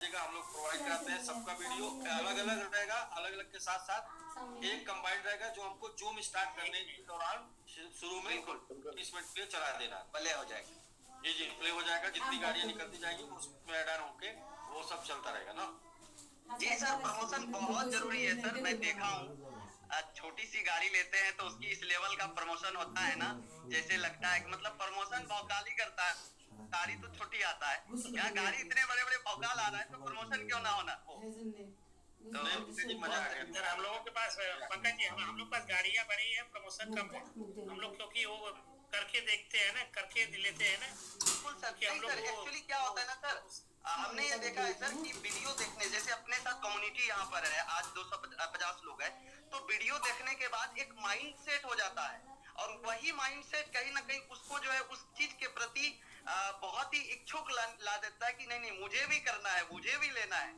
जगह हम लोग प्रोवाइड कराते हैं। सबका वीडियो अलग अलग रहेगा, अलग अलग के साथ साथ एक कंबाइंड रहेगा जो हमको जूम स्टार्ट करने के दौरान शुरू में 20 मिनट के लिए चला देना, प्ले हो जाएगा। जी जी, प्ले हो जाएगा, जितनी गाड़ियां निकलती जाएंगी उसमें ऐड ऑन होके वो सब चलता रहेगा ना। जी सर, प्रमोशन बहुत जरूरी है सर। मैं देखा हूँ छोटी सी गाड़ी लेते हैं तो उसकी इस लेवल का प्रमोशन होता है ना, जैसे लगता है कि मतलब प्रमोशन भौकाली करता है। गाड़ी तो छोटी आता है, यहाँ गाड़ी इतने बड़े बड़े भौकाल आ रहा है तो प्रमोशन क्यों ना होना हो। तो नहीं पंकज जी, मजा आ गया सर हम लोगों के पास पंकज जी, हम लोग के पास गाड़ियां बड़ी है, प्रमोशन कम है। हम लोग क्योंकि वो करके देखते हैं ना, करके लेते हैं ना, बिल्कुल सर। कि हम नहीं लोग सर, वो एक्चुअली क्या होता है ना सर, हमने ये देखा है सर कि वीडियो देखने, जैसे अपने साथ कम्युनिटी यहाँ पर है, आज 250 लोग हैं, तो वीडियो देखने के बाद एक माइंड सेट हो जाता है, और वही माइंड सेट कहीं ना कहीं उसको जो है उस चीज के प्रति बहुत ही इच्छुक ला देता है कि नहीं नहीं मुझे भी करना है, मुझे भी लेना है।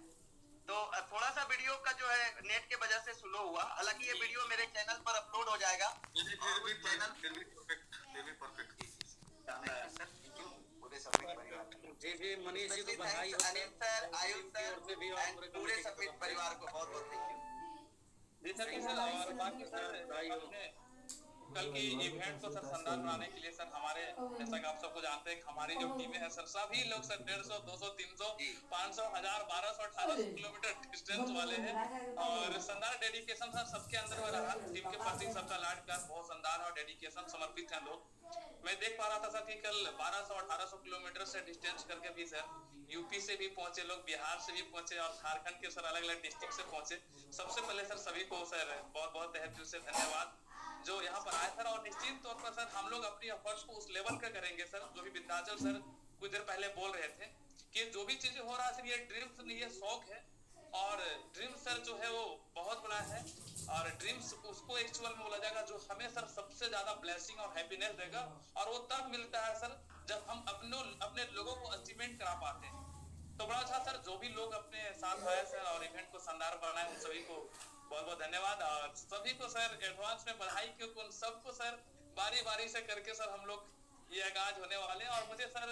तो थोड़ा सा वीडियो का जो है नेट के वजह से स्लो हुआ, हालांकि ये वीडियो मेरे चैनल पर अपलोड हो जाएगा। फिर भी परफेक्ट। सर थैंक यू पूरे सब्मिट परिवार, जी जी, मनीष जी को बधाई हो अनिल सर, आयुष की ओर सर से भी और एंड पूरे पूरे कमेटी की सब्मिट तरफ से। परिवार को बहुत बहुत थैंक यू। जी सर, जी सर, और बाकी सर बधाई हो। अपने कल की इवेंट को सर शानदार बनाने के लिए सर हमारे, जैसा कि आप सबको जानते हैं, हमारी जो टीमें हैं सर, सभी लोग सर 150, 200, 300, 500, 1000, 1200, 1800 किलोमीटर डिस्टेंस वाले हैं। और शानदार डेडिकेशन सर सबके अंदर में रहा, टीम के प्रति सबका लाड प्यार बहुत शानदार और डेडिकेशन समर्पित हैं लोग। मैं देख पा रहा था सर कि कल 1200, 1800 किलोमीटर से डिस्टेंस करके भी सर यूपी से भी पहुंचे लोग, बिहार से भी पहुंचे और झारखंड के सर अलग अलग डिस्ट्रिक्ट से पहुंचे। सबसे पहले सर सभी को सर बहुत बहुत तहे दिल से धन्यवाद जो यहाँ पर आए सर। और निश्चित तौर पर सर हम लोग अपनी एफर्ट्स को उस लेवल का करेंगे सर, जो भी विंध्याचल सर कुछ देर पहले बोल रहे थे कि जो भी चीजें हो रहा है सर, ये ड्रीम्स नहीं, ये शौक है। और ड्रीम्स सर जो है वो बहुत बड़ा है, और ड्रीम्स उसको एक्चुअल में बोला जाएगा जो हमें सर सबसे ज्यादा ब्लेसिंग और हैप्पीनेस देगा। और वो तब मिलता है सर जब हम अपने लोगों को अचीवमेंट करा पाते हैं। तो बड़ा अच्छा सर, जो भी लोग अपने साथ आए सर और इवेंट को शानदार बनाए, उन सभी को बहुत बहुत धन्यवाद। और सभी को सर एडवांस में बधाई, क्योंकि उन सबको सर बारी बारी से करके सर हम लोग ये आगाज होने वाले हैं। और मुझे सर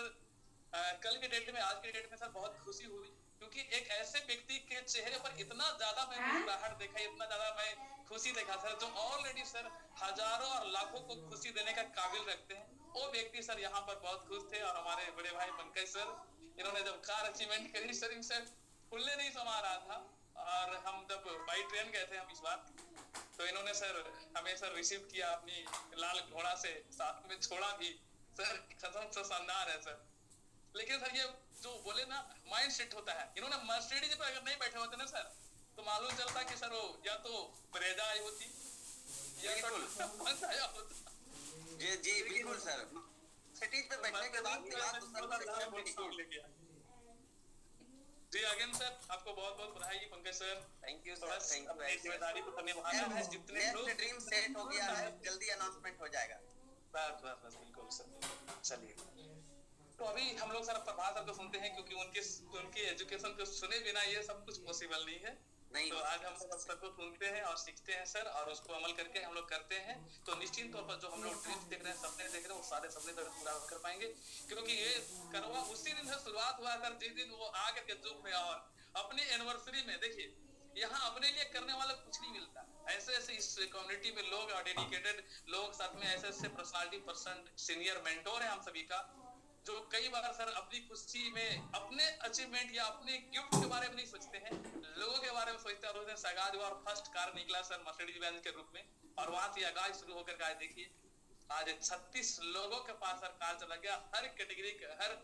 कल के डेट में, आज के डेट में सर बहुत खुशी हुई, क्योंकि एक ऐसे व्यक्ति के चेहरे पर इतना ज्यादा मैं मुस्कुराहट देखा, इतना ज्यादा मैं खुशी देखा सर, जो ऑलरेडी सर हजारों और लाखों को खुशी देने का काबिल रखते हैं। वो व्यक्ति सर यहाँ पर बहुत खुश थे। और हमारे बड़े भाई पंकज सर, इन्होंने जब कार अचीवमेंट करी सर, इनसे खुलने नहीं समा रहा था। और हम जब बाई ट्रेन गए थे हम इस बार, तो इन्होंने सर हमें सर रिसीव किया अपनी लाल घोड़ा से, साथ में छोड़ा भी सर। कसम से शानदार है सर। लेकिन सर ये जो बोले ना माइंड सेट होता है, इन्होंने मर्सिडीज पे अगर नहीं बैठे होते ना सर, तो मालूम चलता कि सर वो या तो ब्रेजा आई होती या तो आया होता। जी जी बिल्कुल सर, सिटीज पे बैठने के बाद दिमाग दूसरा लेके आए। जी अगेन सर आपको बहुत बहुत बधाई पंकज सर। थैंक यू बस सर, अपनी जिम्मेदारी को निभाना है। जितने लोग नेक्स्ट ड्रीम सेट हो गया है, जल्दी अनाउंसमेंट हो जाएगा। बस बस बस बिल्कुल सर। चलिए, तो अभी हम लोग सर प्रभात सर को सुनते हैं, क्योंकि उनके एजुकेशन को सुने बिना ये सब कुछ पॉसिबल नहीं है। नहीं तो आज हम सब सबको सुनते हैं और सीखते हैं सर, और उसको अमल करके हम लोग करते हैं। तो निश्चित तौर पर जो हम लोग ड्रीम्स देख रहे हैं, सपने देख रहे हैं, वो सारे सपने तो पूरा कर पाएंगे, क्योंकि ये करवा उसी दिन से शुरुआत हुआ सर जिस दिन वो आ करके चुप में। और अपनी एनिवर्सरी में देखिए, यहाँ अपने लिए करने वाला कुछ नहीं मिलता। ऐसे ऐसे इस कम्युनिटी में लोग और डेडिकेटेड लोग साथ में, ऐसे ऐसे पर्सनालिटी पर्सन, सीनियर मेंटोर है हम सभी का, जो कई बार सर अपनी खुशी में अपने अचीवमेंट या अपने गिफ्ट के बारे में नहीं सोचते हैं, लोगों के बारे में सोचते हैं। और उस दिन सगाज हुआ और फर्स्ट कार निकला सर मर्सिडीज बेंज के रूप में, और वहां से आगाज शुरू होकर आज देखिए आज 36 लोगों के पास सर कार चला गया, हर कैटेगरी के हर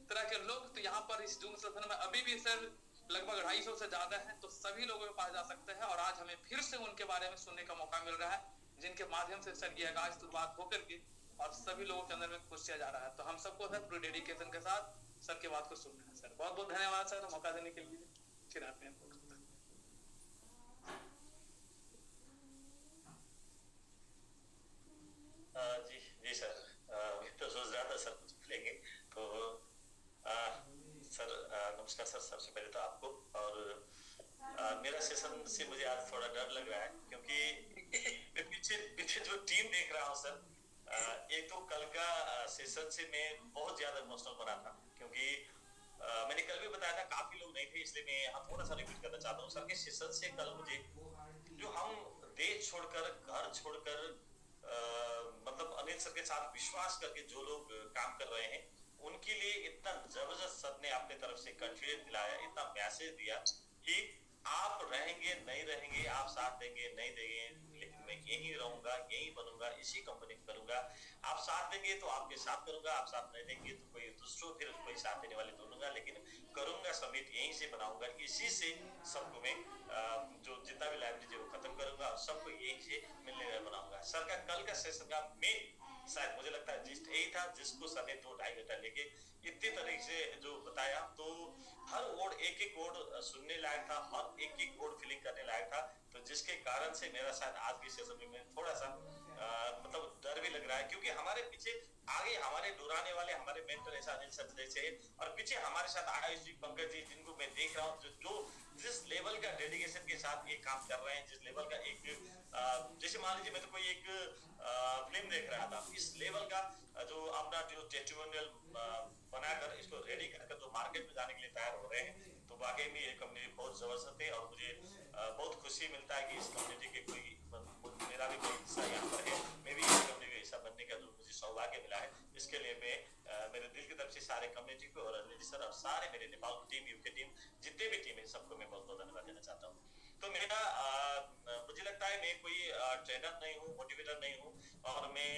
तरह के लोग। तो यहाँ पर इस जून सेशन में अभी भी सर लगभग 250 से ज्यादा है, तो सभी लोगों के पास जा सकते हैं। और आज हमें फिर से उनके बारे में सुनने का मौका मिल रहा है, जिनके माध्यम से सर ये आगाज शुरुआत होकर के और सभी लोगों के अंदर में खुश किया जा रहा है। तो हम सबको सर पूरे डेडिकेशन के साथ सर की बात को सुनना है सर। बहुत बहुत धन्यवाद सर मौका देने के लिए। फिर आते हैं। जी जी सर, मैं तो सोच रहा था सर कुछ बोलेंगे। तो सर नमस्कार सर, सबसे पहले तो आपको। और मेरा सेशन से मुझे आज थोड़ा डर लग रहा है, क्योंकि मैं पीछे पीछे जो टीम देख रहा हूँ सर, एक तो कल का सेशन से मैं बहुत ज्यादा इमोशनल बना था, क्योंकि मैंने कल भी बताया था काफी लोग नहीं थे, इसलिए मैं यहाँ थोड़ा सा रिपीट करना चाहता हूँ। सर के सेशन से कल मुझे जो हम देश छोड़कर घर छोड़कर मतलब अनिल सर के साथ विश्वास करके जो लोग काम कर रहे हैं उनके लिए इतना जबरदस्त सर ने अपने तरफ से कॉन्फिडेंस दिलाया, इतना मैसेज दिया कि आप रहेंगे नहीं रहेंगे, आप साथ देंगे नहीं देंगे, लेकिन मैं यही रहूंगा, यही बनूंगा, इसी कंपनी में करूंगा। आप साथ देंगे तो आपके साथ करूंगा, आप साथ नहीं देंगे तो कोई दूसरों फिर कोई साथ देने वाले ढूंढूंगा, लेकिन करूंगा समिट यहीं से बनाऊंगा, इसी से सबको मैं जो जितना भी लाइब्रेरी वो खत्म करूंगा और सबको यहीं से मिलने बनाऊंगा। सर का कल का सेशन का मेन शायद मुझे लगता है जिस्ट यही था, जिसको सर ने 2-2.5 घंटा लेके इतने तरीके से जो बताया, तो हर वर्ड एक एक वर्ड सुनने लायक था, हर एक एक वर्ड फीलिंग करने लायक था। तो जिसके कारण से मेरा शायद आज की सेशन में थोड़ा सा मतलब डर भी लग रहा है, क्योंकि हमारे पीछे आगे हमारे डुराने वाले हमारे मेंटर ऐसा अनिल सर जैसे है, और पीछे हमारे साथ आयुष जी, पंकज जी, जिनको मैं देख रहा हूँ जो जिस लेवल का डेडिकेशन के साथ ये काम कर रहे हैं, जिस लेवल का एक जैसे मान लीजिए मैं तो कोई एक फिल्म देख रहा था, इस लेवल का जो अपना जो टेस्टिमोनियल बनाकर इसको रेडी कर जो मार्केट में जाने के लिए तैयार हो रहे हैं, तो वाकई में ये कम्युनिटी बहुत जबरदस्त है। और मुझे बहुत खुशी मिलता है कि इस कम्युनिटी के कोई मेरा भी कोई हिस्सा यहाँ पर है, मैं भी इस कम्युनिटी का हिस्सा बनने का जो मुझे सौभाग्य मिला है, इसके लिए मैं मेरे दिल की तरफ से सारे कम्युनिटी को और अनिल सर और सारे मेरे नेपाल टीम, यूके टीम, जितने भी टीम है, सबको मैं बहुत बहुत धन्यवाद देना चाहता हूँ। तो मेरा मुझे लगता है मैं कोई ट्रेनर नहीं हूँ, मोटिवेटर नहीं हूँ, और मैं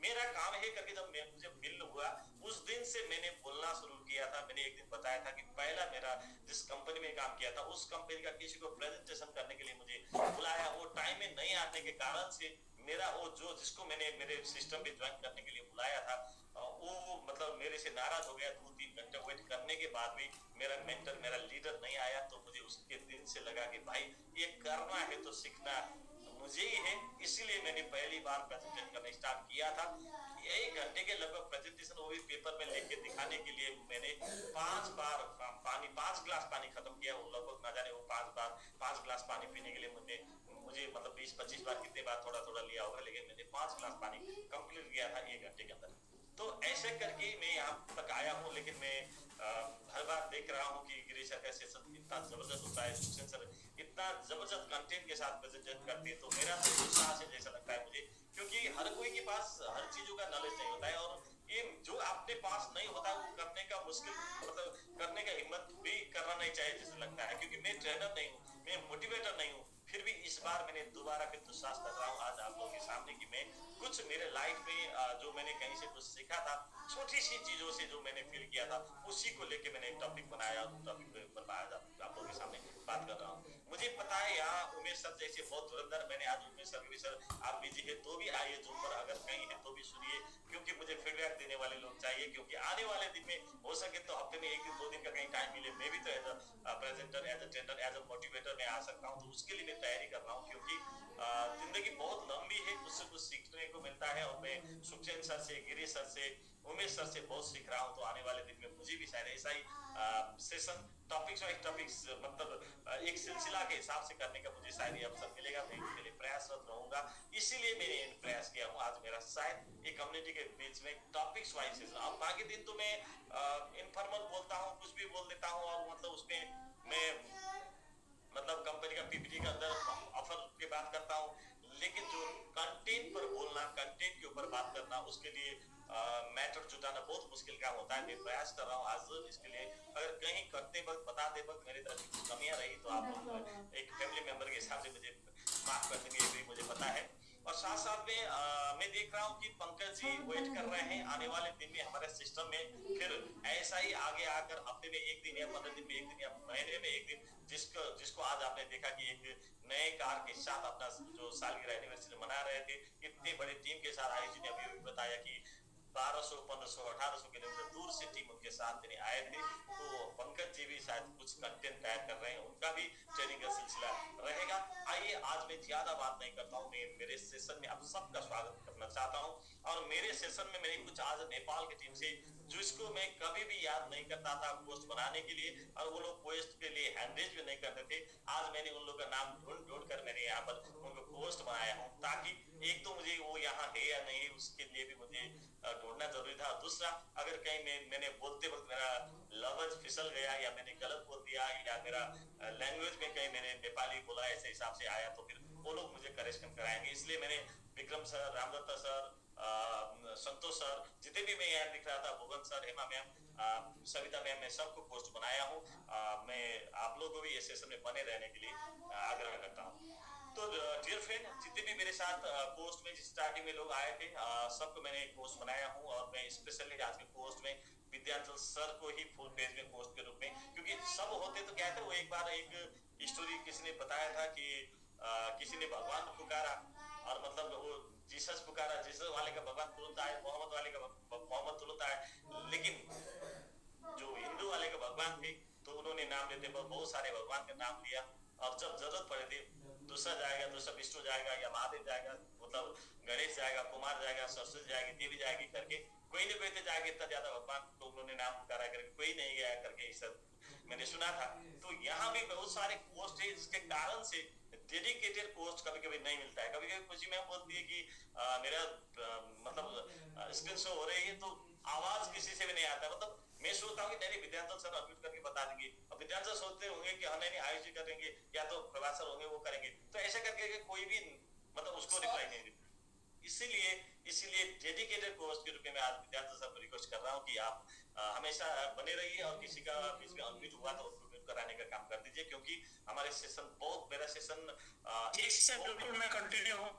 मेरा काम है करके जब मुझे मिल हुआ उस दिन से मैंने बोलना शुरू किया था। मैंने एक दिन बताया था कि पहला मेरा जिस कंपनी में काम किया था उस कंपनी का किसी को प्रेजेंटेशन करने के लिए मुझे बुलाया, वो टाइम में नहीं आने के कारण से मेरा वो जो जिसको मैंने मेरे सिस्टम पे ज्वाइन करने के लिए बुलाया था वो मतलब मेरे से नाराज हो गया। 2-3 घंटे वेट करने के बाद भी मेरा मेंटर, मेरा लीडर नहीं आया, तो मुझे उसके दिन से लगा कि भाई ये करना है तो सीखना मुझे ही है। इसीलिए मैंने पहली बार प्रेजेंटेशन करना स्टार्ट किया था। 1 घंटे के लगभग प्रेजेंटेशन, वो भी पेपर में लेके दिखाने के लिए मैंने 5 बार 5 ग्लास पानी खत्म किया। वो लगभग ना जाने वो 5 ग्लास पानी पीने के लिए मुझे मतलब 20-25 बार कितने बार थोड़ा थोड़ा लिया होगा, लेकिन मैंने 5 ग्लास पानी कंप्लीट किया था 1 घंटे के अंदर। तो ऐसे करके मैं यहाँ तक आया हूँ, लेकिन मैं हर बार देख रहा हूँ कि गिरीश सर का सेशन इतना जबरदस्त होता है, सुशील सर इतना जबरदस्त कंटेंट के साथ प्रेजेंट करते हैं, तो मेरा तो उत्साह से जैसा लगता है मुझे, क्योंकि हर कोई के पास हर चीजों का नॉलेज नहीं होता है, और ये जो अपने पास नहीं होता वो करने का मुश्किल मतलब करने का हिम्मत भी करना नहीं चाहिए जैसे लगता है। क्योंकि मैं ट्रेनर नहीं हूँ, मैं मोटिवेटर नहीं हूँ, फिर भी इस बार मैंने दोबारा फिर दुस्साहस कर रहा हूँ आज आप लोगों के सामने कि मैं कुछ मेरे लाइफ में जो मैंने कहीं से कुछ सीखा था, छोटी सी चीजों से जो मैंने फील किया था, उसी को लेके मैंने एक टॉपिक बनाया, टॉपिक के ऊपर आज आप लोगों के सामने बात कर रहा हूँ। मुझे पता है यहाँ उमेश सर जैसे बहुत धुरंधर, मैंने आज उमेश सर भी, सर आप बिजी है तो भी आइए जूम पर, अगर कहीं है तो भी सुनिए, क्योंकि मुझे फीडबैक देने वाले लोग चाहिए। क्योंकि आने वाले दिन में हो सके तो हफ्ते में 1 दिन 2 दिन का कहीं टाइम मिले, मैं भी तो as a presenter, as a trainer, as a motivator मैं आ सकता हूँ, तो उसके लिए मैं तैयारी कर रहा हूँ। क्योंकि जिंदगी बहुत लंबी है, कुछ से कुछ सीखने को मिलता है, और मैं सुखचैन सर से, गिरीश सर से, उमेश सर से बहुत सीख रहा हूँ। तो आने वाले दिन में मुझे भी शायद ऐसा ही सेशन टॉपिक्स मतलब एक सिलसिला के हिसाब से करने का मुझे शायद अवसर मिलेगा। मैं इसके लिए प्रयासरत रहूंगा, इसीलिए मैंने प्रयास किया हूँ। आज मेरा शायद एक कम्युनिटी के बीच में टॉपिक्स वाइज सेशन, अब बाकी दिन तो मैं इनफॉर्मल बोलता हूँ, कुछ भी बोल देता हूँ, और मतलब उसमें मैं मतलब कंपनी का पीपीटी के अंदर ऑफर की बात करता हूँ, लेकिन जो कंटेंट पर बोलना, कंटेंट के ऊपर बात करना, उसके लिए मैटर जुटाना बहुत मुश्किल काम होता है। मैं प्रयास कर रहा हूँ आज इसके लिए। अगर कहीं करते वक्त बताते वक्त मेरी तरफ कुछ कमियां रही तो आप लोग एक फैमिली मेंबर के हिसाब से मुझे माफ कर देंगे, ये भी मुझे पता है। और साथ साथ में मैं देख रहा हूँ कि पंकज जी वेट कर रहे हैं, आने वाले दिन में हमारे सिस्टम में फिर ऐसा ही आगे आकर हफ्ते में 1 दिन या 15 दिन में 1 दिन या महीने में 1 दिन, जिसको आज आपने देखा कि एक नए कार के साथ अपना जो सालगिरह एनिवर्सरी मना रहे थे, इतनी बड़ी टीम के साथ आयुष जी ने अभी बताया कि 1200, 1500, 1800 किलोमीटर दूर से टीम उनके साथ में आए थे। तो पंकज जी भी शायद कुछ कंटेंट तैयार कर रहे हैं, उनका भी ट्रेनिंग का सिलसिला रहेगा। आइए आज मैं ज्यादा बात नहीं करता हूँ, मैं मेरे सेशन में आप सबका स्वागत करना चाहता हूँ। और मेरे सेशन में मैंने कुछ आज नेपाल की टीम से जिसको मैं कभी भी याद नहीं करता था पोस्ट बनाने के लिए, और वो लोग पोस्ट के लिए हैंडरेज भी नहीं करते थे, आज मैंने उन लोगों का नाम ढूंढ कर मैंने यहाँ पर उनको पोस्ट बनाया हूँ, ताकि एक तो मुझे वो यहाँ है या नहीं उसके लिए भी मुझे ढूंढना जरूरी था। दूसरा, अगर कहीं मैंने बोलते वक्त मेरा लफ्ज फिसल गया या मैंने गलत बोल दिया या मेरा लैंग्वेज में कहीं मैंने नेपाली बोला ऐसे हिसाब से आया तो फिर वो लोग मुझे करेक्शन कराएंगे। इसलिए मैंने विक्रम सर, रामदत्ता सर, संतोष सर, जितने भी मैं यहाँ दिख रहा था, भुवन sir, Hema ma'am, Savita ma'am, मैं सबको पोस्ट बनाया हूँ। मैं आप लोगों को भी इस सेशन में बने रहने के लिए आग्रह करता हूँ। तो डियर फ्रेंड, जितने भी मेरे साथ पोस्ट में स्टार्टिंग में लोग आए थे, सबको मैंने एक पोस्ट बनाया हूँ, और मैं स्पेशली आज के पोस्ट में विद्यांचल सर को ही फुल पेज में पोस्ट के रूप में, क्योंकि सब होते तो क्या थे, वो एक बार एक स्टोरी किसी ने बताया था कि किसी ने भगवान को पुकारा, और मतलब वो जीसस पुकारा, जीसस वाले का भगवान तुरंत आए, मोहम्मद वाले का मोहम्मद तुरंत आए, लेकिन जो हिंदू वाले का भगवान थे तो उन्होंने नाम लेते पर बहुत सारे भगवान का नाम लिया, और जब जरूरत पड़े थे दूसरा जाएगा, दूसरा विष्णु जाएगा या महादेव जाएगा, मतलब गणेश जाएगा, कुमार जाएगा, सरस्वती जाएगी, देवी जाएगी करके कोई न कोई तो जाएगा। इतना ज्यादा भगवान तो उन्होंने नाम पुकारा करके कोई नहीं गया करके सब मैंने सुना था। तो यहाँ भी बहुत सारे पोस्ट है जिसके कारण से डेडिकेटेड पोस्ट कभी कभी नहीं मिलता है। कभी कभी खुशी मैम बोलती है कि मेरा मतलब स्क्रीन शो हो रही है तो आवाज किसी से भी नहीं आता, मतलब मैं सोचता हूँ कि नहीं विद्यांचल सर अनम्यूट करके बता देंगे, और विद्यांचल सोचते होंगे कि हाँ नहीं आयुष जी करेंगे या तो प्रभात सर होंगे वो करेंगे, तो ऐसा करके कोई भी मतलब उसको रिप्लाई नहीं देता। इसीलिए डेडिकेटेड पोस्ट के रूप में मैं आज विद्यांचल सर को रिक्वेस्ट कर रहा हूँ कि आप हमेशा बने रहिए, और किसी का बीच में अनम्यूट हुआ तो उसको म्यूट कराने का काम कर दीजिए, क्योंकि हमारे सेशन बहुत मेरा सेशन बिल्कुल मैं कंटिन्यू हूँ।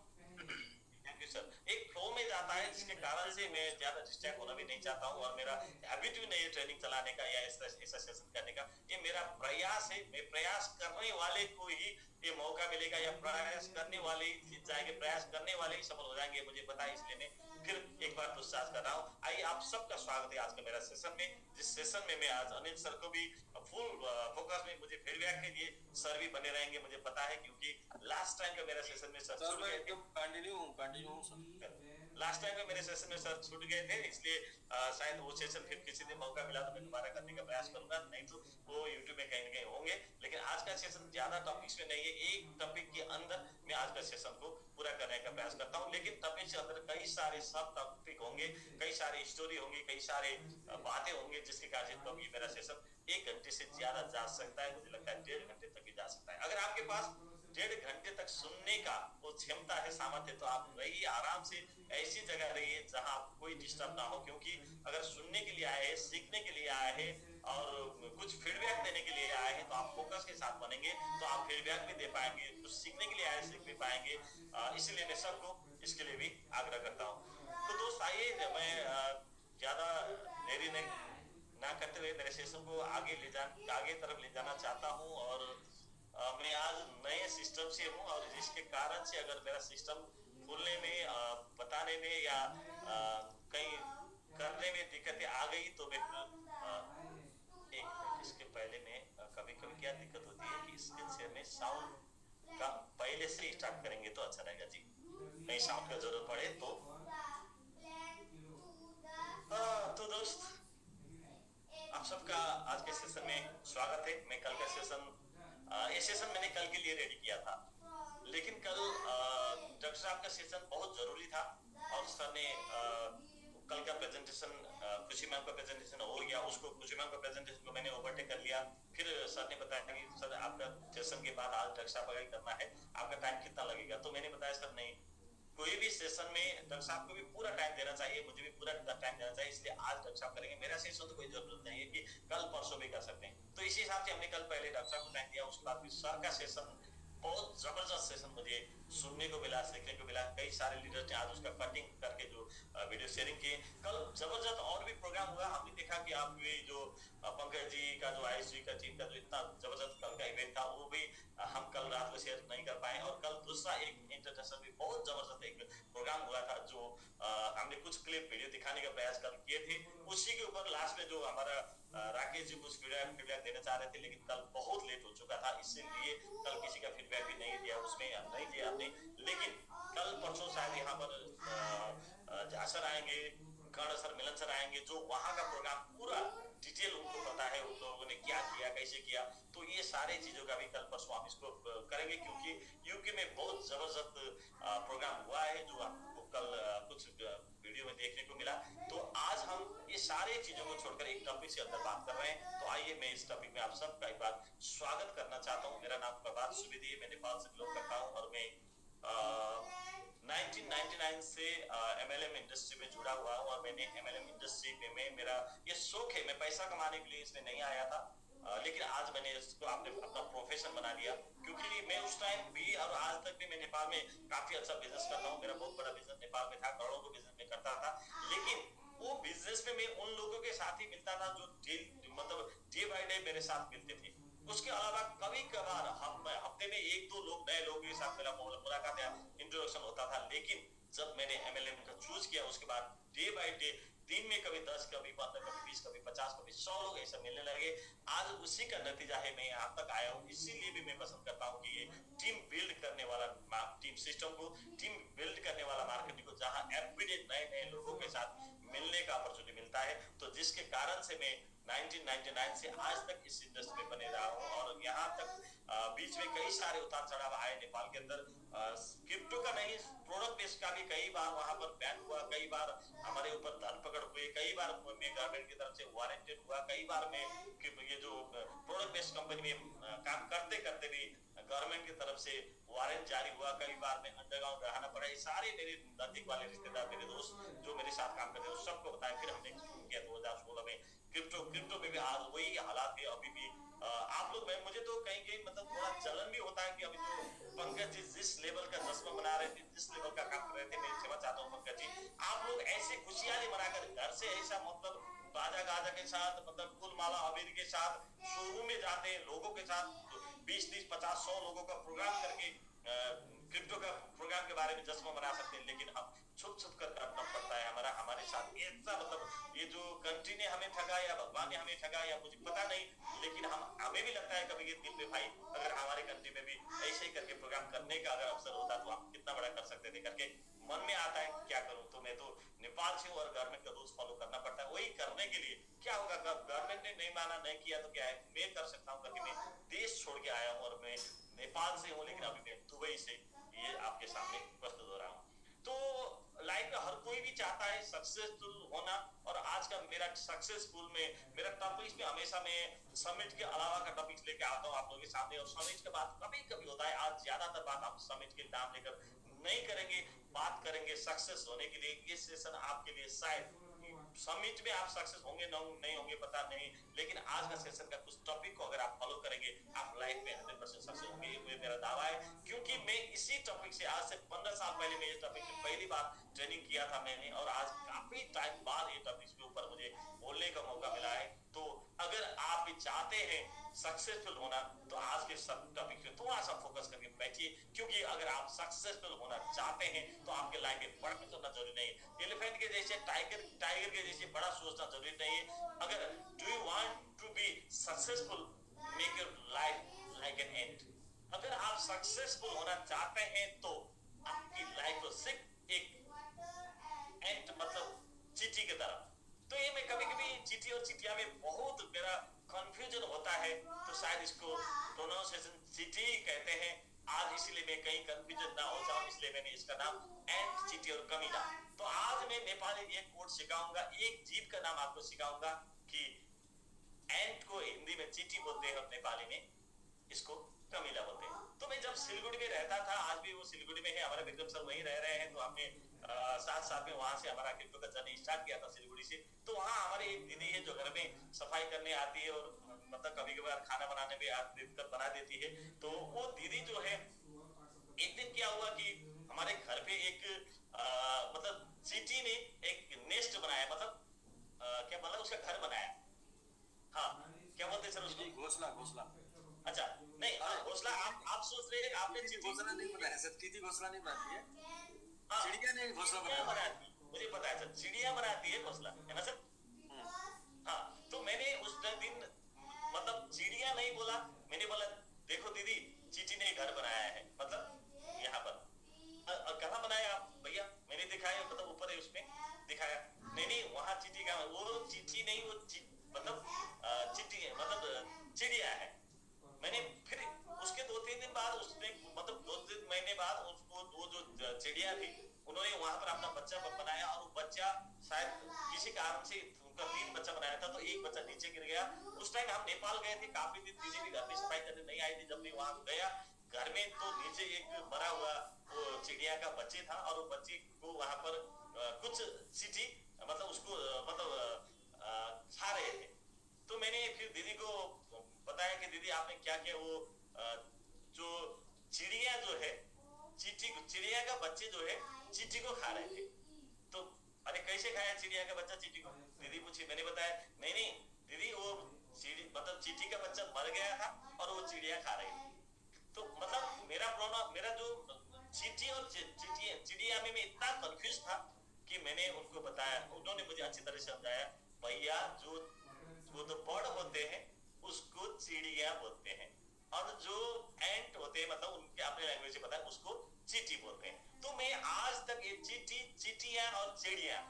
Thank you sir. एक फ्लो में जाता है जिसके कारण से मैं ज्यादा डिस्ट्रैक्ट होना भी नहीं चाहता हूँ, और मेरा हैबिट भी नहीं है ट्रेनिंग चलाने का या ऐसा सेशन करने का। ये मेरा प्रयास है, मैं प्रयास करने वाले को ही ये मौका मिलेगा, या प्रयास करने वाले ही जीत जाएंगे, प्रयास करने वाले ही सफल हो जाएंगे, मुझे पता है। इसलिए मैं फिर एक बार पुरस्कार कर रहा हूँ। आइए आप सबका स्वागत है आज का मेरा सेशन में, जिस सेशन में मैं आज अनिल सर को भी फुल फोकस में मुझे फीडबैक के लिए सर भी बने रहेंगे, मुझे पता है, क्योंकि लास्ट टाइम का मेरा सेशन में सर मैं एकदम कंटिन्यू हूँ सर। लास्ट टाइम में मेरे सेशन में सर छूट गए थे, इसलिए शायद वो सेशन फिर किसी दिन मौका मिला तो मैं दोबारा करने का प्रयास करूंगा, नहीं तो वो यूट्यूब में कहीं न कहीं होंगे। लेकिन आज का सेशन ज्यादा टॉपिक्स में नहीं है, एक टॉपिक के अंदर मैं आज का सेशन को पूरा करने का प्रयास करता हूँ। लेकिन टॉपिक के अंदर कई सारे सब टॉपिक होंगे, कई सारे स्टोरी होंगी, कई सारे बातें होंगी, जिसके कारण से कभी मेरा सेशन 1 घंटे से ज्यादा जा सकता है, मुझे लगता है 1.5 घंटे तक भी जा सकता है। अगर आपके पास 1.5 घंटे तक सुनने का वो क्षमता है, सामर्थ्य, तो आप रहिए आराम से, ऐसी जगह रहिए जहां आपको कोई डिस्टर्ब ना हो, क्योंकि अगर सुनने के लिए आए हैं, सीखने के लिए आए हैं और कुछ फीडबैक देने के लिए आए हैं, तो आप फोकस के साथ बनेंगे तो आप फीडबैक भी दे पाएंगे, कुछ सीखने के लिए आए सीख भी पाएंगे। इसलिए मैं सबको इसके लिए भी आग्रह करता हूँ। तो दोस्त आइए, मैं ज्यादा देरी ना करते हुए मेरे सेशन को आगे तरफ ले जाना चाहता हूँ। और मैं आज नए सिस्टम से हूँ, और जिसके कारण से अगर मेरा सिस्टम खोलने में, बताने में या कहीं करने में दिक्कतें आ गई तो मैं एक मिनट, इसके पहले में कभी क्या दिक्कत होती है कि स्क्रीन शेयर में साउंड का पहले से स्टार्ट करेंगे तो अच्छा रहेगा जी, कहीं साउंड का जरूरत पड़े तो। तो दोस्त आप सबका आज के सेशन में स्वागत है। मैं कल का सेशन, ये सेशन मैंने कल के लिए रेडी किया था, लेकिन कल डॉक्टर साहब का सेशन बहुत जरूरी था, और सर ने कल का प्रेजेंटेशन, खुशी मैम का प्रेजेंटेशन हो गया, उसको खुशी मैम का प्रेजेंटेशन को मैंने ओवरटेक कर लिया। फिर सर ने बताया कि सर आपका सेशन के बाद आज डॉक्टर साहब का करना है, आपका टाइम कितना लगेगा? तो मैंने बताया सर नहीं, कोई भी सेशन में डॉक्टर साहब को भी पूरा टाइम देना चाहिए, मुझे भी पूरा टाइम देना चाहिए, इसलिए आज डॉक्टर साहब करेंगे। मेरा सेशन तो कोई जरूरत नहीं है कि कल परसों भी कर सकते हैं। तो इसी हिसाब से हमने कल पहले डॉक्टर साहब को टाइम दिया, उसके बाद सर का सेशन बहुत जबरदस्त सेशन मुझे सुनने को मिला, सीखने को मिला। कई सारे लीडर्स ने आज उसका कटिंग करके जो वीडियो शेयरिंग किए। कल जबरदस्त और भी प्रोग्राम हुआ, हमने देखा कि आप भी जो पंकज जी का, जो आयुष जी का टीम का जो इतना जबरदस्त कल का इवेंट था, वो भी हम कल रात को शेयर नहीं कर पाए। और कल दूसरा एक इंटरनेशनल भी बहुत जबरदस्त एक प्रोग्राम हुआ था, जो हमने कुछ क्लिप वीडियो दिखाने का प्रयास कल किए थे। उसी के ऊपर लास्ट में जो हमारा राकेश जी कुछ फीडबैक देना चाह रहे थे, लेकिन कल बहुत लेट हो चुका था, इसीलिए कल किसी का फीडबैक भी नहीं दिया, उसमें नहीं दिया हमने। लेकिन कल परसों शायद यहाँ पर झा सर आएंगे, कर्ण सर, मिलन सर आएंगे, जो वहाँ का प्रोग्राम पूरा डिटेल उनको पता है, उन लोगों ने क्या किया, कैसे किया, तो ये सारे चीजों का भी कल परसों हम इसको करेंगे, क्योंकि यूके में बहुत जबरदस्त प्रोग्राम हुआ है जो आपको कल कुछ वीडियो में देखने को मिला। तो आज हम ये सारे चीजों को छोड़कर एक टॉपिक से अंदर बात कर रहे हैं। तो आइए मैं इस टॉपिक में आप सबका एक बार स्वागत करना चाहता हूँ। मेरा नाम प्रभात सुवेदी है, मैं नेपाल से बिलोंग करता हूँ और मैं 1999 से MLM इंडस्ट्री में जुड़ा हुआ हूँ और मैंने MLM इंडस्ट्री में मेरा ये शौक है, मैं पैसा कमाने के लिए इसमें नहीं आया था, लेकिन आज मैंने इसको अपना प्रोफेशन बना लिया, क्योंकि मैं उस टाइम भी और आज तक भी मैं नेपाल में काफी अच्छा बिजनेस करता हूँ। मेरा बहुत बड़ा बिजनेस नेपाल में था, करोड़ों का बिजनेस में करता था, लेकिन वो बिजनेस में मैं उन लोगों के साथ ही मिलता था जो मतलब डे बाय डे मेरे साथ मिलते थे। उसके अलावा कभी कभार हफ्ते में 1-2 लोग नए लोगों के साथ मेरा मुलाकात या इंट्रोडक्शन होता था, लेकिन जब मैंने MLM का चूज किया उसके बाद डे बाय डे दिन में कभी 10, कभी 15, कभी 20, कभी 50, कभी 100 लोग ऐसा मिलने लगे। आज उसी का नतीजा है मैं यहाँ तक आया हूँ। इसीलिए भी मैं पसंद करता हूँ कि ये टीम बिल्ड करने वाला टीम सिस्टम को, टीम बिल्ड करने वाला मार्केटिंग को, जहाँ एवरीडे नए लोगों के साथ मिलने का अपॉर्चुनिटी मिलता है। तो जिसके कारण से मैं 1999 से आज तक इस इंडस्ट्री में बने रहा हूँ और यहाँ तक बीच में कई सारे उतार चढ़ाव आए नेपाल के अंदर। क्रिप्टो का नहीं, प्रोडक्ट बेस का भी कई बार वहां पर बैन हुआ, कई बार हमारे ऊपर धरपकड़ हुए, कई बार मैं गवर्नमेंट की तरफ से वारंटेड हुआ, कई बार मैं ये जो प्रोडक्ट बेस्ड कंपनी में काम करते करते भी गवर्नमेंट की तरफ से वारंट जारी हुआ, कई बार मैं अंडरग्राउंड रहना पड़ा। ये सारे मेरे नजदीक वाले रिश्तेदार, मेरे दोस्त जो मेरे साथ काम करते हैं सबको बताया। फिर हमने किया 2016 में क्रिप्टो में भी आज वही हालात है अभी भी। आप लोग मुझे तो कहीं कहीं मतलब थोड़ा जलन भी होता है कि अभी तो पंकज जी जिस लेवल का जश्न मना रहे थे, जिस लेवल का काम कर रहे थे, मैं क्षमा चाहता हूँ पंकज जी, आप लोग ऐसे खुशियाली मनाकर घर से ऐसा मतलब बाजा गाजा के साथ, मतलब फूलमाला अबीर के साथ शोरूम में जाते हैं, लोगों के साथ 20, 30, 50, 100 लोगों का प्रोग्राम करके क्रिप्टो का प्रोग्राम के बारे में जश्न मना सकते हैं, लेकिन हम छुप कर करना पड़ता है हमारे साथ। ऐसा मतलब ये जो कंट्री ने हमें ठगा या भगवान ने हमें ठगा या मुझे पता नहीं, लेकिन हमें भी लगता है कभी दिल में भाई अगर हमारे कंट्री में भी ऐसे ही करके प्रोग्राम करने का अगर अवसर होता तो हम कितना बड़ा कर सकते थे करके मन में आता है। क्या करूं, तो मैं तो नेपाल से हूँ और गवर्नमेंट का रूल्स फॉलो करना पड़ता है। वही करने के लिए क्या होगा, गवर्नमेंट ने नहीं माना, नहीं किया तो क्या है, मैं कर सकता हूँ करके मैं देश छोड़ के आया हूँ और मैं नेपाल से हूँ, लेकिन अभी मैं दुबई से ये आपके सामने प्रस्तुत हो रहा हूँ। तो लाइफ में हर कोई भी चाहता है सक्सेसफुल होना, और आज का मेरा सक्सेसफुल में मेरा टॉपिक में हमेशा मैं समिट के अलावा का टॉपिक लेके आता हूँ आप लोगों के सामने। और समिट के बाद कभी कभी होता है, आज ज्यादातर बात हम समिट के नाम लेकर नहीं करेंगे, बात करेंगे सक्सेस होने के लिए। ये सेशन आपके लिए शायद समिट में आप सक्सेस होंगे नहीं होंगे पता नहीं, लेकिन आज का सेशन का कुछ टॉपिक को अगर आप फॉलो करेंगे आप लाइफ में 100% सक्सेस होंगे, ये मेरा दावा है। क्योंकि मैं इसी टॉपिक से आज से 15 साल पहले मैं इस टॉपिक में पहली बार ट्रेनिंग किया था मैंने, और आज काफी टाइम बाद ये टॉपिक के ऊपर मुझे बोलने का मौका मिला है। तो अगर आप भी चाहते हैं सक्सेसफुल होना तो आज के टॉपिक पे थोड़ा सा फोकस करके बैठिए, क्योंकि अगर आप सक्सेसफुल होना चाहते हैं तो आपके लाइफ में बड़ा सोचना जरूरी नहीं है, एलिफेंट के जैसे टाइगर के जैसे बड़ा सोचना जरूरी नहीं है। अगर do you want to be successful, make your life like an end. अगर आप सक्सेसफुल होना चाहते हैं तो आपकी लाइफ को सिर्फ एक एंड मतलब चीटी की तरह। तो ये मैं कभी कभी चीटी और चिटिया में बहुत मेरा कंफ्यूजन होता है, तो शायद इसको प्रोनाउंसिएशन चीटी कहते हैं आज, इसीलिए मैं कहीं कंफ्यूजन ना हो जाऊं, इसलिए मैंने इसका नाम एंड चीटी और कमीना। तो आज मैं नेपाली एक कोड सिखाऊंगा, एक जीव का नाम आपको सिखाऊंगा कि एंड को हिंदी में चीटी बोलते हैं और नेपाली में इसको कमीला बोलते हैं। तो मैं जब सिलगुड़ी में रहता था, आज भी वो सिलगुड़ी में है, हमारे विक्रम सर वहीं रह रहे हैं, तो हमने साथ में वहां से हमारा क्रिप्टो का जर्नी स्टार्ट किया था सिलगुड़ी से। तो वहाँ हमारी एक दीदी है जो घर में सफाई करने आती है और मतलब कभी कभार खाना बनाने में बना देती है। तो वो दीदी जो है, एक दिन क्या हुआ कि हमारे घर पे एक मतलब चीटी ने एक नेस्ट बनाया, मतलब क्या मतलब उसका घर बनाया। हाँ, क्या बोलते सर उसको? घोसला। अच्छा नहीं, घोसला आप सोच रहे हैं आपने घोसला नहीं बनाया सर, चीटी घोसला नहीं बनाती है, हाँ, चिड़िया ने घोसला बनाती, मुझे पता है सर, चिड़िया बनाती है घोसला, है ना सर? हाँ, तो मैंने उस नहीं बोला, मैंने बोला देखो दीदी चीटी ने घर बनाया है, मतलब यहाँ पर कहाँ बनाया आप भैया, मैंने दिखाया, मतलब ऊपर है उसमें दिखाया, नहीं वहाँ चीटी का, वो चीटी नहीं, वो मतलब चीटी है, मतलब चिड़िया है। मैंने फिर उसके 2-3 दिन बाद उसने, मतलब 2-3 महीने बाद उसको वो जो चिड़िया थी उन्होंने वहां पर अपना बच्चा बनाया, और वो बच्चा शायद किसी कारण से उनका 3 बच्चा बनाया था, तो एक बच्चा नीचे गिर गया। उस टाइम हम नेपाल गए थे, काफी दिन दीदी भी घर में सफाई करने नहीं आई थी, जब मैं वहां गया घर में तो नीचे एक मरा हुआ वो चिड़िया का बच्चे था, और वो बच्चे को वहां पर कुछ चीटी मतलब उसको मतलब खा रहे थे। तो मैंने फिर दीदी को बताया कि दीदी आपने क्या किया, वो जो चिड़िया जो है चिड़िया का बच्चे जो है चीटी को खा रहे थे। तो अरे कैसे खाया चिड़िया का बच्चा चीटी को, दीदी पूछी, मैंने बताया नहीं दीदी वो मतलब चीटी का बच्चा मर गया था और वो चिड़िया खा रही थी। तो मतलब मेरा जो चीटी और चिड़िया में मैं इतना कंफ्यूज था कि मैंने उनको बताया, उन्होंने मुझे अच्छी तरह से समझाया, भैया वो तो बर्ड होते हैं उसको चिड़िया बोलते हैं, और जो एंट होते हैं मतलब उनके अपने लैंग्वेज से पता है उसको चीटी बोलते हैं। तो मैं आज तक ये चीटियां और चिड़िया,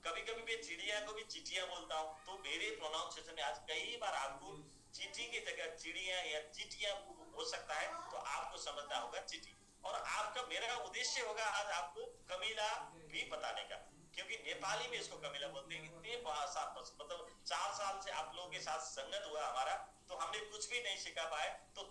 कभी कभी मैं चिड़िया को भी चीटियां बोलता हूँ, तो मेरे प्रोनाउंसिएशन में आज कई बार आपको चीटी की जगह चिड़िया या चीटियां हो सकता है, तो आपको समझना होगा चीटी। और आपका मेरा उद्देश्य होगा आज आपको कमीला भी बताने का, क्योंकि नेपाली में इसको कमीला बोलते हैं। इतने मतलब 4 साल से आप लोगों के साथ संगत हुआ हमारा, तो हमने कुछ भी नहीं सिखा पाए, तो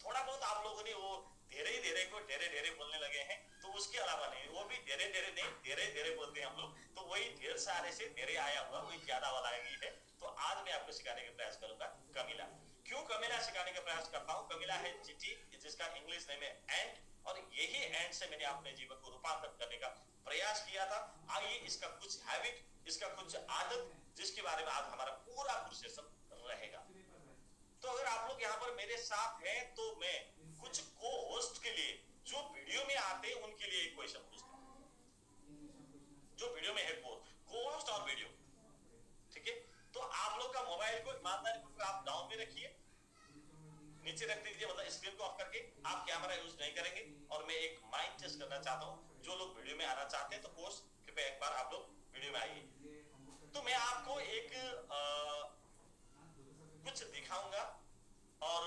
थोड़ा बहुत आप लोगों ने वो धीरे को ढेरे बोलने लगे हैं, तो उसके अलावा नहीं, वो भी धीरे नहीं धीरे बोलते हैं हम लोग, तो वही ढेर सारे से धीरे आया हुआ वही ज्यादा वाला है। तो आज मैं आपको सिखाने का प्रयास करूंगा कमीला। क्यों कमीला सिखाने का प्रयास करता हूँ? कमीला है चीटी, जिसका इंग्लिश नेम है एंट, और यही एंट से मैंने अपने जीवन को रूपांतरित करने का प्रयास किया था। आइए इसका कुछ हैबिट, इसका कुछ आदत, जिसके बारे में आज हमारा पूरा प्रोसेशन रहेगा। तो अगर आप लोग यहाँ पर मेरे साथ हैं, तो मैं कुछ को होस्ट के लिए जो वीडियो में आते हैं उनके लिए एक क्वेश्चन पूछता हूँ, जो वीडियो में है को होस्ट और वीडियो, ठीक है? तो आप लोग का मोबाइल को ईमानदारी आप डाउन में रखिए, नीचे रख दीजिए, मतलब स्क्रीन को ऑफ करके आप कैमरा यूज नहीं करेंगे। और मैं एक माइंड टेस्ट करना चाहता हूँ, जो लोग वीडियो में आना चाहते हैं तो कोर्स कृपया एक बार आप लोग वीडियो में आइए। तो मैं आपको एक कुछ दिखाऊंगा, और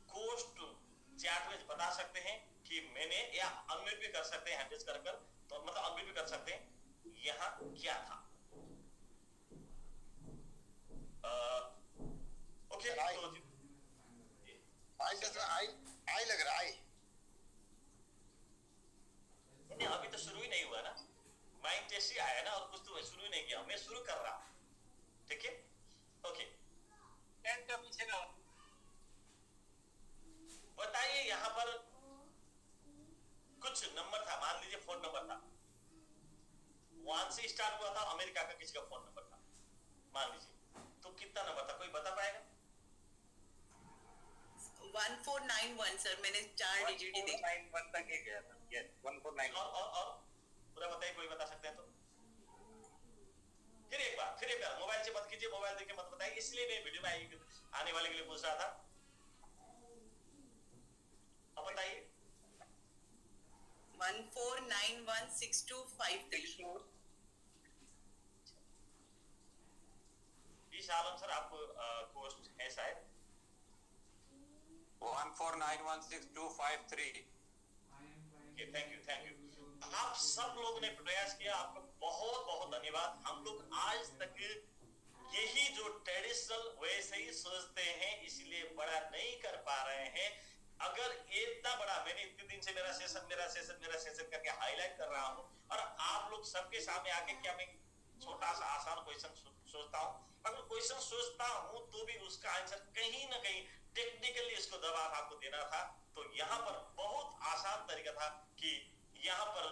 कोस्ट चैट में बता सकते हैं कि मैंने, या अनम्यूट भी कर सकते हैं हैंड कर, तो मतलब अनम्यूट भी कर सकते हैं, यहाँ क्या था। ओके, तो आई लग रहा है, नहीं अभी तो शुरू ही नहीं हुआ ना, माइंड टेस्ट ही आया ना, और कुछ तो शुरू ही नहीं किया, मैं शुरू कर रहा हूं, ठीक है? ओके, टेंट का पीछे का बताइए यहाँ पर कुछ नंबर था, मान लीजिए फोन नंबर था 1 से स्टार्ट हुआ था, अमेरिका का किसी का फोन नंबर था, मान लीजिए, तो कितना नंबर था, कोई बता पाएगा? 1491 सर, मैंने 4 डिजिट ही देखा। 1491 तक ही गया था। यस 1491। और पूरा बताइए, कोई बता सकते हैं तो? फिर एक बार मोबाइल से मत कीजिए, मोबाइल देख के मत बताइए, इसलिए मैं वीडियो में आने वाले के लिए पूछ रहा था। अब बताइए। 14916253। इस आलम सर आपको कोस्ट है शायद 14916253। Thank you. आप सब लोगों ने प्रयास किया, आपका बहुत बहुत धन्यवाद। हम लोग आज तक यही जो ट्रेडिशनल वैसे ही सोचते हैं, इसलिए बड़ा नहीं कर पा रहे हैं। अगर इतना बड़ा, मैंने इतने दिन से मेरा सेशन करके हाईलाइट कर रहा हूं, और आप लोग सबके सामने आके क्या मैं छोटा सा आसान क्वेश्चन सोचता हूं, अगर क्वेश्चन सोचता हूं तो भी उसका आंसर कहीं ना कहीं टेक्निकली इसको जवाब आपको देना था। तो यहाँ पर बहुत आसान तरीका था कि यहाँ पर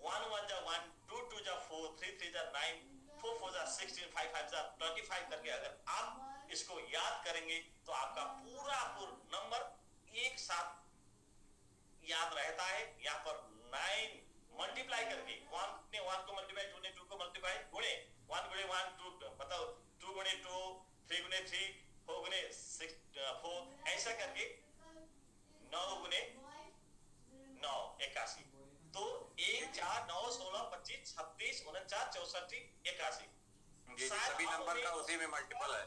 1 1 जा 1, 2 2 जा 4, 3 3 जा 9, 4 4 जा 16, 5 5 जा 25 करके अगर आप इसको याद करेंगे तो आपका पूरा नंबर एक साथ याद रहता है। यहाँ पर 9 मल्टीप्लाई करके 1 ने 1 को मल्टीप्लाई, 2 ने 2 को मल्टीप्लाई, गुणे 1 गुणे 1 2, मतलब 2 गुणे 2, 3 गुणे 3, 4 गुने 4 ऐसा करके 9 गुने 9 81। तो 1 4 9 16 25 36 49 64 81। ये सभी नंबर का उसी में मल्टीपल है।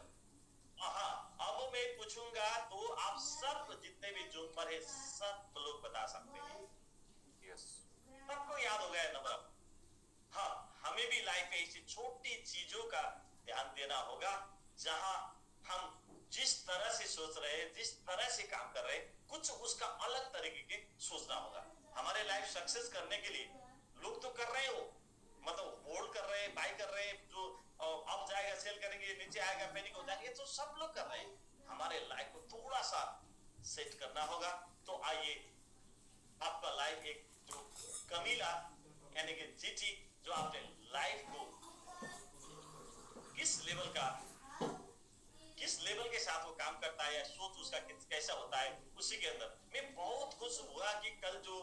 हाँ, अब मैं पूछूंगा तो आप सब जितने भी जूम पर है सब लोग बता सकते हैं। यस, सबको याद हो गया नंबर। हाँ, हमें भी लाइफ में ऐसी छोटी चीजों का ध्यान देना होगा जहां हम जिस तरह से सोच रहे हैं, जिस तरह से काम कर रहे हैं, कुछ उसका अलग तरीके के सोचना होगा। हमारे लाइफ सक्सेस करने के लिए लोग तो कर रहे हो, मतलब होल्ड कर रहे हैं, बाय कर रहे हैं, जो अप जाएगा सेल करेंगे, नीचे आएगा पैनिक हो जाएगा, ये तो सब लोग कर रहे हैं। हमारे लाइफ को थोड़ा सा सेट करना होगा। तो आइए आपका लाइफ एक जो कमीला यानी कि जीटी जो आपने लाइफ को किस लेवल के साथ वो काम करता है या सोच उसका कैसा होता है, उसी के अंदर मैं बहुत खुश हुआ कि कल जो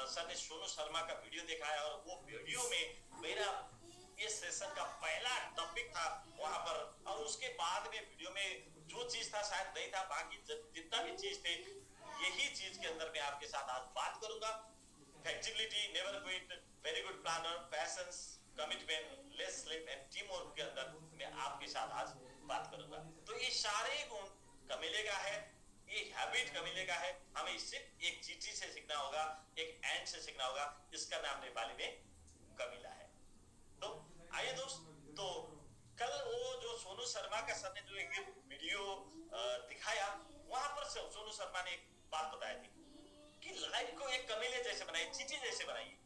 सर ने सोनू शर्मा का वीडियो दिखाया और वो वीडियो में मेरा इस सेशन का पहला टॉपिक था वहां पर, और उसके बाद में वीडियो में जो चीज था शायद नहीं था, बाकी जितना भी चीज थे यही चीज के अंदर मैं आपके साथ आज बात करूंगा। Flexibility, never quit, very good planner, patience, commitment, less sleep and team work के अंदर मैं आपके साथ आज बात करूंगा। तो ये सारे गुण कमीले का है, ये हैबिट कमीले का है। हमें सिर्फ एक चीटी से सीखना होगा, एक एंड से सीखना होगा। इसका नाम नेपाली में कमीला है। तो आइए दोस्त, तो कल वो जो सोनू शर्मा का सर ने जो एक वीडियो दिखाया, वहां पर सोनू शर्मा ने एक बात बताई थी कि लाइफ को एक कमीले जैसे बनाइए, चीटी जैसे बनाइए,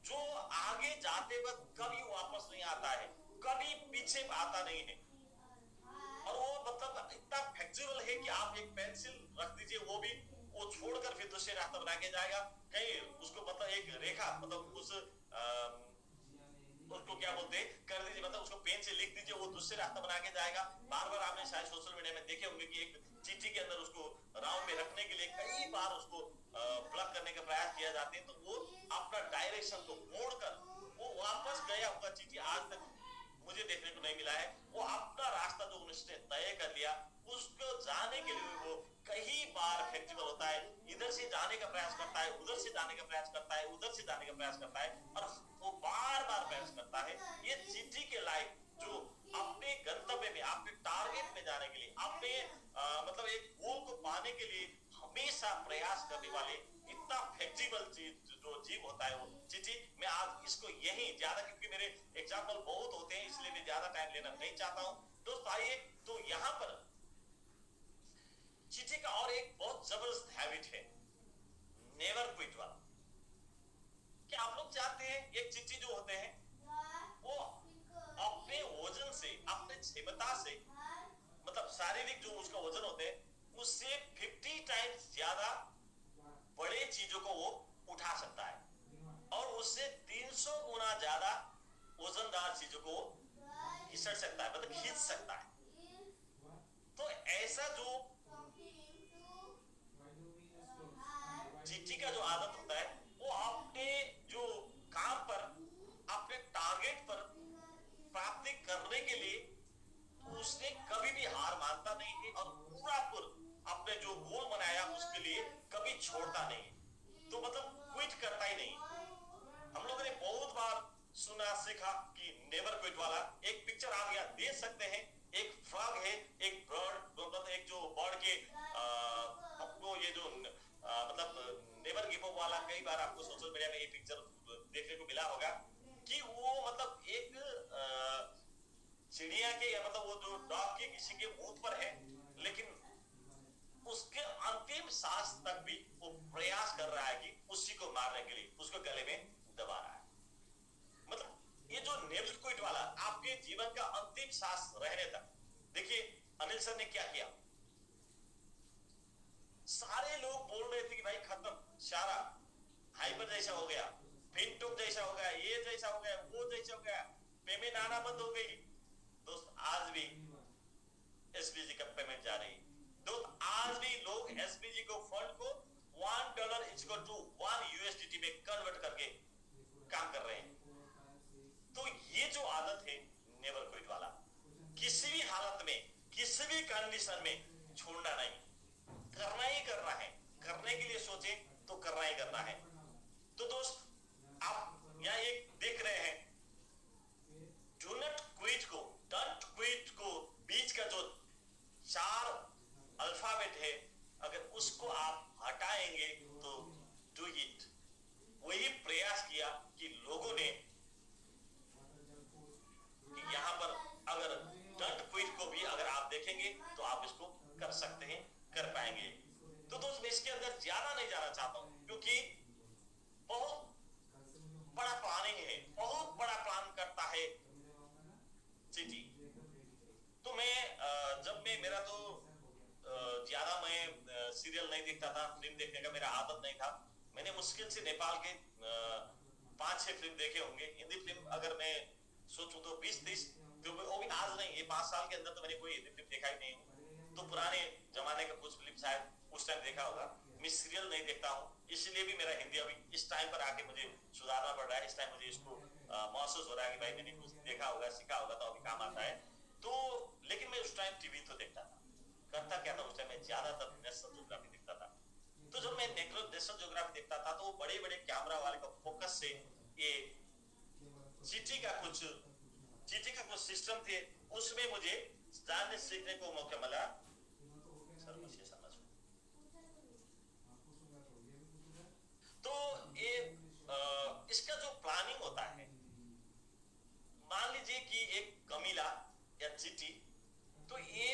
जो आगे जाते वक्त कभी वापस नहीं आता है, कभी पीछे आता नहीं है। और वो मतलब इतना फ्लेक्सिबल है कि आप एक पेंसिल रख दीजिए, वो छोड़कर फिर दूसरे रास्ता बना के जाएगा। कहीं उसको मतलब एक रेखा, मतलब उसको क्या बोलते हैं कर दीजिए, मतलब उसको पेन से लिख दीजिए, वो दूसरे रास्ता बना के जाएगा। बार बार आपने शायद सोशल मीडिया में देखे होंगे कि एक चीटी के अंदर उसको राउंड में रखने के लिए कई बार उसको प्लग करने का प्रयास किया जाते हैं, तो वो अपना डायरेक्शन को मोड़कर वो वापस गया हुआ चीटी आज तक मुझे देखने को नहीं मिला है। वो अपना रास्ता जो उसने तय कर लिया, उसको जाने के लिए वो कई बार फ्लेक्सिबल होता है, इधर से जाने का प्रयास करता है, उधर से जाने का प्रयास करता है, उधर से जाने का प्रयास करता है, और वो बार बार प्रयास करता है। ये चीटी के लाइफ जो अपने गंतव्य में, अपने टारगेट में जाने के लिए, अपने मतलब एक गोल को पाने के लिए हमेशा प्रयास करने वाले इतना फ्लेक्सिबल चीज जो जीव होता है वो चीटी। मैं आज इसको यही ज्यादा, क्योंकि मेरे एग्जाम्पल बहुत होते हैं इसलिए मैं ज्यादा टाइम लेना नहीं चाहता हूँ। दोस्तों आइए, तो यहाँ पर चीटी का और एक बहुत जबरदस्त हैबिट है, नेवर क्विट वाला। क्या आप लोग जानते हैं एक चीटी जो होते हैं वो अपने वजन से, अपने क्षमता से, मतलब शारीरिक जो उसका वजन होते हैं उससे 50 टाइम्स ज्यादा बड़े चीजों को वो उठा सकता है, और उससे 300 गुना ज्यादा वजनदार चीजों को घिसट सकता है, मतलब खींच सकता है। तो ऐसा जो चीटी का जो आदत होता है, वो अपने जो काम पर, अपने टारगेट पर प्राप्ति करने के लिए उसने कभी भी हार मानता नहीं है, और पूरा अपने जो गोल बनाया उसके लिए कभी छोड़ता नहीं। तो मतलब क्विट करता ही नहीं। हम लोगों ने बहुत बार सुना सीखा कि नेवर क्विट वाला। एक पिक्चर आप यहाँ देख सकते हैं, एक फ्रॉग है, एक बर्ड, मतलब एक जो बर्ड के आपको ये जो मतलब नेवर गिव अप वाला, कई बार आपको सोशल मीडिया में ये पिक्चर देखने को मिला होगा कि वो मतलब एक चिड़िया के, या मतलब वो जो डॉग के किसी के मुंह पर है, लेकिन उसके अंतिम सांस तक भी वो प्रयास कर रहा है कि उसी को मारने के लिए उसको गले में दबा रहा है। मतलब ये जो नेवर क्विट वाला, आपके जीवन का अंतिम सांस रहने तक। देखिए अनिल सर ने क्या किया, सारे लोग बोल रहे थे कि भाई खत्म, सारा हाइपर जैसा हो गया, फिनटॉक जैसा हो गया, ये जैसा हो गया, वो जैसा हो गया, पेमेंट आना बंद हो गई। दोस्त आज भी एसबीजी का पेमेंट जा रही है। दोस्त आज भी लोग एसबीजी को फंड को $1 इक्वल टू 1 USDT में कन्वर्ट करके काम कर रहे हैं। तो ये जो आदत है नेवर क्विट वाला, किसी भी हालत में किसी भी कंडीशन में छोड़ना नहीं, करना ही करना है, करने के लिए सोचे तो करना ही करना है। तो दोस्त आप यहाँ एक देख रहे हैं, डू नॉट क्विट को, डोंट क्विट को बीच का जो 4 अल्फाबेट है, अगर उसको आप हटाएंगे तो डू इट। वही प्रयास किया कि लोगों ने कि यहाँ पर अगर डोंट क्विट को भी अगर आप देखेंगे तो आप इसको कर सकते हैं, कर पाएंगे। तो दोस्त मैं इसके अंदर ज्यादा नहीं जाना चाहता हूं, क्योंकि बहुत बड़ा प्लानिंग है, बहुत बड़ा प्लान करता है सिटी। तो मैं जब मैं मेरा तो ज्यादा मैं सीरियल नहीं देखता था, फिल्म देखने का मेरा आदत नहीं था। मैंने मुश्किल से नेपाल के 5-6 फिल्म देखे होंगे। हिंदी फिल्म अगर मैं सोचूं तो 20-30, तो वो भी आज नहीं, ये 5 साल के अंदर तो मैंने कोई हिंदी फिल्म देखा ही नहीं। तो पुराने जमाने का कुछ फिल्म शायद उस टाइम देखा होगा। मैं सीरियल नहीं देखता हूँ, इसलिए भी मेरा हिंदी अभी इस टाइम पर आके मुझे सुधारना पड़ रहा है। इस टाइम मुझे इसको महसूस हो रहा है कि भाई मैंने कुछ देखा होगा, सीखा होगा, तो अभी काम आता है। तो लेकिन मैं उस टाइम टीवी तो देखता था। करता क्या था उस टाइम, मैं ज्यादातर नेशनल ज्योग्राफी देखता था। तो जब मैं नेशनल ज्योग्राफी देखता था तो बड़े बड़े कैमरा वाले का फोकस से ये चिट्ठी का कुछ सिस्टम थे, उसमें मुझे जानने सीखने को मौका मिला। सर मुझे समझ, तो ये इसका जो प्लानिंग होता है, मान लीजिए कि एक कमीला या चिट्ठी, तो ये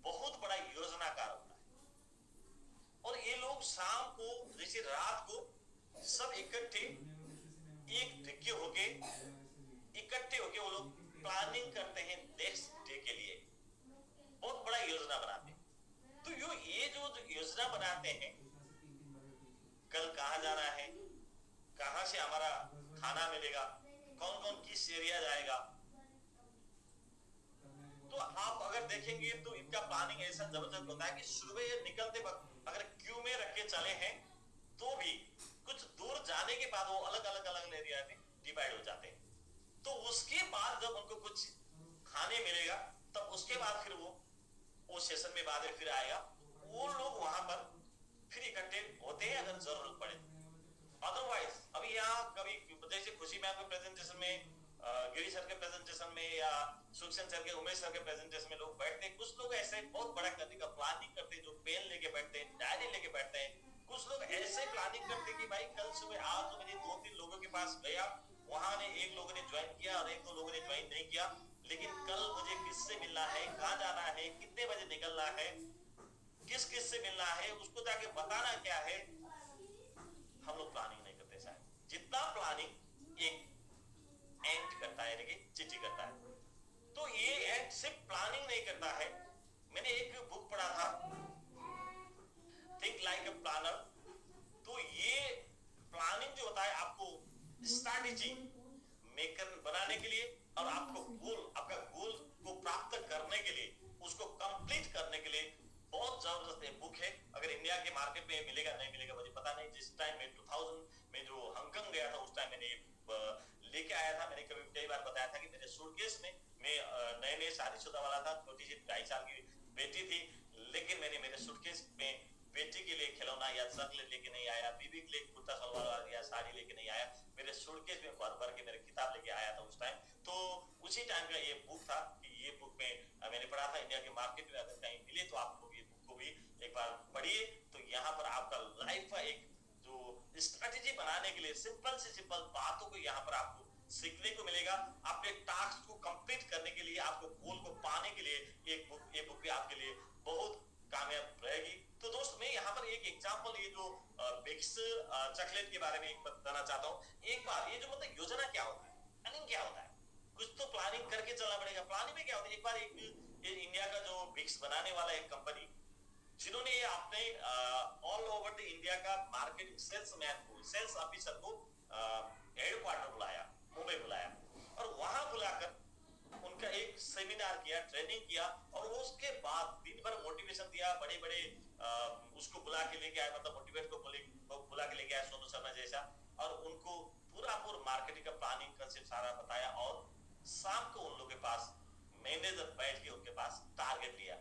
बहुत बड़ा योजनाकार होता है। और ये लोग शाम को जैसे रात को सब इकट्ठे इकट्ठे होके वो लोग प्लानिंग करते हैं नेक्स्ट डे के लिए, बहुत बड़ा योजना बनाते हैं। तो ये जो योजना बनाते हैं, कल कहाँ जाना है, कहाँ से हमारा खाना मिलेगा, कौन कौन किस एरिया जाएगा। तो आप अगर देखेंगे तो इनका प्लानिंग ऐसा जबरदस्त होता है कि सुबह निकलते वक्त अगर क्यू में रख के चले हैं तो भी कुछ दूर जाने के बाद वो अलग अलग एरिया में डिवाइड हो जाते हैं। तो उसके बाद जब उनको कुछ खाने मिलेगा, तब उसके बाद फिर वो सेशन में बाद फिर आएगा, वो लोग वहां पर फिर इकट्ठे होते हैं अगर जरूरत पड़े। अदरवाइज अभी यहाँ कभी जैसे खुशी मैम के प्रेजेंटेशन में, गिरी सर के प्रेजेंटेशन में, या सुखचंद सर के, उमेश सर के प्रेजेंटेशन में लोग बैठते हैं। कुछ लोग ऐसे बहुत बड़ा करने का प्लानिंग करते हैं, जो पेन लेके बैठते हैं, डायरी लेके बैठते हैं। कुछ लोग ऐसे प्लानिंग करते हैं कि भाई कल सुबह आज तो मैंने 2-3 लोगों के पास गया, वहां ने एक लोगों ने ज्वाइन किया और 1-2 लोगों ने ज्वाइन नहीं किया, लेकिन कल मुझे किससे मिलना है, कहाँ जाना है, कितने बजे निकलना है, किस किस से मिलना है, उसको जाके बताना क्या है। हम लोग प्लानिंग नहीं करते शायद। जितना प्लानिंग एक एंड करता है, यानी कि चिट्ठी करता है, तो ये एंड सिर्फ प्लानिंग नहीं करता है। मैंने एक बुक पढ़ा था, थिंक लाइक अ प्लानर। तो ये प्लानिंग जो होता है, आपको स्ट्रैटेजी मेकर बनाने के लिए और आपको आपका गोल को प्राप्त करने के लिए, उसको कंप्लीट करने के लिए बहुत जबरदस्त बुक है। अगर इंडिया के मार्केट में मिलेगा नहीं मिलेगा मुझे पता नहीं। जिस टाइम में 2000 में जो हांगकांग गया था, उस टाइम मैंने लेके आया था। मैंने कई बार बताया था कि मेरे सूटकेस में, मैं नए शादीशुदा वाला था, छोटी सी 2.5 साल की बेटी थी, लेकिन मैंने मेरे सूटकेस में बेटी के लिए खिलौना या शर्ट लेके नहीं आया, बीबी के लिए कुर्ता सलवार या साड़ी लेके नहीं आया। मेरे सूटकेस में भर भर के मेरे किताब लेके आया था उस टाइम। तो उसी टाइम का ये बुक था कि ये बुक में मैंने पढ़ा था। इंडिया के मार्केट में अगर कहीं मिले तो आप लोग ये बुक को भी एक बार पढ़िए। तो यहाँ पर आपका लाइफ का एक जो स्ट्रेटेजी बनाने के लिए सिंपल से सिंपल बातों को यहाँ पर आपको सीखने को मिलेगा। अपने टास्क को कंप्लीट करने के लिए, आपको गोल को पाने के लिए ये बुक भी आपके लिए बहुत कामयाब रहेगी। तो दोस्त मैं यहाँ पर एक एग्जांपल, ये जो बिक्स चॉकलेट के बारे में एक बताना चाहता हूँ। एक बार ये जो मतलब योजना क्या होता है, प्लानिंग क्या होता है, कुछ तो प्लानिंग करके चलना पड़ेगा। प्लानिंग में क्या होता है, एक बार ये इंडिया का जो बिक्स बनाने वाला एक कंपनी, जिन्होंने ये अपने ऑल ओवर द इंडिया का मार्केटिंग सेल्स ऑफिसर को हेडक्वार्टर बुलाया, मुंबई बुलाया, और वहां बुलाकर उनका एक सेमिनार किया, ट्रेनिंग किया, और उसके बाद दिन भर मोटिवेशन दिया। बड़े बड़े उसको बुला के लेके आए, मतलब मोटिवेट को बुला के लेके आए, सोनू शर्मा जैसा, और उनको पूरा मार्केटिंग का प्लानिंग कंसेप्ट सारा बताया। और शाम को उन लोगों के पास मैनेजर बैठ के उनके पास टारगेट लिया।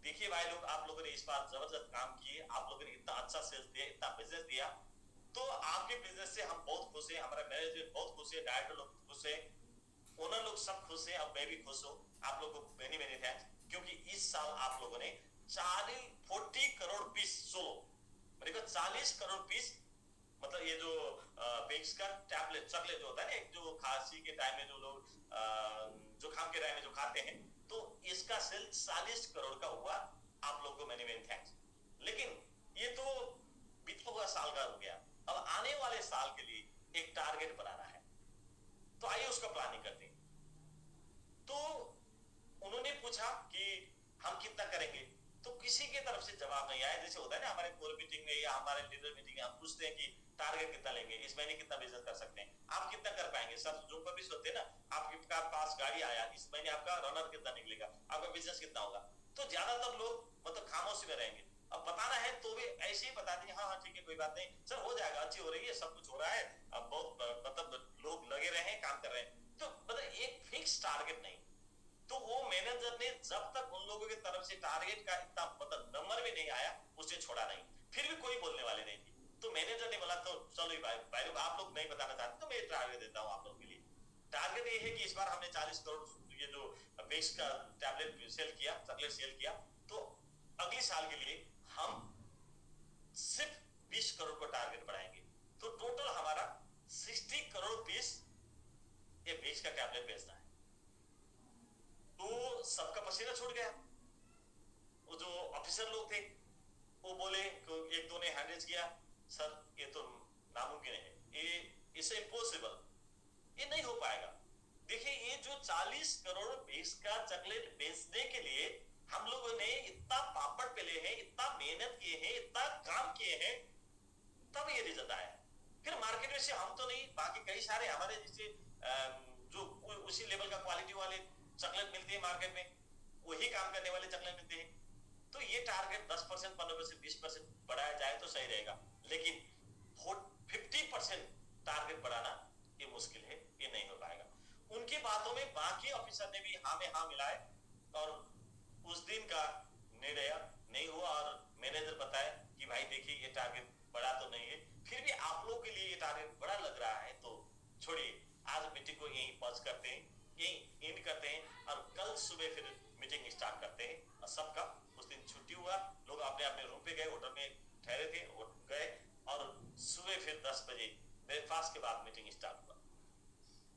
देखिए भाई लोग, आप लोगों ने इस बार जबरदस्त काम किए, आप लोगों ने इतना अच्छा सेल्स दिया, इतना बिजनेस दिया, तो आपके बिजनेस से हम बहुत खुश हैं, हमारा मैनेजमेंट बहुत खुश है, डायरेक्टर लोग खुश है, ओनर लोग सब खुश हैं, और मैं भी खुश हूँ। आप लोगों को मेनी मेनी थैंक्स, क्योंकि इस साल आप लोगों ने 40 करोड़ पीस सोलो, मेरे को 40 करोड़ पीस, मतलब ये जो विक्स का टैबलेट चॉकलेट जो होता है ना, एक जो खांसी के टाइम में जो लोग जुकाम के टाइम में जो खाते हैं, तो इसका सेल 40 करोड़ का हुआ। आप लोग को मेनी मेनी थैंक्स। लेकिन ये तो बीता हुआ साल का हो गया, अब आने वाले साल के लिए एक टारगेट बनाना है, तो आइए उसका प्लानिंग करते हैं। तो उन्होंने पूछा कि हम कितना करेंगे, तो किसी के तरफ से जवाब नहीं आया। जैसे होता है ना हमारे कोर मीटिंग में या हमारे लीडर मीटिंग में, हम पूछते हैं कि टारगेट कितना लेंगे, इस महीने कितना बिजनेस कर सकते हैं, आप कितना कर पाएंगे। सब जो पर भी सोचते हैं ना, आपके पास गाड़ी आया, इस महीने आपका रनर कितना निकलेगा, आपका बिजनेस कितना होगा, तो ज्यादातर लोग मतलब खामोशी में रहेंगे। अब बताना है तो भी ऐसे ही बता देंगे, हाँ हाँ ठीक है कोई बात नहीं सर, हो जाएगा, अच्छी हो रही है, सब कुछ हो रहा है, अब बहुत मतलब लोग लगे रहे हैं, काम कर रहे हैं, तो मतलब एक फिक्स टारगेट नहीं। तो वो मैनेजर ने जब तक उन लोगों की तरफ से टारगेट का इतना मतलब नंबर भी नहीं आया, उसने छोड़ा नहीं। फिर भी कोई बोलने वाले नहीं थी, तो मैनेजर ने बोला तो चलो भाई लोग, आप लोग नहीं बताना चाहते तो मैं टारगेट देता हूँ आप लोगों के लिए। टारगेट ये है कि इस बार हमने 40 करोड़ ये जो विक्स का टैबलेट सेल किया, चॉकलेट सेल किया, तो अगले साल के लिए हम सिर्फ 20 करोड़ का टारगेट बढ़ाएंगे। तो टोटल हमारा 60 करोड़ पीस ये विक्स का टैबलेट बेचना है। तो सबका पसीना छूट गया। वो जो ऑफिसर लोग थे वो बोले, एक दो ने हैंड रेज किया, सर ये तो नामुमकिन है, ये इट्स इम्पॉसिबल, ये नहीं हो पाएगा। देखिए ये जो 40 करोड़ विक्स का चॉकलेट बेचने के लिए हम लोगों ने इतना पापड़ पेले हैं, इतना मेहनत किए हैं, इतना काम किए हैं, तब ये रिजल्ट आया। फिर मार्केट में से हम तो नहीं, बाकी कई सारे हमारे जैसे जो उसी लेवल का क्वालिटी वाले चॉकलेट मिलते हैं मार्केट में, वही काम करने वाले चॉकलेट मिलते हैं। तो ये टारगेट 10%, 15%, 20% बढ़ाया जाए तो सही रहेगा, लेकिन 50% टारगेट बढ़ाना ये मुश्किल है, ये नहीं हो पाएगा। उनकी बातों में बाकी ऑफिसर ने भी हाँ में हाँ मिलाए, और उस दिन का निर्णय नहीं हुआ। और मैनेजर बताए कि भाई देखिए ये टारगेट बड़ा तो नहीं है, फिर भी आप लोगों के लिए ये टारगेट बड़ा लग रहा है, तो छोड़िए आज मीटिंग को यहीं पॉज करते हैं, यहीं एंड करते हैं, और कल सुबह फिर मीटिंग स्टार्ट करते हैं। और सबका उस दिन छुट्टी हुआ, लोग अपने अपने रूम पे गए, होटल में ठहरे थे और गए, और सुबह फिर 10 बजे ब्रेकफास्ट के बाद मीटिंग स्टार्ट हुआ।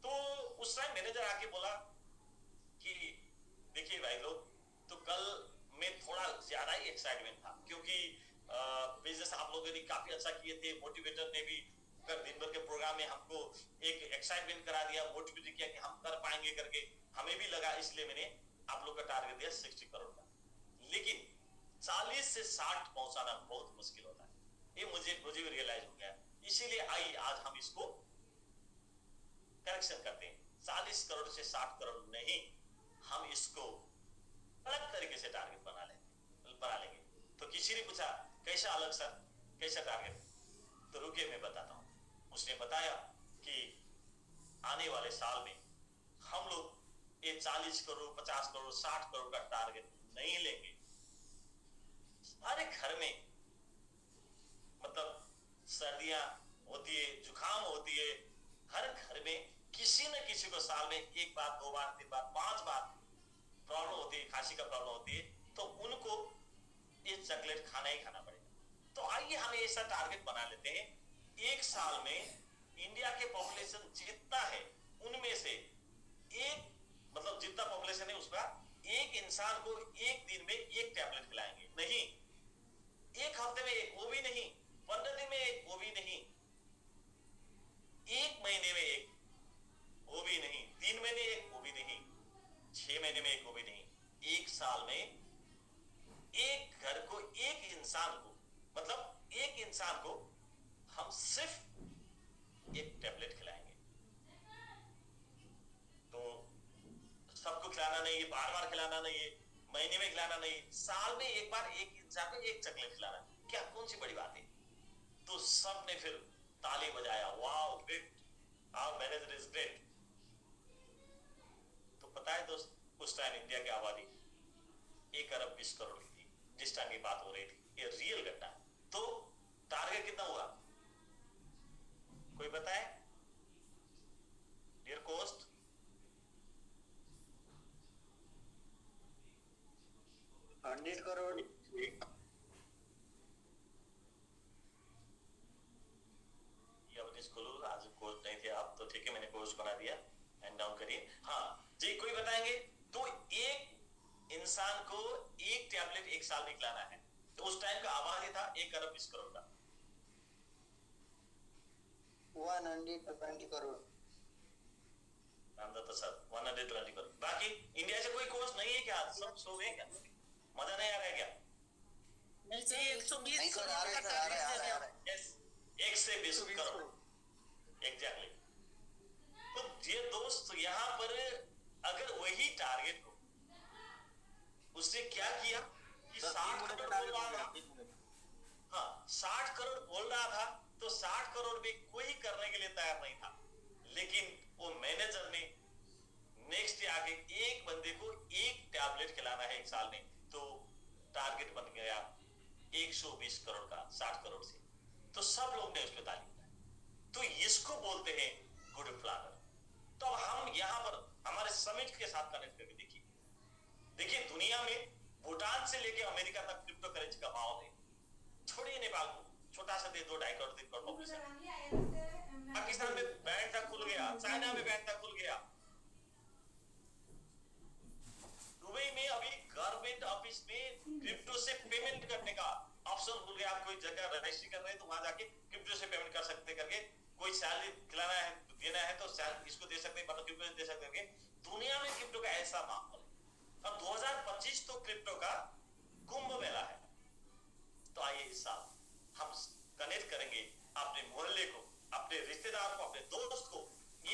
तो उस टाइम मैनेजर आके बोला कि देखिए भाई लोग, तो कल में थोड़ा ज्यादा ही एक्साइटमेंट था, क्योंकि बिजनेस आप लोगों ने काफी अच्छा किए थे, मोटिवेटर ने भी दिन भर के प्रोग्राम में हमको एक एक्साइटमेंट करा दिया, मोटिवेट किया कि हम कर पाएंगे करके, हमें भी लगा, इसलिए मैंने आप लोग का टारगेट दिया 60 करोड़ का। लेकिन 40 से 60 पहुंचाना बहुत मुश्किल होता है, ये मुझे भी रियलाइज हो गया। इसीलिए आई आज हम इसको करेक्शन करते हैं, 40 करोड़ से 60 करोड़ नहीं, हम इसको अलग तरीके से टारगेट बना लेंगे। तो किसी ने पूछा कैसा अलग सर, कैसा टारगेट, तो रुकिए मैं बताता हूं। उसने बताया कि आने वाले साल में हम लोग ये 40 करोड़, 50 करोड़, 60 करोड़ का टारगेट नहीं लेंगे। हमारे घर में मतलब सर्दियां होती है, जुकाम होती है, हर घर में किसी न किसी को साल में 1 बार, 2 बार, 3 बार, 5 बार प्रॉब्लम होती है, खांसी का प्रॉब्लम होती है, तो उनको ये चॉकलेट खाना ही खाना पड़ेगा। तो आइए हम ऐसा टारगेट बना लेते हैं, एक साल में इंडिया के पॉपुलेशन जितना है उनमें से एक, मतलब जितना पॉपुलेशन है उसका एक इंसान को एक दिन में एक टैबलेट खिलाएंगे। नहीं, एक हफ्ते में एक, वो भी नहीं, 15 दिन में एक, वो भी नहीं, एक महीने में एक, वो भी नहीं, 3 महीने एक, वो भी नहीं, 6 महीने में एक, वो भी नहीं, एक साल में एक घर को, एक इंसान को, मतलब एक इंसान को हम सिर्फ एक टैबलेट खिलाएंगे। तो सबको खिलाना नहीं है, बार बार खिलाना नहीं है, महीने में खिलाना नहीं, साल में एक बार एक इंसान को एक चॉकलेट खिलाना, क्या कौन सी बड़ी बात है। तो सब ने फिर ताली बजाया, wow great, our manager is great. तो पता है दोस्त, उस टाइम इंडिया की आबादी 1 अरब 20 करोड़ की थी जिस टाइम की बात हो रही थी। ये रियल घटना है। तो टारगेट कितना हुआ कोई बताए? Dear coast, 100 crore. खोलो, आज कोच नहीं थे आप तो ठीक है, मैंने कोच बना दिया। एंड डाउन करिए। हाँ जी, कोई बताएंगे? तो एक इंसान को एक टैबलेट 1 साल में खिलाना है, तो उस टाइम का आबादी था 1 अरब 20 करोड़ का। 120 करोड़। रामदत्त सर 120 करोड़। बाकी इंडिया से कोई कोच नहीं है क्या? सब सो गए क्या? मजा नहीं आ रहा है क्या? नहीं सर, 120 नहीं सर, आ रहे हैं, आ रहे हैं। यस, 1 से 20 करोड़ एग्जैक्टली। तो ये दोस्त यहाँ पर अगर वही टारगेट को उसने क्या किया कि 60 करोड़ बोल रहा था, हाँ 60 करोड़ बोल रहा था, तो 60 करोड़ में कोई करने के लिए तैयार नहीं था। लेकिन वो मैनेजर ने नेक्स्ट डे आके एक बंदे को एक टैबलेट खिलाना है 1 साल में, तो टारगेट बन गया 120 करोड़ का 60 करोड़ से। तो सब लोग ने उस पर ताली बजाई। तो इसको बोलते हैं गुड प्लानर। तो अब हम यहाँ पर हमारे समिट के साथ कनेक्ट करके देखिए दुनिया में भूटान से लेके अमेरिका तक क्रिप्टो करेंसी का भाव है। छोड़िए नेपाल को, छोटा सा दे 2-2.5 करोड़ 3 करोड़ पॉपुलेशन। पाकिस्तान में बैंक तक खुल गया, चाइना में बैंक तक खुल गया, दुबई में अभी गवर्नमेंट ऑफिस में क्रिप्टो से पेमेंट करने का ऑप्शन खुल गया। आप कोई जगह रजिस्ट्री कर रहे हैं तो वहां जाके क्रिप्टो से पेमेंट कर सकते करके, कोई सैलरी खिलाना है देना है तो इसको दे सकते हैं, मतलब क्रिप्टो दे सकते हैं। दुनिया में क्रिप्टो का ऐसा माहौल है। अब 2025 तो क्रिप्टो का कुंभ मेला है। तो आइए इस साल हम कनेक्ट करेंगे अपने मोहल्ले को, अपने रिश्तेदार को, अपने दोस्त को।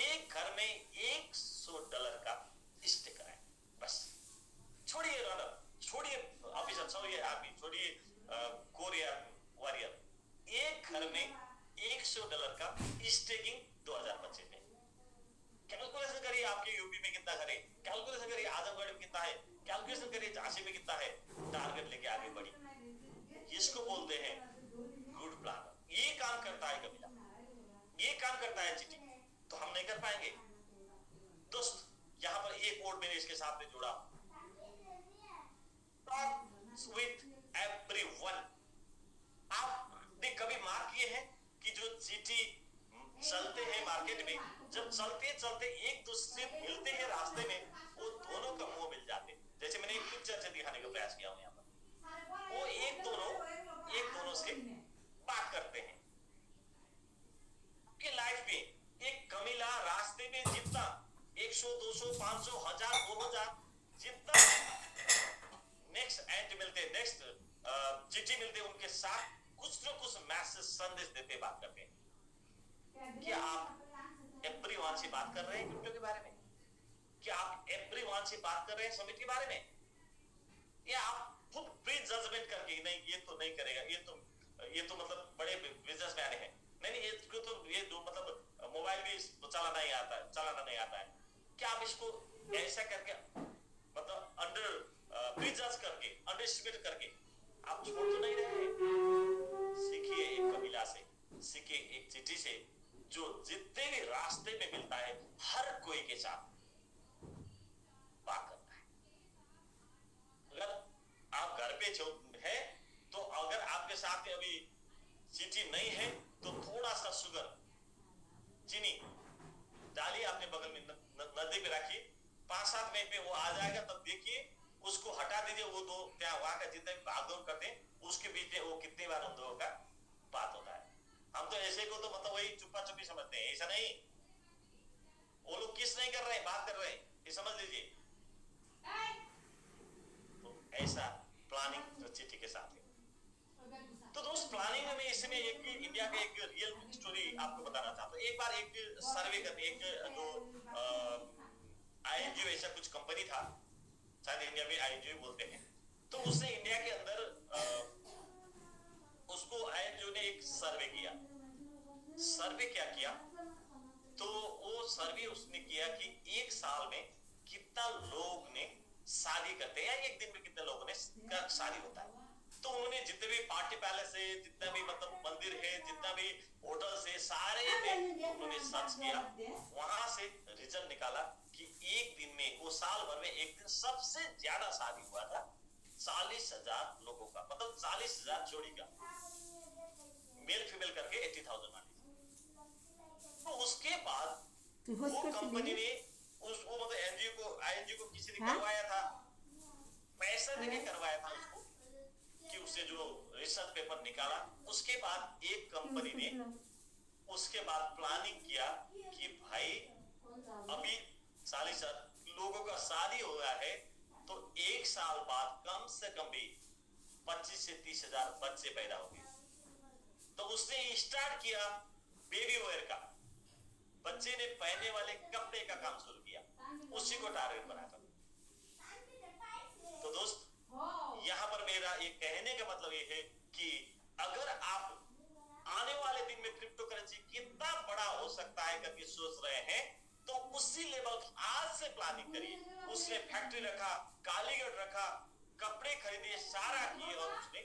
एक घर में $100 का स्टिकर है बस। छोड़िए रनर, छोड़िए ऑफिसर, छोड़िए आर्मी, छोड़िए कोरिया वॉरियर। एक घर में $100 का स्टेकिंग 2025 में। कैलकुलेशन करिए आपके यूपी में कितना घर है, कैलकुलेशन करिए आजमगढ़ में कितना है, कैलकुलेशन करिए झांसी में कितना है। टारगेट लेके आगे बढ़िए। इसको बोलते हैं गुड प्लानर। ये काम करता है कबीला, ये काम करता है चिट्ठी। तो हम नहीं कर पाएंगे दोस्त। यहाँ पर एक कोड मैंने इसके साथ में जोड़ा, with everyone। आपने कभी मार्क किए हैं कि जो चीटी चलते हैं मार्केट में, जब चलते चलते एक दूसरे मिलते हैं रास्ते में, वो दोनों का मुंह मिल जाते हैं। जैसे मैंने एक पिक्चर से दिखाने का प्रयास किया हूं यहाँ पर, वो एक दोनों से बात करते हैं। आपके लाइफ में एक कमीला रास्ते में जितना 100, 200, 500, 1000, 2000 जितना नेक्स्ट एंड मिलते, नेक्स्ट चिट्ठी मिलते, उनके साथ कुछ न कुछ मैसेज संदेश देते बात करते हैं। क्या आप एवरीवन से बात कर रहे हैं क्रिप्टो के बारे में? क्या आप एवरीवन से बात कर रहे हैं समिट के बारे में? या आप खुद प्री जजमेंट करके नहीं ये तो नहीं करेगा, ये तो मतलब बड़े बिजनेसमैन है, नहीं इसको तो ये जो मतलब मोबाइल भी चलाना नहीं आता है। क्या आप इसको ऐसा करके मतलब अंडर प्रीजज करके, अंडर एस्टिमेट करके आप छोड़ तो नहीं रहे? सीखिए एक कबीला से, सीखिए एक चिट्ठी से, जो जितने भी रास्ते में मिलता है हर कोई के साथ बात करता है। अगर आप घर पे है तो अगर आपके साथ में अभी चिट्ठी नहीं है तो थोड़ा सा शुगर, चीनी डालिए, अपने बगल में नदी पे रखिए, 5-7 मिनट में वो आ जाएगा, तब देखिए उसको हटा दीजिए। वो दो क्या वहां का जितने भी भागदौड़ करते हैं उसके बीच में वो कितनी बार उन दोनों का बात होता है। हम तो ऐसे को तो मतलब वही चुप्पा चुप्पी समझते हैं, ऐसा नहीं। वो लोग किस नहीं कर रहे हैं, बात कर रहे हैं, ये समझ लीजिए। तो ऐसा प्लानिंग चिट्ठी के साथ है। तो दोस्त प्लानिंग में इसमें एक इंडिया का एक रियल स्टोरी आपको बताना था। तो एक बार एक सर्वे करने, एक जो आईएनजीओ ऐसा कुछ कंपनी था, शायद इंडिया में आईएनजीओ बोलते हैं, तो उसने इंडिया के अंदर उसको आईएनजीओ ने एक सर्वे किया। सर्वे क्या किया? तो वो सर्वे उसने किया कि एक साल में कितना लोग ने शादी करते हैं, या एक दिन में कितने लोगों ने शादी होता है। तो उन्होंने जितने भी पार्टी पैलेस है, जितना भी मतलब मंदिर है, जितना भी होटल है, सारे में उन्होंने सर्च किया, वहां से रिजल्ट निकाला कि एक दिन में, वो साल भर में एक दिन सबसे ज्यादा शादी हुआ था 40,000 लोगों का, मतलब 40,000 जोड़ी का, मेल फीमेल करके 80,000 मान। तो उसके बाद वो कंपनी ने वो मतलब एनजीओ को किसी ने करवाया था, पैसा देके करवाया था उसको, कि उससे जो रिसर्च पेपर निकाला। उसके बाद एक कंपनी ने उसके बाद प्लानिंग किया कि भाई अभी 40,000 लोगों का शादी हो गया है, तो एक साल बाद कम से कम भी 25 से 30,000 बच्चे पैदा होंगे। तो उसने स्टार्ट किया बेबी वेयर का, बच्चे ने पहनने वाले कपड़े का काम शुरू किया, उसी को टारगेट बनाया था। तो दोस्त, यहाँ पर मेरा ये कहने का मतलब ये है कि अगर आप आने वाले दिन में क्रिप्टो करेंसी कितना बड़ा हो सकता है करके सोच रहे हैं, तो उसी लेवल आज से प्लानिंग करिए। उसने फैक्ट्री रखा, कालीगढ़ रखा, कपड़े खरीदे, सारा किए, और उसने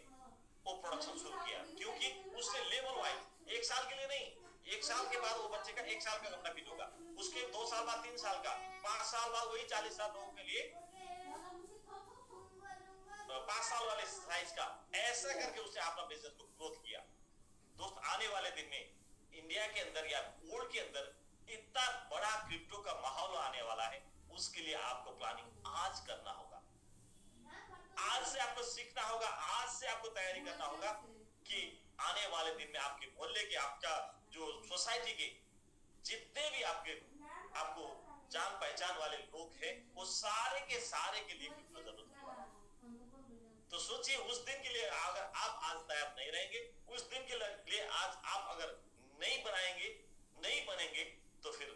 वो प्रोडक्शन शुरू किया, क्योंकि उसने लेवल वाइज, एक साल के लिए नहीं, एक साल के बाद वो बच्चे का एक साल का कपड़ा फिट होगा, उसके 2 साल बाद 3 साल का, 5 साल बाद वही 40,000 लोगों के लिए 5 साल वाले साइज का, ऐसा करके उसने अपना बिजनेस को ग्रोथ किया। दोस्त, आने वाले दिन में इंडिया के अंदर या वर्ल्ड के अंदर इतना बड़ा क्रिप्टो का माहौल आने वाला है, उसके लिए आपको प्लानिंग आज करना होगा, आज से आपको सीखना होगा, आज से आपको तैयारी करना होगा कि आने वाले दिन में आपके मोहल्ले के, आपका जो सोसाइटी के जितने भी आपको जान पहचान वाले लोग हैं, वो सारे के लिए क्रिप्टो जरूरत है। तो सोचिए, उस दिन के लिए अगर आप आज तैयार नहीं रहेंगे, उस दिन के लिए आज आप अगर नहीं बनाएंगे, नहीं बनेंगे, तो फिर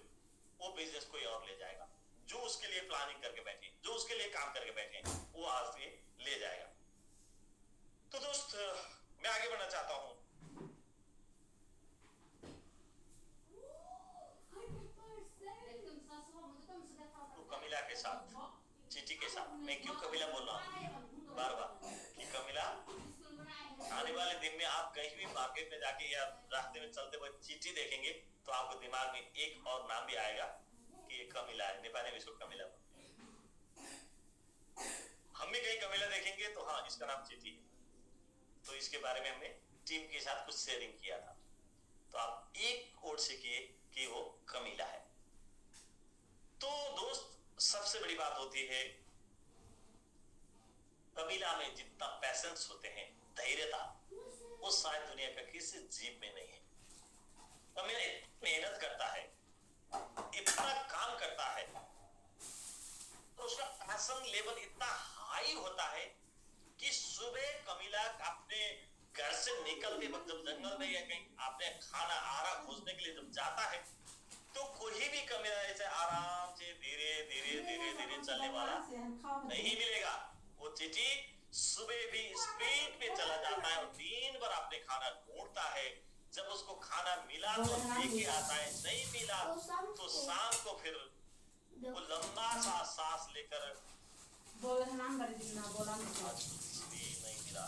वो बिजनेस कोई और ले जाएगा। जो उसके लिए प्लानिंग करके बैठे, जो उसके लिए काम करके बैठे, वो आज ये ले जाएगा। तो दोस्त, मैं आगे बढ़ना चाहता हूं। तो कमिला के साथ, चीटी के साथ, मैं क्यों कमिला बोल रहा हूँ बार बार कि कमिला, आने वाले दिन में आप कहीं भी मार्केट में जाके या रास्ते में चलते हुए चीटी देखेंगे, तो आपको दिमाग में एक और नाम भी आएगा कि ये कमिला है, नेपाली में इसको कमिला बोलते हैं। हम भी कहीं कमिला देखेंगे तो हाँ, इसका नाम चीटी है। तो इसके बारे में हमने टीम के साथ कुछ शेयरिंग किया था, तो आप एक और सीखिए कि वो कमिला है। तो दोस्त, सबसे बड़ी बात होती है, कमिला में जितना पैशंस होते हैं, धैर्यता, वो शायद दुनिया का किसी जीव में नहीं है। कमिला मेहनत करता है, इतना काम करता है, तो उसका पैशन लेवल इतना हाई होता है कि सुबह कमिला अपने घर से निकलते वक्त जब जंगल में या कहीं अपने खाना आरा खोजने के लिए जब जाता है, तो कोई भी कमिला ऐसे आराम से धीरे धीरे धीरे धीरे चलने वाला नहीं मिलेगा। वो चीटी सुबह भी स्पीड पे चला जाता है और दिन भर अपने खाना ढूंढता है। जब उसको खाना मिला तो लेके आता है, नहीं मिला तो शाम को फिर वो लंबा सा सांस लेकर, आज कुछ भी नहीं मिला,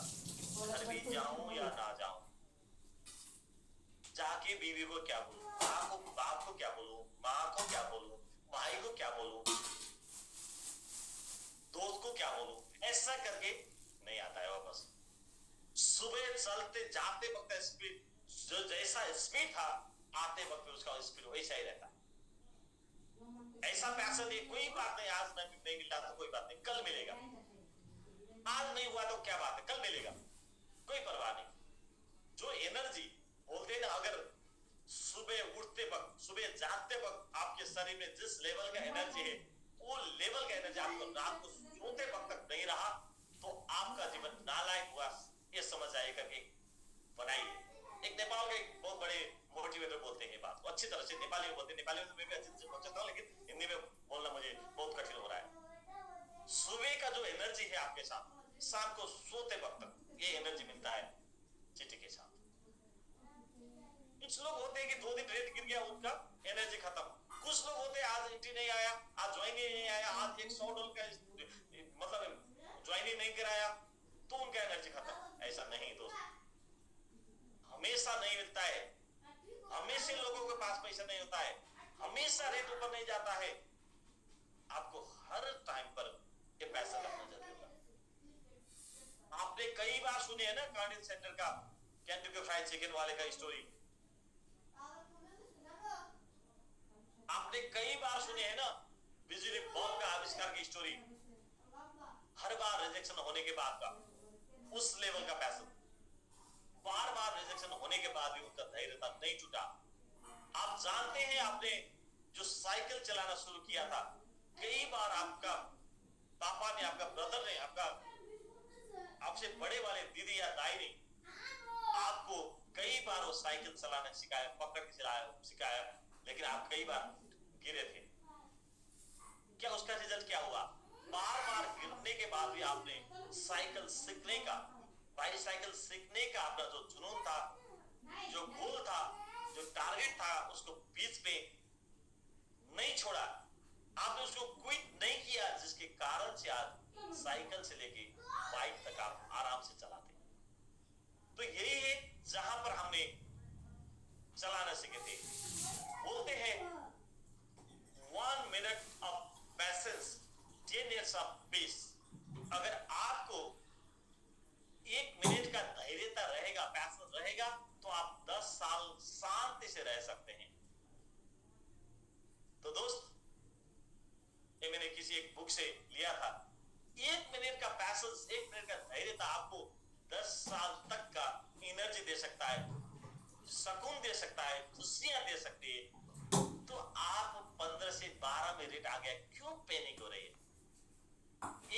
घर भी जाऊं या ना जाऊं, जाके बीवी को क्या बोलूं, बाप को क्या बोलूं, माँ को क्या बोलूं, भाई को क्या बोलूं, दोस्त को क्या बोलूं, ऐसा करके नहीं आता है वापस। सुबह चलते जाते वक्त स्पीड, जो जैसा स्पीड था, आते वक्त उसका स्पीड वैसा ही रहता है। ऐसा पैसा नहीं, कोई बात नहीं, आज नहीं मिला तो कोई बात नहीं, कल मिलेगा, आज नहीं हुआ तो क्या बात है, कल मिलेगा, कोई परवाह नहीं। जो एनर्जी बोलते हैं ना, अगर सुबह उठते वक्त, सुबह जागते वक्त आपके शरीर में जिस लेवल का एनर्जी है, वो लेवल का एनर्जी आपको रात को सोते वक्त तक नहीं रहा, तो आपका जीवन नालायक हुआ, ये समझ आए करके बनाइए। एक नेपाल के बहुत बड़े मोटिवेटर बोलते हैं बात को, अच्छी तरह से नेपाली में बोलते हैं, नेपाली में तो मैं भी अच्छे से बोल सकता हूँ, लेकिन हिंदी में बोलना मुझे बहुत कठिन हो रहा है। सुबह का जो एनर्जी है आपके साथ, शाम को सोते वक्त ये एनर्जी मिलता है चीटी के साथ। कुछ लोग होते हैं कि 2 दिन रेट गिर गया, उनका एनर्जी खत्म। कुछ लोग होते हैं आज आज एंट्री नहीं आया, आज ज्वाइन ही नहीं आया, आज $100 का मतलब ज्वाइन ही नहीं कराया तो उनका एनर्जी खत्म। ऐसा नहीं दोस्त, हमेशा नहीं मिलता है, हमेशा लोगों के पास पैसा नहीं होता है, हमेशा रेट ऊपर नहीं जाता है। आपको हर टाइम पर ये पैसा रखना जरूरी होगा। आपने कई बार सुने हैं ना कार्डियन सेंटर का केंटकी फ्राइड चिकन वाले का स्टोरी, आपने कई बार सुने हैं ना बिजली बल्ब का आविष्कार की स्टोरी। हर बार रिजेक्शन होने के बाद का उस लेवल का पैसा, बार बार रिजेक्शन होने के बाद भी उनका धैर्यता नहीं टूटा। आप जानते हैं आपने जो साइकिल चलाना शुरू किया था, कई बार आपका पापा ने, आपका ब्रदर ने, आपसे बड़े वाले दीदी या दाई ने आपको कई बार वो साइकिल चलाना सिखाया, पकड़ के सिखाया, लेकिन आप कई बार गिरे थे। क्या उसका रिजल्ट क्या हुआ? बार बार गिरने के बाद भी आपने साइकिल सीखने का, बाइसाइकिल सीखने का अपना जो जुनून था, जो गोल था, जो टारगेट था, उसको बीच में नहीं छोड़ा, आपने उसको क्विट नहीं किया, जिसके कारण से आज साइकिल से लेके बाइक तक आप आराम से चलाते। तो यही है जहां पर हमने चलाना सीखे थे। बोलते हैं 1 minute of patience, 10 years of peace। अगर आपको 1 मिनट का धैर्यता रहेगा, पैशन रहेगा, तो आप 10 साल शांति से रह सकते हैं। तो दोस्त, ये मैंने किसी एक बुक से लिया था, 1 मिनट का पैशन, 1 मिनट का धैर्यता आपको 10 साल तक का एनर्जी दे सकता है, सुकून दे सकता है, खुशियां दे सकती है। तो आप 15 से 12 मिनट आ गया, क्यों पैनिक हो रही है?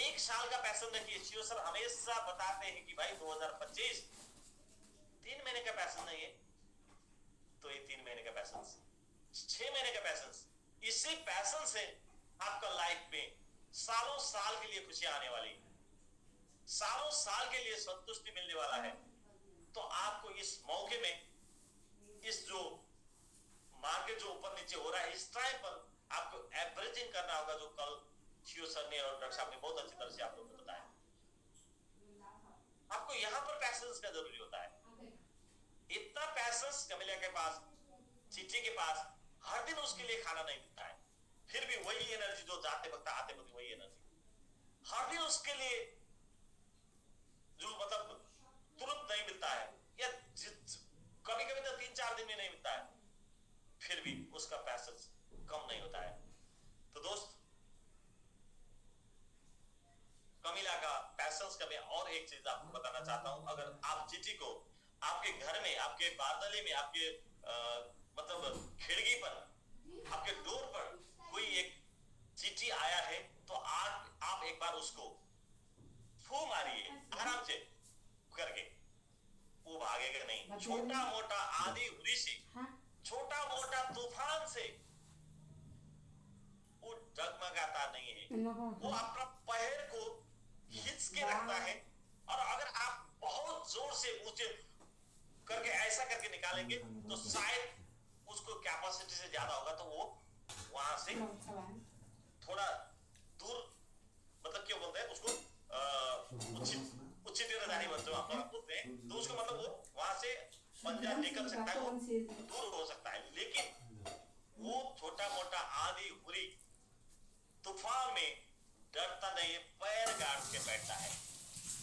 1 साल का पैशन रखिए। सीओ सर हमेशा बताते हैं कि भाई 2025 3 महीने का पैशन नहीं है, तो ये 3 महीने का पैशन, 6 महीने का पैशन, इसी पैशन से आपका लाइफ में सालों साल के लिए खुशियां आने वाली, सालों साल के लिए संतुष्टि मिलने वाला है। तो आपको इस मौके में, इस जो मार्केट जो ऊपर नीचे हो रहा है, इस टाइम पर आपको एवरेजिंग करना होगा, जो कल सीओ सर ने और डॉक्टर साहब ने बहुत अच्छी तरह से आप लोगों को बताया। आपको यहाँ पर पैशंस का जरूरी होता है। इतना पैशंस कमिला के पास, चीची के पास, हर दिन उसके लिए खाना नहीं मिलता है, फिर भी वही एनर्जी जो जाते वक्त आते वक्त वही एनर्जी, हर दिन उसके लिए जो मतलब तुरंत नहीं मिलता है, या कभी कभी तो 3-4 दिन में नहीं मिलता है, फिर भी उसका पैशन कम नहीं होता है। तो दोस्त, कमिला का पैशंस का मैं और एक चीज आपको बताना चाहता हूं। अगर आप चिट्ठी को आपके घर में, आपके बारदाने में, आपके मतलब खिड़की पर, आपके डोर पर कोई एक चिट्ठी आया है, तो आप एक बार उसको फू मारिए आराम से करके, वो भागेगा नहीं। छोटा मोटा आंधी उड़ी से, छोटा मोटा तूफान से वो डगमगाता नहीं है, वो अपना पैर को खींच के रखता है। और अगर आप बहुत जोर से ऊंचे करके ऐसा करके निकालेंगे, तो शायद उसको कैपेसिटी से ज्यादा होगा, तो वो वहां से थोड़ा दूर, मतलब क्यों बोलते हैं उसको, उच्चित राजधानी बोलते हैं, तो उसको मतलब वो वहां से पंजा निकल सकता है, वो दूर हो सकता है। लेकिन वो छोटा मोटा आंधी हुई तूफान में डरता नहीं है, पैर गाड़ के बैठता है।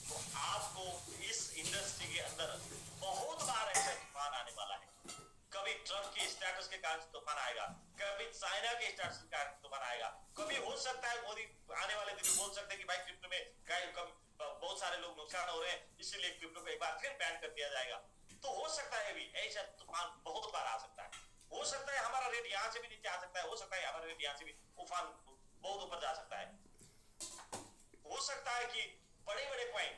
तो आपको इस इंडस्ट्री के अंदर बहुत बार ऐसा तूफान आने वाला है। कभी ट्रम्प के स्टेटस के कारण तूफान आएगा, कभी चाइना के स्टेटस के कारण तूफान आएगा, कभी हो सकता है मोदी आने वाले दिन बोल सकते हैं कि भाई क्रिप्टो में बहुत सारे लोग नुकसान हो रहे हैं, इसीलिए क्रिप्टो को एक बार फिर बैन कर दिया जाएगा। तो हो सकता है भी ऐसा तूफान बहुत बार आ सकता है। हो सकता है हमारा रेट यहाँ से भी नीचे आ सकता है, हो सकता है हमारा रेट यहाँ से भी तूफान बहुत ऊपर जा सकता है। हो सकता है कि बड़े बड़े कॉइन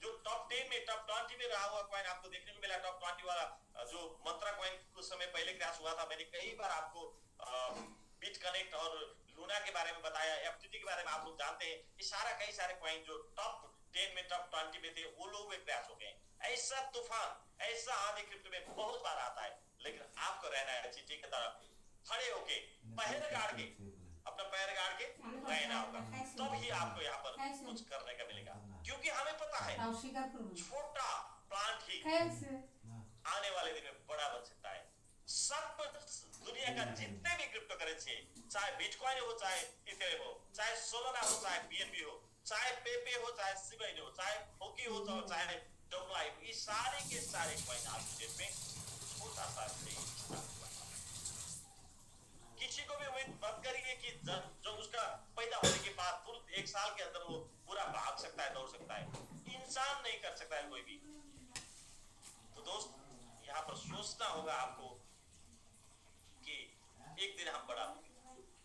जो टॉप 10 में, टॉप 20 में रहा हुआ कॉइन आपको देखने को मिला, टॉप 20 वाला जो मंत्रा कॉइन कुछ समय पहले क्रैश हुआ था, मैंने कई बार आपको बिट कनेक्ट और लूना के बारे में बताया, एफटीटी के बारे में आप लोग जानते हैं। ये कई सारे कॉइन जो टॉप 10 में, टॉप 20 में थे, वो लोग भी क्रैश हो गए। ऐसा तूफान, ऐसा आंधी क्रिप्टो में बहुत बार आता है, लेकिन आपको रहना है चीटी की तरफ खड़े होके, पहरे गाड़ के, अपना पैर गाड़ के रहना होगा, तब ही आपको यहाँ पर कुछ करने का मिलेगा। क्योंकि हमें पता है छोटा प्लांट ही आने वाले दिन में बड़ा बन सकता है। सब दुनिया का जितने भी क्रिप्टो करेंसी, चाहे बिटकॉइन हो, चाहे इथेरियम हो, चाहे सोलाना हो, चाहे बीएनबी हो, चाहे पेपे हो, चाहे सिबाइन हो, चाहे फोकी हो, चाहे डोमलाई, ये सारे के सारे कॉइन आज के डेट में छोटा सा किसी को भी उम्मीद मत करिए कि जो उसका पैदा होने के बाद तुरंत 1 साल के अंदर वो पूरा भाग सकता है, दौड़ सकता है। इंसान नहीं कर सकता है कोई भी। तो दोस्त, यहाँ पर सोचना होगा आपको कि एक दिन हम बड़ा होंगे,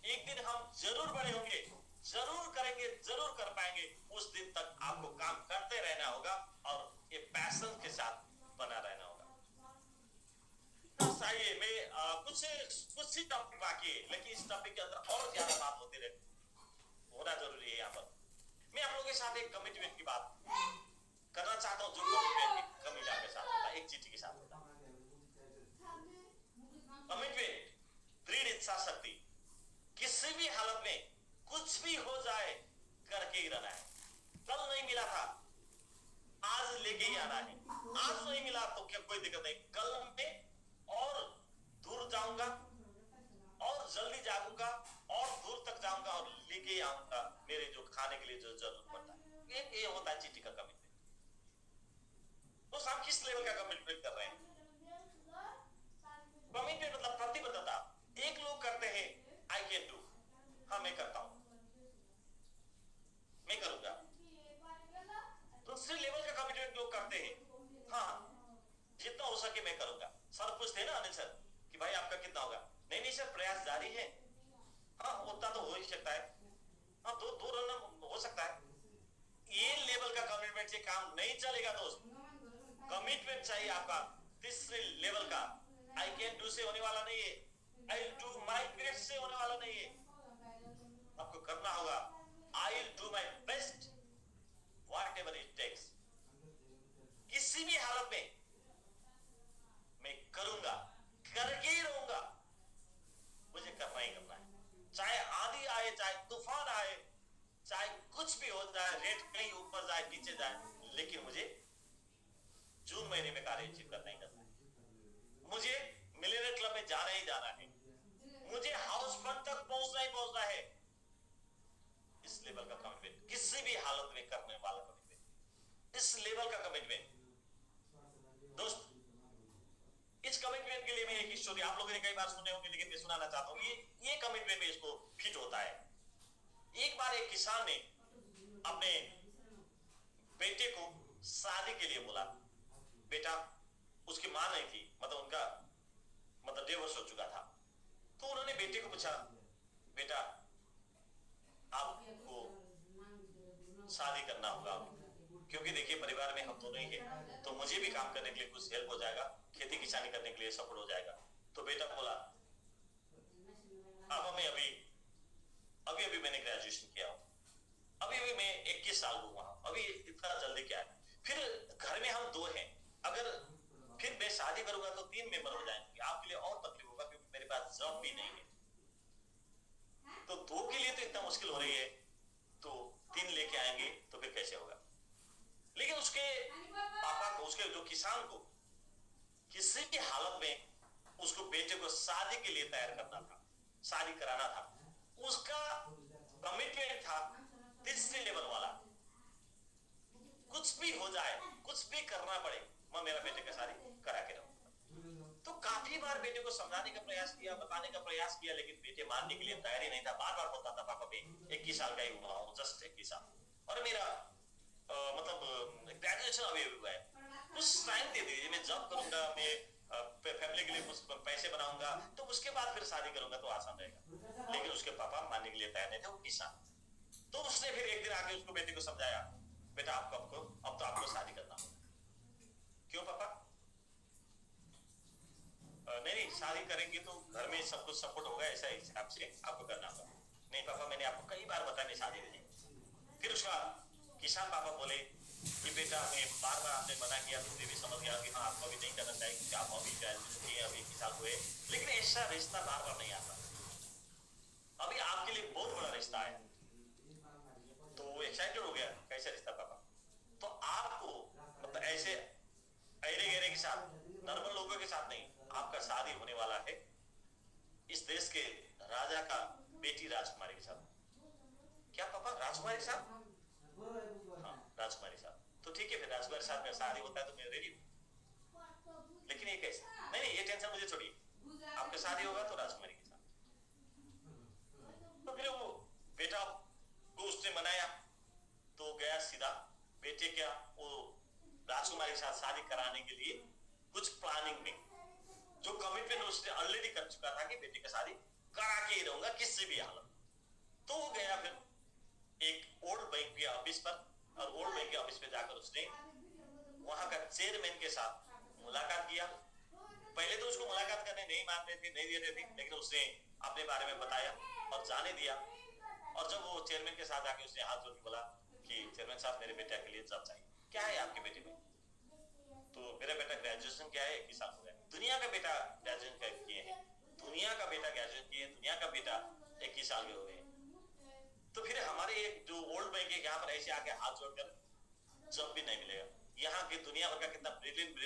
एक दिन हम जरूर बड़े होंगे, जरूर करेंगे, जरूर कर पाएंगे। उस दिन तक आपको काम करते रहना होगा और ये पैशन के साथ बना रहना होगा। आइए, मैं कुछ ही टॉपिक बाकी है, लेकिन इस टॉपिक के अंदर और ज्यादा बात होती रहे, होना जरूरी है। यहाँ पर मैं आप लोगों के साथ एक कमिटमेंट की बात करना चाहता हूँ, जो कमिटमेंट कमिटा के साथ होता है, एक चीटी के साथ होता है। कमिटमेंट, दृढ़ इच्छा शक्ति, किसी भी हालत में कुछ भी हो जाए करके ही रहना है। कल नहीं मिला था, आज लेके ही आना है। आज नहीं मिला तो क्या कोई दिक्कत नहीं, कल में और दूर जाऊंगा और जल्दी जागूंगा और दूर तक जाऊंगा और लेके आऊंगा मेरे जो खाने के लिए जो जरूरत पड़ता है। ये होता है चीटी का कमिटमेंट। तो हम किस लेवल का कमिटमेंट कर रहे हैं? कमिटमेंट मतलब प्रतिबद्धता। एक लोग करते हैं आई कैन डू, हाँ मैं करता हूं, मैं करूंगा। दूसरे लेवल का कमिटमेंट लोग करते हैं, हाँ जितना हो सके मैं करूंगा। सर पूछते हैं ना अनिल सर कि भाई आपका कितना होगा? नहीं नहीं सर, प्रयास जारी है। हाँ उतना तो हो ही सकता है, हाँ दो रन हो सकता है। ये लेवल का कमिटमेंट से काम नहीं चलेगा दोस्त। कमिटमेंट चाहिए आपका तीसरे लेवल का। आई कैन डू से होने वाला नहीं है, आई डू माई बेस्ट से होने वाला नहीं है। आपको करना होगा I do my best whatever it takes. किसी भी हालत में मैं करूंगा, करके ही रहूंगा, मुझे करना ही करना है। चाहे आंधी आए, चाहे तूफान आए, चाहे कुछ भी हो जाए, रेट कहीं ऊपर जाए नीचे जाए, लेकिन मुझे जून महीने में कार्य अचीव करना ही करना है। मुझे मिलियनर क्लब में जाना ही जाना है, मुझे हाउस फंड तक पहुंचना ही पहुंचना है। इस लेवल का कमिटमेंट, किसी भी हालत में करने वाला कमिटमेंट, इस लेवल का कमिटमेंट। दोस्त, इस कमिटमेंट के लिए मैं एक स्टोरी आप लोगों ने कई बार सुने होंगे, लेकिन मैं सुनाना चाहता हूँ। ये कमिटमेंट में इसको फिट होता है। एक बार एक किसान ने अपने बेटे को शादी के लिए बोला। बेटा, उसकी मां नहीं थी, मतलब उनका मतलब डिवोर्स हो चुका था। तो उन्होंने बेटे को पूछा, बेटा आपको शादी करना होगा, क्योंकि देखिए परिवार में हम दोनों ही हैं, तो मुझे भी काम करने के लिए कुछ हेल्प हो जाएगा, खेती किसानी करने के लिए सपोर्ट हो जाएगा। तो बेटा बोला, अब मैं अभी मैंने ग्रेजुएशन किया हूं, अभी मैं 21 साल हुआ हूं, अभी इतना जल्दी क्या है? फिर घर में हम 2 हैं, अगर फिर मैं शादी करूंगा तो 3 मेंबर हो जाएंगे, आपके लिए और तकलीफ होगा, क्योंकि मेरे पास जॉब भी नहीं है। तो 2 के लिए तो इतना मुश्किल हो रही है, तो 3 लेके आएंगे तो फिर कैसे होगा? लेकिन उसके पापा को, उसके जो किसान को, किसी भी हालत में उसको बेटे को शादी के लिए तैयार करना था, शादी कराना था। उसका कमिटमेंट था तीसरे लेवल वाला, कुछ भी हो जाए, कुछ भी करना पड़े, मैं मेरा बेटे का शादी करा के रहूंगा। तो काफी बार बेटे को समझाने का प्रयास किया, बताने का प्रयास किया, लेकिन बेटे मानने के लिए तैयार ही नहीं था। बार बार बोलता था, पापा मैं 21 साल का ही हुआ हूँ, जस्ट 21 साल, और मेरा मतलब ग्रेजुएशन अभी हुआ है, कुछ टाइम दे दीजिए, मैं जॉब करूंगा, मैं फैमिली के लिए कुछ पैसे बनाऊंगा, तो उसके बाद फिर शादी करूंगा तो आसान रहेगा। लेकिन उसके पापा मानने के लिए तैयार नहीं थे, वो किसान। तो उसने फिर एक दिन आके उसको बेटे को समझाया, बेटा अब तो आपको शादी करना होगा। क्यों पापा? नहीं शादी करेंगे तो घर में सब कुछ सपोर्ट होगा, ऐसा हिसाब से आपको करना होगा। नहीं पापा, मैंने आपको कई बार बताया मैं शादी नहीं। फिर उसका किसान पापा बोले कि बेटा मैं बार आपने मना किया, तो भी समझ गया कि हाँ आपको अभी नहीं करना चाहिए, क्योंकि आप अभी ग्रेजुएशन किए, अभी 21 साल हुए, लेकिन ऐसा रिश्ता बार नहीं आता। अभी आपके लिए बहुत बड़ा रिश्ता आया, तो वो एक्साइटेड हो गया, कैसा रिश्ता पापा? तो आपको मतलब ऐसे अरे गहरे के साथ, नॉर्मल लोगों के साथ नहीं, आपका शादी होने वाला है इस देश के राजा का बेटी राजकुमारी के साथ। क्या पापा, राजकुमारी के साथ? हाँ, राजकुमारी के साथ। तो ठीक है, फिर राजकुमारी के साथ में शादी होता है तो मैं रेडी हूँ। लेकिन ये कैसे? नहीं नहीं, ये टेंशन मुझे छोड़िए, आपका शादी होगा तो राजकुमारी के साथ। तो फिर वो बेटा को उसने मनाया, तो गया सीधा बेटे क्या वो राजकुमारी के साथ शादी कराने के लिए कुछ प्लानिंग में, जो कमिटमेंट उसने ऑलरेडी कर चुका था कि बेटे का शादी करा के ही रहूंगा किसी भी हालत। तो वो गया फिर एक ओल्ड बैंक के ऑफिस पर, और ओल्ड बैंक के ऑफिस पे जाकर उसने वहां का चेयरमैन के साथ मुलाकात किया। पहले तो उसको मुलाकात करने नहीं मानते थे, नहीं देते थे, लेकिन उसने अपने बारे में बताया और जाने दिया। और जब वो चेयरमैन के साथ आके उसने हाथ जोड़ के बोला कि चेयरमैन साहब, मेरे बेटे के लिए जॉब चाहिए। क्या है आपके बेटे में? तो मेरा बेटा ग्रेजुएशन क्या है, 21 साल हो गया। दुनिया का बेटा ग्रेजुएशन किए हैं, दुनिया का बेटा ग्रेजुएशन किए हैं, दुनिया का बेटा 21 साल के हो गए। तो फिर हमारे एक जो ओल्ड बैंक है यहाँ पर ऐसे आके हाथ जोड़कर जॉब भी नहीं मिलेगा। यहाँ के दुनिया भर का कितना ब्रिलियंट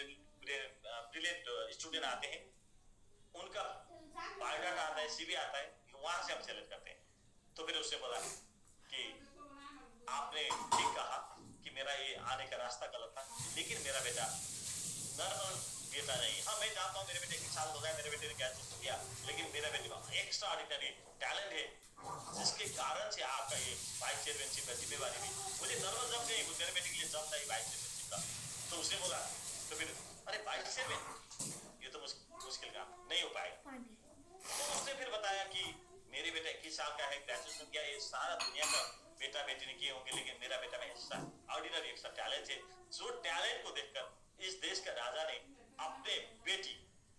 स्टूडेंट आते हैं, उनका बायोडाटा आता है, सीवी आता है, वहां से हम सेलेक्ट करते हैं। तो फिर उससे बोला कि आपने ठीक कहा कि मेरा ये आने का रास्ता गलत था, लेकिन मेरा बेटा नॉर्मल बेटा नहीं। हाँ, मैं जानता हूँ मेरे बेटे 21 साल हो गए, मेरे बेटे ने ग्रेजुएशन किया, लेकिन मेरे बेटे में एक्स्ट्रा ऑर्डिनरी टैलेंट है, जिसके कारण से आपका ये वाइस चेयरमैनशिप का जिम्मेवारी भी, मुझे नॉर्मल जॉब नहीं, मेरे बेटे के लिए जॉब चाहिए वाइस चेयरमैनशिप का। तो उसने बोला, तो फिर अरे वाइस चेयरमैन ये तो मुश्किल काम, नहीं हो पाएगा। तो उसने फिर बताया कि मेरे बेटा 21 साल का है, ग्रेजुएशन किया, ये सारा दुनिया का बेटा बेटी ने किए होंगे, लेकिन मेरा बेटा में एक्स्ट्रा ऑर्डिनरी एक्स्ट्रा टैलेंट है। जो टैलेंट को देखकर इस देश का राजा ने अपने बेटी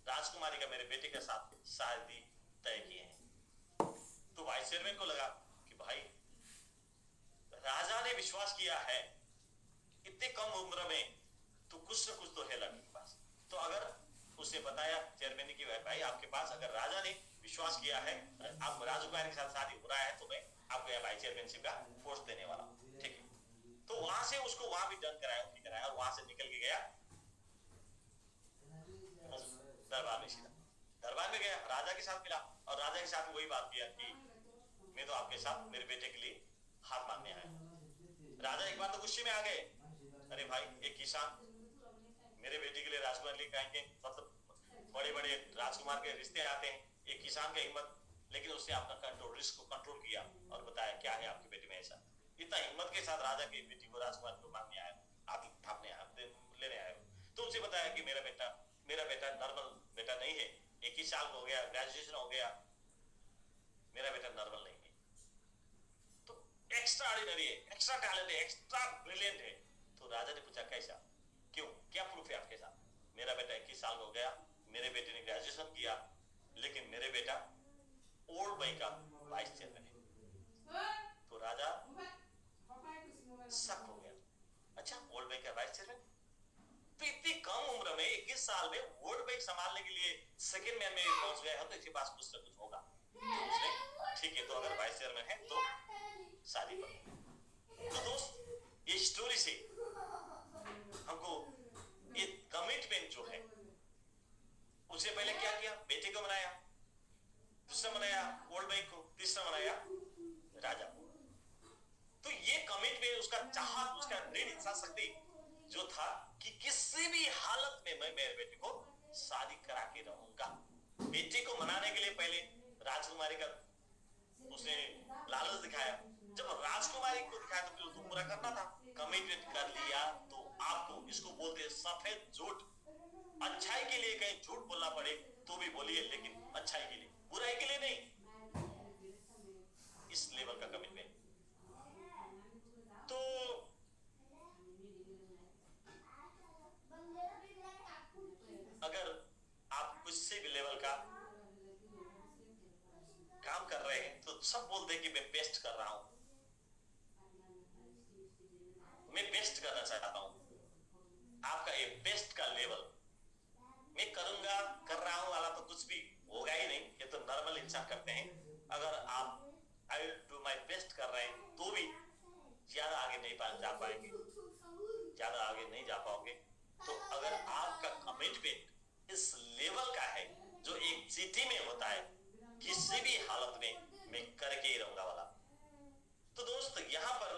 राजकुमारी का मेरे बेटे के साथ शादी तय किए हैं। तो वाइस चेयरमैन को लगा कि भाई राजा ने विश्वास किया है, इतने कम उम्र में तो कुछ न कुछ तो है लड़के के पास। तो अगर उसने बताया चेयरमैन ने कि भाई आपके पास अगर राजा ने विश्वास किया है, आप राजकुमारी के साथ शादी हो रहा है, तो मैं आपको यह वाइस चेयरमैनशिप का पोस्ट देने वाला हूं, ठीक है। तो वहां से उसको वहां भी डन कराया और वहां से निकल के गया दरबार में। सीधा दरबार में गया, राजा के साथ मिला और राजा के साथ वही बात किया कि मैं तो आपके साथ मेरे बेटे के लिए हाथ मांगने आया। राजा एक बार तो गुस्से में आ गए, अरे भाई एक किसान मेरे बेटे के लिए राजकुमार लेके आएंगे, मतलब बड़े बड़े राजकुमार के रिश्ते आते हैं, एक किसान का हिम्मत। लेकिन उसने अपना कंट्रोल, रिस्क को कंट्रोल किया और बताया क्या है आपके बेटे में ऐसा। इतना हिम्मत के साथ राजा की बेटी को राजकुमार को मांगने आया, आप लेने आए हो। तो उनसे बताया कि मेरा बेटा नॉर्मल बेटा नहीं है, 21 साल हो गया, ग्रेजुएशन हो गया, मेरा बेटा नॉर्मल नहीं है, तो एक्स्ट्रा ऑर्डिनरी है, एक्स्ट्रा टैलेंट है, एक्स्ट्रा ब्रिलियंट है। तो राजा ने पूछा कैसा, क्यों, क्या प्रूफ है आपके साथ? मेरा बेटा 21 साल हो गया, मेरे बेटे ने ग्रेजुएशन किया, लेकिन मेरे बेटा ओल्ड बैंक का वाइस चेयरमैन है। तो राजा शक हो गया, अच्छा ओल्ड बैंक का वाइस चेयरमैन, तो इतनी कम उम्र में 21 साल में वर्ल्ड बैंक संभालने के लिए सेकंड मैन में पहुंच गया है, तो इसके पास कुछ ना कुछ होगा। तो उसने ठीक है, तो अगर वाइस चेयरमैन है तो शादी कर। तो दोस्त ये स्टोरी से हमको ये कमिटमेंट जो है, उससे पहले क्या किया, बेटे को मनाया, दूसरा मनाया वर्ल्ड बैंक को, तीसरा मनाया राजा को। तो ये कमिटमेंट, उसका चाहत, उसका दृढ़ इच्छा शक्ति जो था कि किसी भी हालत में मैं मेरे बेटे को शादी करा के रहूंगा। बेटे को मनाने के लिए पहले राजकुमारी का उसने लालच दिखाया, जब राजकुमारी को दिखाया तो फिर उसको पूरा करना था। कमिटमेंट कर लिया तो आपको इसको बोलते हैं सफेद झूठ। अच्छाई के लिए कहीं झूठ बोलना पड़े तो भी बोलिए, लेकिन अच्छाई के लिए, बुराई के लिए नहीं। इस लेवल का कमिटमेंट। तो अगर आप कुछ से भी लेवल का काम कर रहे हैं तो सब बोलते हैं कि मैं बेस्ट कर रहा हूं, मैं बेस्ट करना चाहता हूं। आपका ये बेस्ट का लेवल मैं करूंगा, कर रहा हूं वाला तो कुछ भी होगा ही नहीं। ये तो नॉर्मल इंसान करते हैं। अगर आप I will do my best कर रहे हैं, तो भी ज्यादा आगे नहीं जा पाएंगे, ज्यादा आगे नहीं जा पाओगे। तो अगर आपका कमिटमेंट इस लेवल का है जो एक जीटी में होता है, किसी भी हालत में मैं करके ही रहूंगा वाला, तो दोस्त यहाँ पर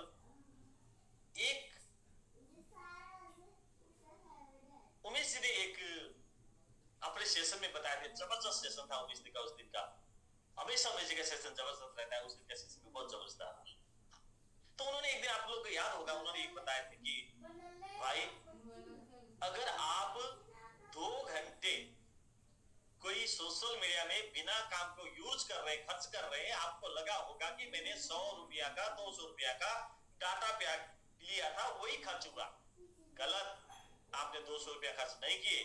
एक उमेश जी ने एक अपने सेशन में बताया था, जबरदस्त सेशन था उमेश जी का उस दिन का। हमेशा उमेश जी का सेशन जबरदस्त रहता है, उस दिन का सेशन भी बहुत जबरदस्त था। तो उन्होंने एक दिन, आप लोग को याद होगा, उन्होंने एक बताया था कि भाई अगर आप 2 घंटे कोई सोशल मीडिया में बिना काम को यूज कर रहे, खर्च कर रहे हैं, आपको लगा होगा कि मैंने 100 रुपया का 200 रुपया का डाटा पैक लिया था, वही खर्च हुआ। गलत, आपने 200 रुपया खर्च नहीं किए।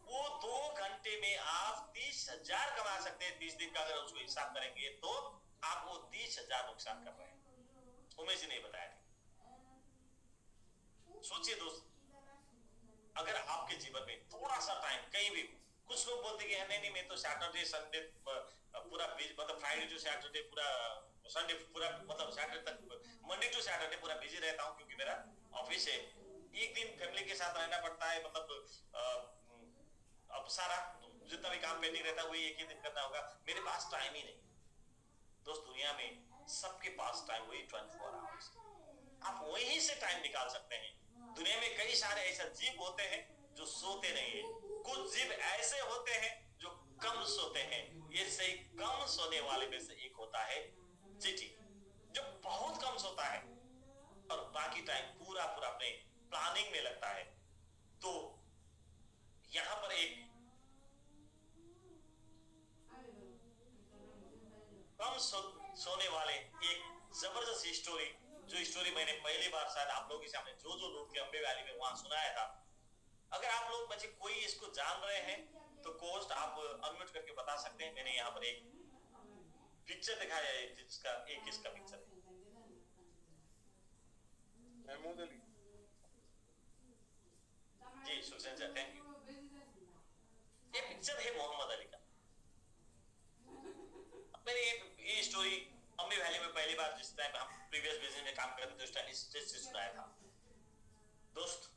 वो 2 घंटे में आप 30,000 कमा सकते हैं। 30 दिन का अगर उसको हिसाब करेंगे तो आप वो 30,000 नुकसान कर रहे हैं। उमेश जी ने बताया था। सोचिए दोस्त, अगर आपके जीवन में थोड़ा सा टाइम कहीं भी, कुछ लोग बोलते हैं कि नहीं मैं तो सैटरडे संडे पूरा मतलब फ्राइडे टू सैटरडे पूरा, संडे पूरा, मतलब सैटरडे तक, मंडे टू सैटरडे पूरा बिजी रहता हूँ क्योंकि मेरा ऑफिस है। एक दिन फैमिली के साथ रहना पड़ता है, मतलब अब सारा जितना भी काम पेंडिंग रहता है वही एक ही दिन करना होगा, मेरे पास टाइम ही नहीं। दोस्त दुनिया में सबके पास टाइम वही 24 आवर्स, आप वहीं से टाइम निकाल सकते हैं। दुनिया में कई सारे ऐसे जीव होते हैं जो सोते नहीं है, कुछ जीव ऐसे होते हैं जो कम सोते हैं। ये सही कम सोने वाले में से एक होता है जीटी, जो बहुत कम सोता है और बाकी टाइम पूरा पूरा अपने प्लानिंग में लगता है। तो यहां पर एक कम सोने वाले एक जबरदस्त स्टोरी, जो स्टोरी मैंने पहली बार शायद आप लोगों के सामने जो लोग थे अम्बे वैली में वहां सुनाया था। अगर आप लोग बच्चे कोई इसको जान रहे हैं तो कोस्ट आप अनम्यूट करके बता सकते हैं। मैंने यहाँ पर एक पिक्चर दिखाया है जिसका एक इसका पिक्चर है, महमूद अली जी सुखसेन सर, थैंक यू। ये पिक्चर है मोहम्मद अली का। मैंने ये स्टोरी अम्बे वैली में पहली बार जिस टाइम हम प्रीवियस बिजनेस में काम करते थे उस टाइम स्टेज से सुनाया था। दोस्त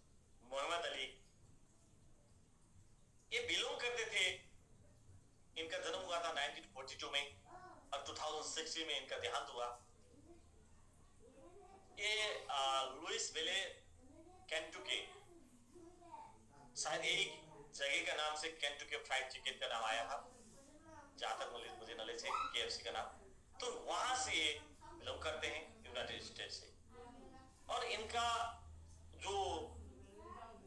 मोहम्मद अली ये बिलोंग करते थे, इनका जन्म हुआ था 1942 में और 2016 में इनका देहांत हुआ। ये लुइस विले केंटुकी, शायद एक जगह का नाम से केंटुकी फ्राइड चिकन का नाम आया था, जहां तक मुझे नॉलेज है, केएफसी का नाम। तो वहां से ये बिलोंग करते हैं, यूनाइटेड स्टेट से। और इनका जो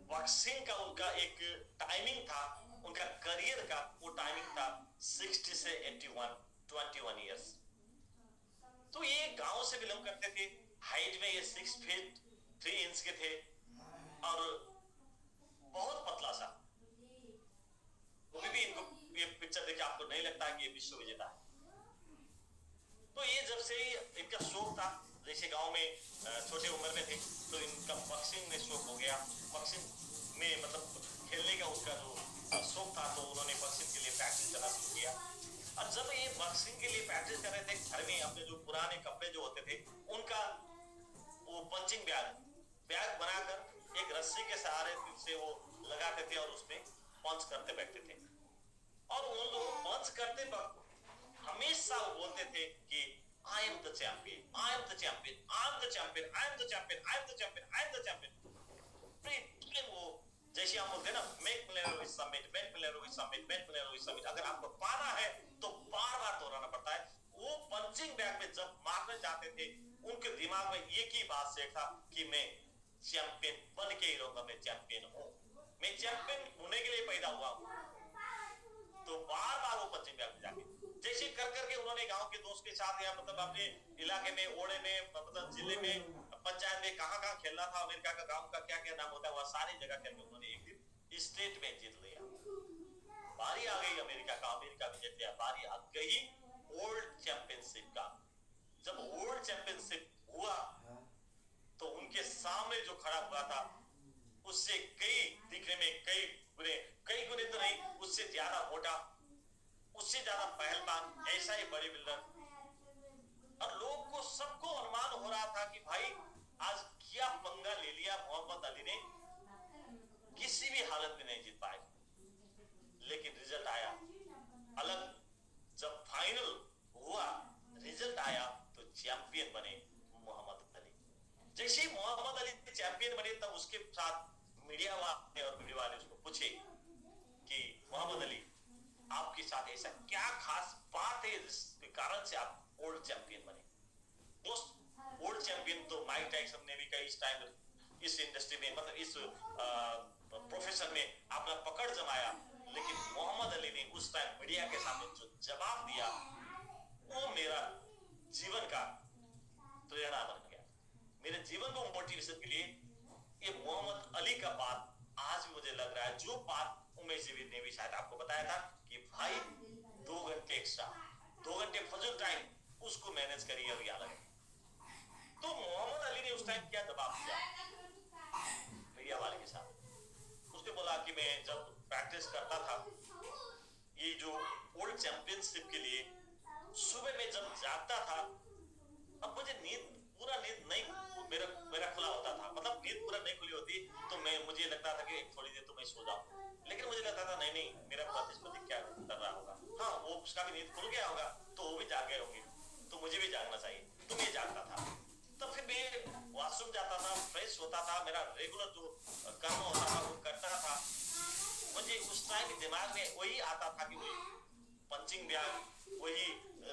बॉक्सिंग का उनका एक टाइमिंग था, उनका करियर का वो टाइमिंग था 60 से 21 इयर्स। तो ये गांव से बिलोंग करते थे। हाइट में ये 6 फीट 3 इंच के थे और बहुत पतला सा। वो भी इनको ये पिक्चर देख के आपको नहीं लगता कि ये विश्व विजेता है। तो ये जब से इनका शौक था, जैसे गांव में छोटे उम्र में थे तो इनका बॉक्सिंग में शौक हो गया। बॉक्सिंग में मतलब खेलने का उनका जो शौक था तो उन्होंने बॉक्सिंग के लिए प्रैक्टिस करना शुरू किया। और जब ये बॉक्सिंग के लिए प्रैक्टिस कर रहे थे, घर में अपने जो पुराने कपड़े जो होते थे उनका वो पंचिंग बैग बनाकर एक रस्सी के सहारे से वो लगाते थे और उसमें पंच करते बैठते थे। और उन लोग पंच करते वक्त हमेशा वो बोलते थे कि I am the champion, I am the champion, I am the champion, I am the champion, I am the champion, I am the champion. वो जैसे हम बोलते हैं ना, make मिलेरो with summit, make मिलेरो with summit, make मिलेरो with summit. अगर आपको पाना है तो बार बार दोहराना पड़ता है। वो पंचिंग बैग में जब मारने जाते थे उनके दिमाग में एक ही बात से था कि मैं चैंपियन बन के ही रहूंगा, मैं चैंपियन हूं, मैं चैंपियन होने के लिए पैदा हुआ हूं। तो बार बार वो पंचिंग बैग में जाके जैसे कर करके उन्होंने गांव के दोस्त के साथ या मतलब अपने इलाके में, ओड़े में, मतलब जिले में, पंचायत में कहां खेलना था, अमेरिका का गांव का क्या क्या नाम होता है, वह सारी जगह खेल के उन्होंने एक दिन स्टेट में जीत लिया। बारी आ गई अमेरिका का, अमेरिका भी जीत लिया। बारी आ गई वर्ल्ड चैंपियनशिप का। जब वर्ल्ड चैंपियनशिप हुआ तो उनके सामने जो खड़ा हुआ था उससे कई दिखने में कई गुने तो नहीं, उससे ज्यादा मोटा, उससे ज्यादा पहलवान, ऐसा ही बॉडी बिल्डर। और लोग को सबको अनुमान हो रहा था कि भाई आज क्या पंगा ले लिया मोहम्मद अली ने, किसी भी हालत में नहीं जीत पाए। लेकिन रिजल्ट आया अलग। जब फाइनल हुआ, रिजल्ट आया तो चैंपियन बने मोहम्मद अली। जैसे ही मोहम्मद अली चैंपियन बने तब उसके साथ मीडिया वाले और मीडिया वाले उसको पूछे कि मोहम्मद अली आपके साथ ऐसा क्या खास बात है जिसके कारण से आप वर्ल्ड चैंपियन बने। मोस्ट वर्ल्ड चैंपियन तो माइक टाइसन ने भी कई इस टाइम इस इंडस्ट्री में, मतलब इस प्रोफेशन में अपना पकड़ जमाया। लेकिन मोहम्मद अली ने उस टाइम मीडिया के सामने जो जवाब दिया वो मेरा जीवन का प्रेरणा बन गया। मेरे जीवन को मोटिवेशन के लिए ये मोहम्मद अली का बात आज भी मुझे लग रहा है। जो बात उमेश जी ने भी शायद आपको बताया था कि भाई 2 घंटे एक्स्ट्रा, 2 घंटे फजल टाइम उसको मैनेज करिए और ये अलग है। तो मोहम्मद अली ने उस टाइम क्या जवाब दिया मीडिया वाले के साथ? उसने बोला कि मैं जब प्रैक्टिस करता था ये जो वर्ल्ड चैंपियनशिप के लिए, सुबह में जब जागता था अब मुझे पूरा नींद नहीं मेरा खुला होता था, मतलब नींद पूरा नहीं खुली होती तो मुझे लगता था कि थोड़ी देर तो मैं सो जाऊं। लेकिन मुझे लगता था नहीं मेरा प्रतिस्पर्धी क्या कर रहा होगा, हाँ वो उसका भी नींद खुल गया होगा तो वो भी जाग गए होंगे तो मुझे भी जागना चाहिए, तो मैं जागता था। तो फिर मैं वॉशरूम जाता था, फ्रेश होता था, मेरा रेगुलर जो कर्म होता था वो करता था। मुझे उस टाइम दिमाग में वही आता था कि वही पंचिंग बैग, वही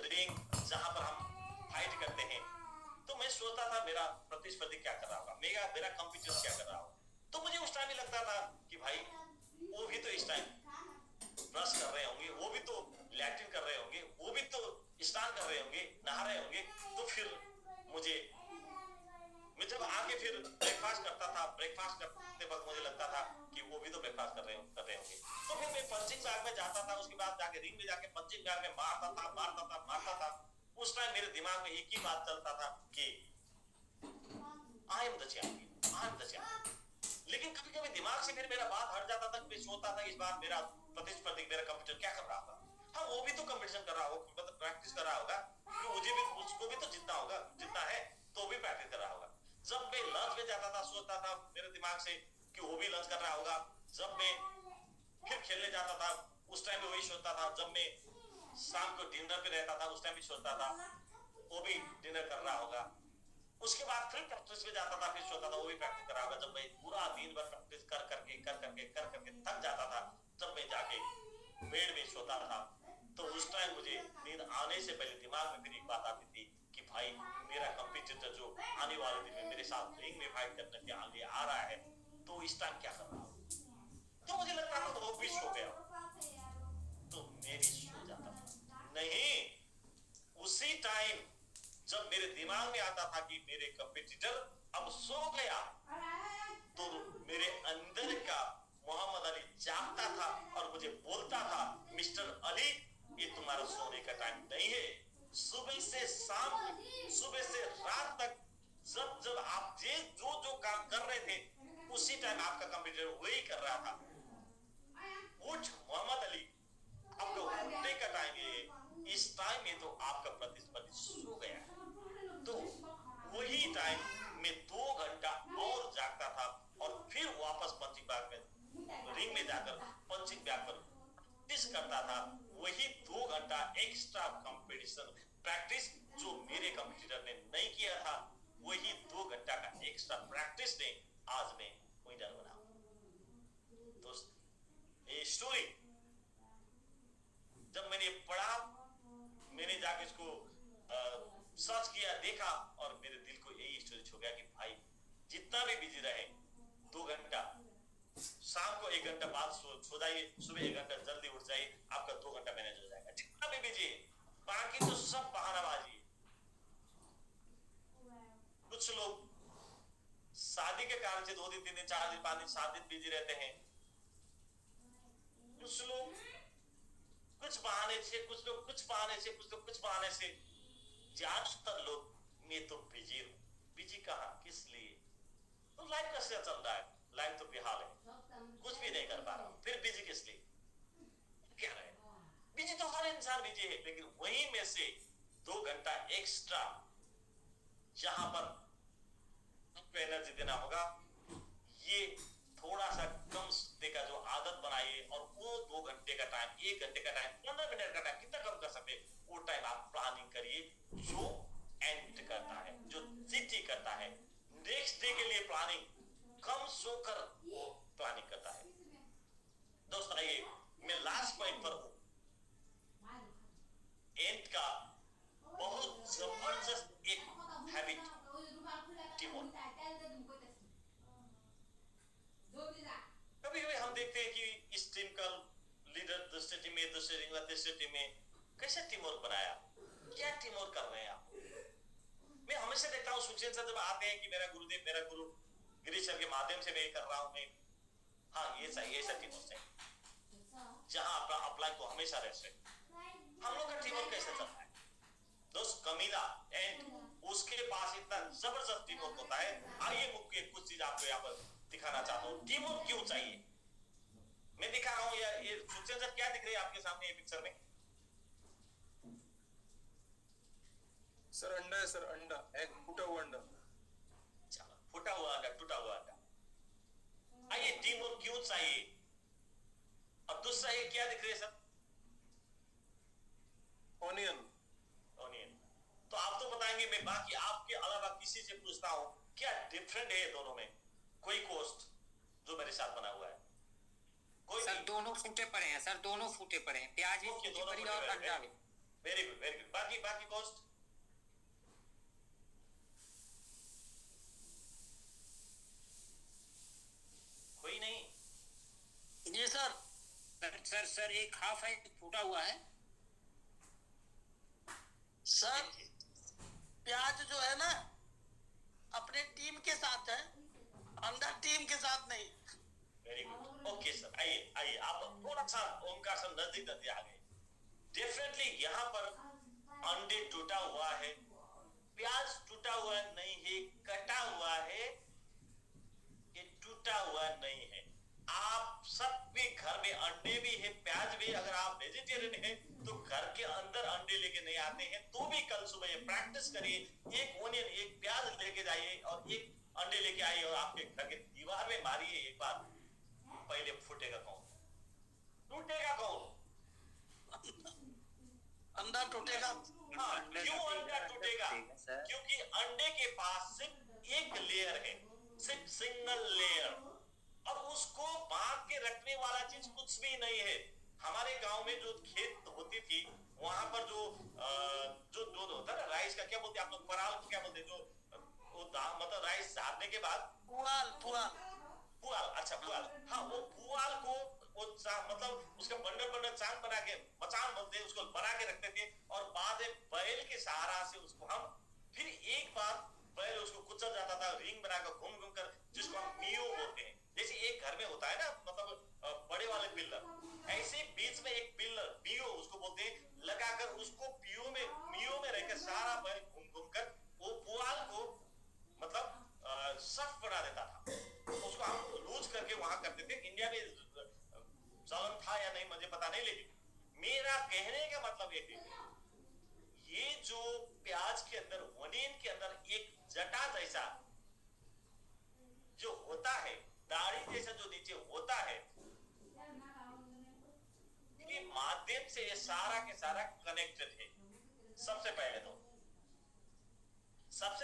रिंग जहां पर हम फाइट करते हैं। तो मैं सोचता था मेरा प्रतिस्पर्धी क्या कर रहा होगा, मेरा कंपटीटर क्या कर रहा होगा। तो मुझे उस टाइम ही लगता था कि भाई वो भी तो इस टाइम ब्रश कर रहे होंगे, वो भी तो लैट्रिन कर रहे होंगे, वो भी तो स्नान कर रहे होंगे, नहा रहे होंगे। तो फिर मैं जब आके फिर ब्रेकफास्ट करता था, ब्रेकफास्ट करते वक्त मुझे लगता था कि वो भी तो ब्रेकफास्ट कर रहे होंगे। तो फिर मैं पंचिंग बैग में जाता था, उसके बाद जाके रिंग में जाके पंचिंग बैग में मारता था। उस टाइम मेरे दिमाग में एक ही बात चलता था कि आई एम द चैंपियन। लेकिन कभी कभी दिमाग से फिर मेरा बात हट जाता था, मैं सोचता था इस बार मेरा प्रतिस्पर्धी, मेरा कंप्यूटर क्या कर रहा होगा। हाँ वो भी तो कंपटीशन कर रहा होगा, मतलब प्रैक्टिस कर रहा होगा, मुझे भी उसको भी तो जीतना होगा, जीतना है तो भी प्रैक्टिस कर रहा होगा। जब मैं लंच में जाता था सोचता था मेरे दिमाग से कि वो भी लंच कर रहा होगा। जब मैं फिर खेलने जाता था उस टाइम में वही सोचता था। जब मैं शाम को डिनर पे रहता था उस टाइम भी सोचता था वो भी डिनर कर रहा होगा। उसके बाद फिर प्रैक्टिस में जाता था, फिर सोचता था वो भी प्रैक्टिस कर रहा होगा। जब मैं पूरा दिन भर प्रैक्टिस कर करके थक जाता था, तब मैं जाके बेड में सोता था। तो उस टाइम मुझे नींद आने से पहले दिमाग में फिर एक बात आती थी कि भाई मेरा कंपटीटर जो आने वाले दिन में मेरे साथ रिंग में फाइट करने के लिए आ रहा है तो इस टाइम क्या कर रहा हूँ। तो मुझे लगता था वो भी सो गया तो मैं भी सो जाता था। नहीं, उसी टाइम जब मेरे दिमाग में आता था कि मेरे कंपटीटर अब सो गया तो मेरे अंदर का मोहम्मद अली जागता था और मुझे बोलता था मिस्टर अली ये तुम्हारा सोने का टाइम नहीं है। सुबह से शाम, सुबह से रात तक जब आप जो काम कर रहे थे उसी टाइम आपका कंप्यूटर वही कर रहा था। उठ मोहम्मद अली, आपका उठने का टाइम है। इस टाइम में तो आपका प्रतिस्पर्धी सो गया है। तो वही टाइम में 2 घंटा और जागता था और फिर वापस पंचिंग बैग में रिंग में जाकर पंचिंग बैग पर प्रैक्टिस करता था। वही 2 घंटा एक्स्ट्रा कंपटीशन प्रैक्टिस जो मेरे कंप्यूटर ने नहीं किया था, वही 2 घंटा का एक्स्ट्रा प्रैक्टिस ने आज मैं विनर बना। दोस्त ये स्टोरी जब मैंने पढ़ा, मैंने जाके इसको सर्च किया, देखा और मेरे दिल को यही स्टोरी छू गया कि भाई जितना भी बिजी रहे 2 घंटा, शाम को 1 घंटा बाद सो जाइए, सुबह 1 घंटा जल्दी उठ जाइए, आपका 2 घंटा मैनेज हो जाएगा। जितना भी बिजी, बाकी तो सब बहानाबाजी। कुछ लोग शादी के कारण से 2 दिन 3 दिन 4 दिन 5 दिन 7 दिन बिजी रहते हैं। कुछ लोग कुछ बहाने से, कुछ लोग कुछ बहाने से, कुछ लोग कुछ बहाने से। ज्यादातर लोग मैं तो बिजी हूँ। बिजी कहाँ, किस लिए? तो लाइफ कैसे चल रहा है? लाइफ तो बेहाल है, कुछ भी नहीं कर पा रहा हूँ, फिर बिजी किस लिए? क्या रहे? बिजी तो हर इंसान बिजी है, लेकिन वही में से 2 घंटा एक्स्ट्रा जहां पर आपको एनर्जी देना होगा, ये थोड़ा सा कम सोने का जो आदत बनाइए और वो 2 घंटे का टाइम, 1 घंटे का टाइम, 15 मिनट का टाइम कितना कम कर सकते वो टाइम आप प्लानिंग करिए। जो एंड करता है, जो सिटी करता है, नेक्स्ट डे के लिए प्लानिंग कम सोकर वो प्लानिंग करता है। दोस्तों आइए मैं लास्ट पॉइंट पर हूं, एंड का बहुत जबरदस्त एक हैबिट टीमवर्क। कभी कभी हम देखते हैं कि इस टीम का लीडर दूसरे टीम में, दूसरे टीम का तीसरे टीम में कैसे टीम वर्क बनाया, क्या टीम वर्क कर रहे हैं आप। मैं हमेशा देखता हूँ सुचेन सर जब आते हैं कि मेरा गुरुदेव, मेरा गुरु गिरीश सर के माध्यम से मैं ये कर रहा हूँ, मैं हाँ ये सही, ऐसा टीम वर्क चाहिए जहां अपना अपलाइन को हमेशा रेस्पेक्ट। हम लोग का टीम वर्क कैसे चलता है दोस्त, कमीला एंड उसके पास इतना जबरदस्त टीम वर्क होता है। आइए मुझे कुछ चीज आपको यहाँ पर दिखाना चाहता हूँ, टीम वर्क क्यों चाहिए मैं दिखा रहा हूँ। ये सुचेन सर क्या दिख रही है आपके सामने ये पिक्चर में? सर अंडा है सर, अंडा, एक फूटा हुआ अंडा। चलो फूटा हुआ अंडा, टूटा हुआ अंडा। आइए टीम वर्क क्यों चाहिए। और दूसरा ये क्या दिख रही है सर? ऑनियन। ऑनियन। तो आप तो बताएंगे, मैं बाकी आपके अलावा किसी से पूछता हूँ क्या डिफरेंट है दोनों में। कोई कोस्ट जो मेरे साथ बना हुआ है, कोई सर दोनों फूटे पड़े हैं सर, दोनों फूटे पड़े हैं, प्याज भी फूटी पड़ी और अंडा भी। Very good very good. बाकी बाकी कोस्ट कोई नहीं। जी सर। सर एक हाफ है, फूटा हुआ है सर। प्याज जो है ना अपने टीम के साथ है, अंडा टीम के साथ नहीं। Very good, okay sir. आइए आइए आप थोड़ा सा ओमकार सर नजदीक नजदीक आ गए। डेफिनेटली यहाँ पर अंडे टूटा हुआ है, प्याज टूटा हुआ नहीं है, कटा हुआ है, ये टूटा हुआ नहीं है। आप सबके घर में अंडे भी है, प्याज भी। अगर आप वेजिटेरियन हैं तो घर के अंदर अंडे लेके नहीं आते हैं तो भी कल सुबह ये प्रैक्टिस करिए, एक ओनियन एक प्याज लेके जाइए और एक अंडे लेके आइए और आपके घर के दीवार में मारिए एक बार। पहले फूटेगा कौन, टूटेगा कौन? अंडा टूटेगा। हाँ, क्यों अंडा टूटेगा? क्योंकि अंडे के पास सिर्फ एक लेयर है, सिर्फ सिंगल लेयर, और उसको बांध के रखने वाला चीज कुछ भी नहीं है। हमारे गांव में जो खेत होती थी वहां पर जो जो होता है ना राइस का, क्या बोलते हैं आप लोग, पराल को क्या बोलते हैं, जो वो मतलब राइस झाड़ने के बाद पुआल पुआल पुआल, अच्छा पुआल, हाँ वो पुआल को वो मतलब उसका बंडल बंडल चांद बना के, मचान बोलते हैं उसको, बना के रखते थे और बाद में बैल के सहारा से उसको हम फिर एक बार बैल उसको कुचल जाता था, रिंग बनाकर घूम घूम कर, जिसको हम मियो बोलते हैं। जैसे एक घर में होता है ना मतलब बड़े वाले पिल्लर, ऐसे बीच में एक पिल्लर मियो उसको बोलते हैं, लगाकर उसको मियो में रहकर सारा बैल घूम घूम कर वो पुआल को मतलब सख्त बना देता था। उसको हम लूज करके वहां करते थे। इंडिया में चलन था या नहीं मुझे पता नहीं, लेकिन मेरा कहने का मतलब ये है, ये जो प्याज के अंदर, ओनियन के अंदर एक जटा जैसा जो होता है, दाढ़ी जैसा जो नीचे होता है, के माध्यम से ये सारा के सारा कनेक्टेड है। सबसे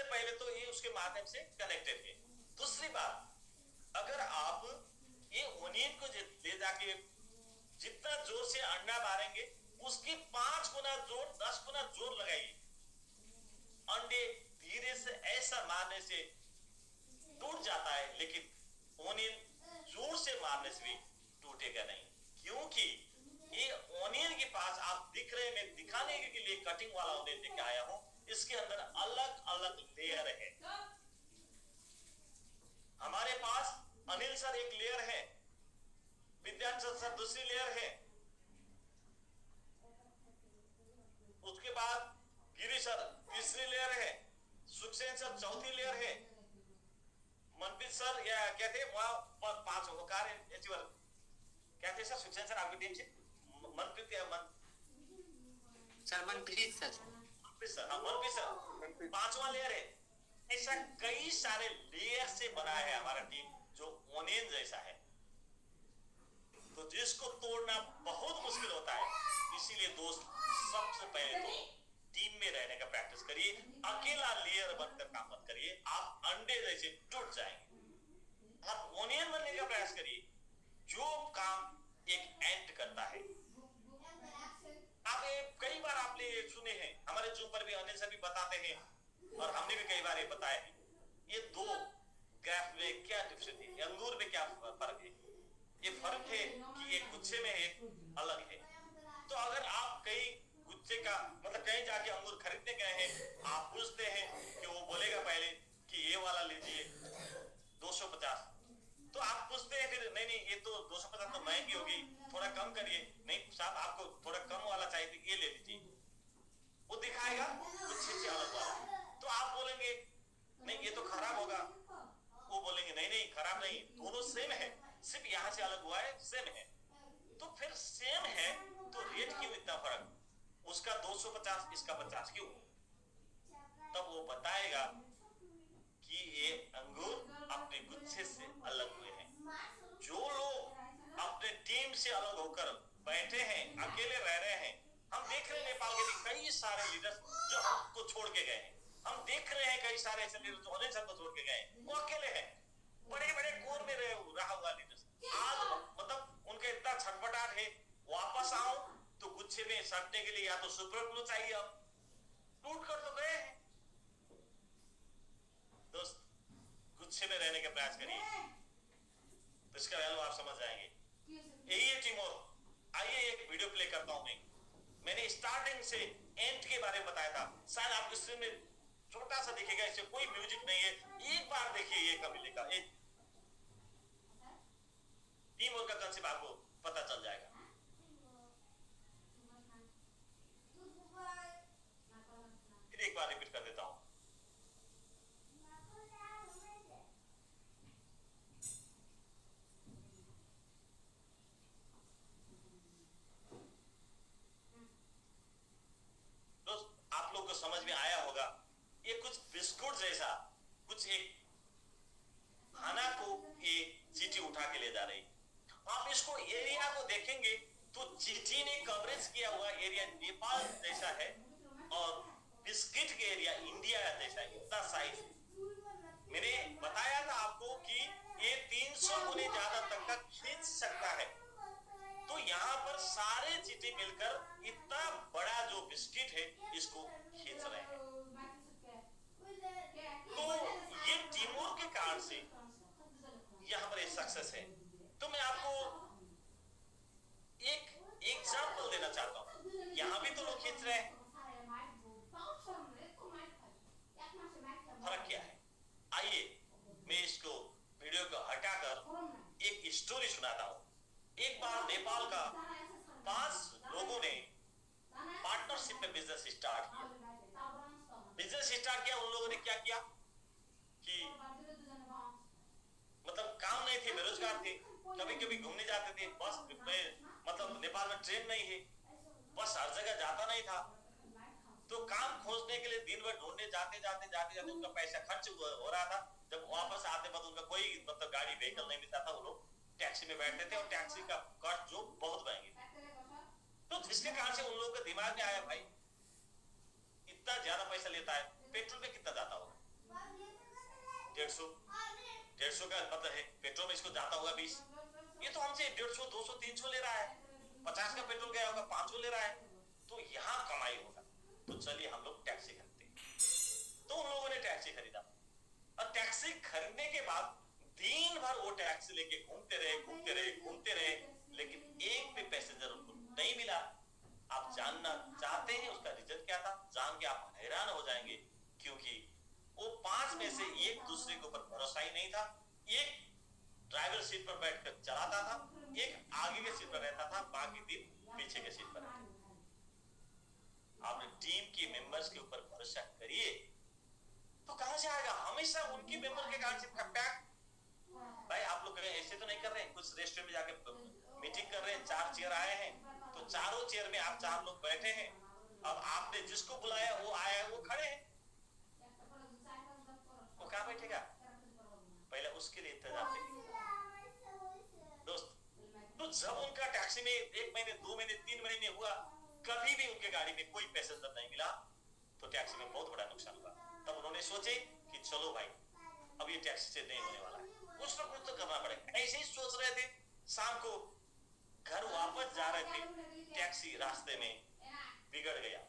पहले तो ये उसके माध्यम से कनेक्टेड है। दूसरी बात, अगर आप ये ओनियन को ले जाके जितना जोर से अंडा मारेंगे उसकी 5 गुना जोर, 10 गुना जोर लगाइए। अंडे धीरे से ऐसा मारने से टूट जाता है, लेकिन ओनियन जोर से मारने से भी टूटेगा नहीं, क्योंकि ये ओनियन के पास आप दिख रहे हैं, मैं दिखाने के लिए कटिंग वाला ओनियन लेके आया हूं, इसके अंदर अलग अलग लेयर है। हमारे पास अनिल सर एक लेयर है, विद्यांचल सर दूसरी लेयर है, उसके बाद गिरी सर तीसरी लेयर है, सुखसेन सर चौथी लेयर है, मनप्रीत सर या क्या थे वहां 5 होकार अचीवर क्या थे सर, सुखसेन सर आपकी टीम से, मनप्रीत या sir Manpreet sir, Manpreet sir, हाँ मनप्रीत सर 5वां लेयर है। ऐसा कई सारे लेयर से बना है हमारा टीम जो ओनियन जैसा है, तो जिसको तोड़ना बहुत मुश्किल होता है। इसीलिए दोस्त, सबसे पहले तो टीम में रहने का प्रैक्टिस करिए, अकेला लेयर बनकर काम मत करिए, आप अंडे जैसे टूट जाएंगे। आप ओनियन बनने का प्रयास करिए, जो काम एक एंट करता है। आप कई बार आपने सुने हैं, हमारे जूम पर भी अनिल सर भी बताते हैं और हमने भी कई बार ये बताया है, ये दो ग्राफ में क्या डिफरेंस है, अंगूर में क्या फर्क है। ये फर्क है कि एक गुच्छे में एक अलग है। तो अगर आप कई गुच्छे का मतलब कहीं जाके अंगूर खरीदने गए हैं, आप पूछते हैं कि वो बोलेगा पहले कि ये वाला लीजिए 250, तो आप पूछते हैं फिर नहीं ये तो 250 तो महंगी होगी, थोड़ा कम करिए। नहीं साहब, आपको थोड़ा कम वाला चाहिए तो ये ले लीजिए। वो दिखाएगा गुच्छे से अलग वाला, तो आप बोलेंगे नहीं ये तो खराब होगा, वो बोलेंगे नहीं खराब नहीं, दोनों सेम है, सिर्फ यहाँ से अलग हुआ है, सेम है। तो फिर सेम है तो रेट क्यों इतना फर्क, उसका 250 इसका 50 क्यों? तब वो बताएगा कि ये अंगूर अपने गुच्छे से अलग हुए हैं। जो लोग अपने टीम से अलग होकर बैठे हैं, अकेले रह रहे हैं, हम देख रहे हैं नेपाल के भी कई सारे लीडर्स जो हमको छोड़ के गए हैं, हम देख रहे हैं कई सारे ऐसे लीडर जो अनिल सर को छोड़ के गए, वो अकेले हैं, बड़े बड़े कोर में रहा हुआ लीडर्स। आज मतलब उनका इतना छटपटाट है, वापस आओ तो गुच्छे में सटने के लिए या तो सुपर ग्लू चाहिए, अब टूट कर तो गए हैं। दोस्त, गुच्छे में रहने का प्रयास करिए, तो इसका वैल्यू आप समझ जाएंगे। यही है टीम वर्क। आइए एक वीडियो प्ले करता हूं मैंने स्टार्टिंग से एंड के बारे में बताया था, शायद आपको स्क्रीन में छोटा सा दिखेगा, इससे कोई म्यूजिक नहीं है, एक बार देखिए ये कब मिलेगा। एक टीम वर्क का कंसेप्ट आपको पता चल जाएगा। फिर एक बार रिपीट कर देता हूं। आप लोग को समझ में आया होगा, ये कुछ बिस्कुट जैसा कुछ एक खाना को ये चींटी उठा के ले जा रही। आप इसको एरिया को देखेंगे तो चींटी ने कवरेज किया हुआ एरिया नेपाल जैसा है और बिस्किट के एरिया इंडिया जैसा है, इतना साइज। मैंने बताया था आपको कि ये 300 गुने ज्यादा तक का खींच सकता है। तो यहाँ पर सारे चींटी मिलकर इतना बड़ा जो बिस्किट है इसको खींच रहे हैं। तो ये टीम वर्क के कारण से यहाँ पर एक सक्सेस है। तो मैं आपको एक एग्जांपल देना चाहता हूँ, यहाँ भी तो लोग खींच रहे हैं, फर्क क्या है? आइए मैं इसको वीडियो को हटाकर एक स्टोरी सुनाता हूँ। एक बार नेपाल का 5 लोगों ने पार्टनरशिप में बिजनेस स्टार्ट किया। उन लोगों ने क्या किया कि मतलब काम नहीं थे, बेरोजगार थे, कभी कभी घूमने जाते थे, बस में मतलब नेपाल में ट्रेन नहीं है, बस हर जगह जाता नहीं था, तो काम खोजने के लिए दिन भर ढूंढने जाते उनका पैसा खर्च हो रहा था। जब वापस आते बाद उनका कोई मतलब गाड़ी व्हीकल नहीं मिलता था, वो लोग टैक्सी में बैठते थे और टैक्सी का कॉस्ट जो बहुत महंगी। तो जिसके कारण से उन लोगों के दिमाग में आया, भाई इतना ज्यादा पैसा लेता है, पेट्रोल में कितना जाता होगा? 150 का मतलब है, पेट्रोल में इसको जाता होगा 20। ये तो हमसे 150, 200, 300 ले रहा है, 50 का पेट्रोल गया होगा, 500 ले रहा है, तो यहाँ कमाई होगा। तो चलिए हम लोग टैक्सी खरीदते हैं। तो उन लोगों ने टैक्सी खरीदा और टैक्सी खरीदने के बाद दिन भर वो टैक्सी लेके घूमते रहे, लेकिन एक भी पैसेंजर उनको नहीं मिला। आप जानना चाहते हैं उसका रीजन क्या था? जान के आप हैरान हो जाएंगे, क्योंकि वो 5 में से एक दूसरे के ऊपर भरोसा ही नहीं था। एक ड्राइवर सीट पर बैठकर चलाता था, एक आगे के सीट पर रहता था, बाकी दिन पीछे के सीट पर रहता था। आपने टीम की मेंबर्स के ऊपर भरोसा करिए, तो कहां से आएगा? हमेशा उनकी मेंबर के कारण से पैक। भाई आप लोग ऐसे तो नहीं कर रहे हैं, कुछ रेस्टोरेंट में जाके मीटिंग कर रहे हैं, 4 चेयर आए हैं, तो चारों चेयर में आप 4 लोग बैठे हैं, अब आपने जिसको बुलाया वो आया है, वो खड़े हैं। कहाँ बैठेगा? पहले उसके लिए इंतजार करिए दोस्त। तो जब उनका टैक्सी में 1 महीने 2 महीने 3 महीने हुआ, कभी भी उनके गाड़ी में कोई पैसेंजर नहीं मिला, तो टैक्सी में बहुत बड़ा नुकसान हुआ। तब उन्होंने सोचे कि चलो भाई अब ये टैक्सी से नहीं होने वाला है, कुछ ना कुछ तो करना पड़ेगा। ऐसे ही सोच रहे थे, शाम को घर वापस जा रहे थे, टैक्सी रास्ते में बिगड़ गया,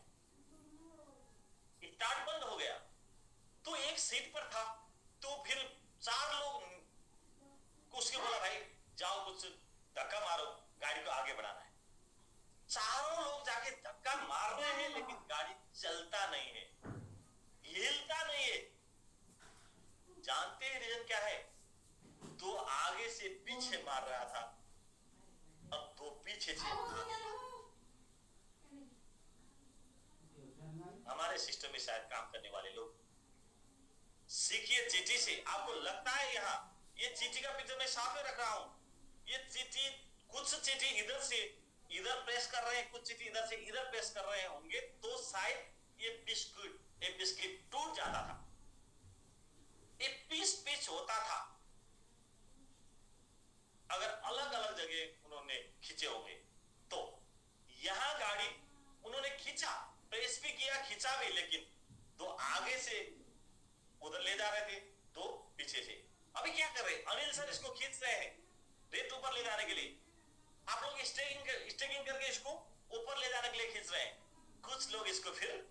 स्टार्ट बंद हो गया। तो एक सीट पर था, तो फिर 4 लोग उसके बोला भाई जाओ कुछ धक्का मारो, गाड़ी को आगे बढ़ाना है। चारों लोग जाके धक्का मार रहे हैं, लेकिन गाड़ी चलता नहीं है, हिलता नहीं है। जानते हैं रीजन क्या है? 2 आगे से पीछे मार रहा था, अब 2 पीछे से। हमारे सिस्टम में शायद काम करने वाले लोग सीखिए चीटी से। आपको लगता है यहाँ ये चीटी का पिक्चर मैं साथ में रख रहा हूँ, ये चीटी कुछ चीटी इधर से इधर प्रेस कर रहे हैं, कुछ चीटी इधर से इधर प्रेस कर रहे होंगे, तो शायद ये बिस्किट टूट जाता था, ये पीस होता था अगर अलग अलग जगह उन्होंने खींचे होंगे। तो यहां गाड़ी उन्होंने खींचा, प्रेस भी किया, खींचा भी, लेकिन 2 आगे से उधर ले जा रहे थे, 2 पीछे से। अभी क्या कर रहे हैं? अनिल सर इसको खींच रहे हैं रेत ऊपर ले जाने के लिए। आप लोग स्टेकिंग करके इसको ऊपर ले जाने के लिए खींच रहे हैं। कुछ लोग इसको फिर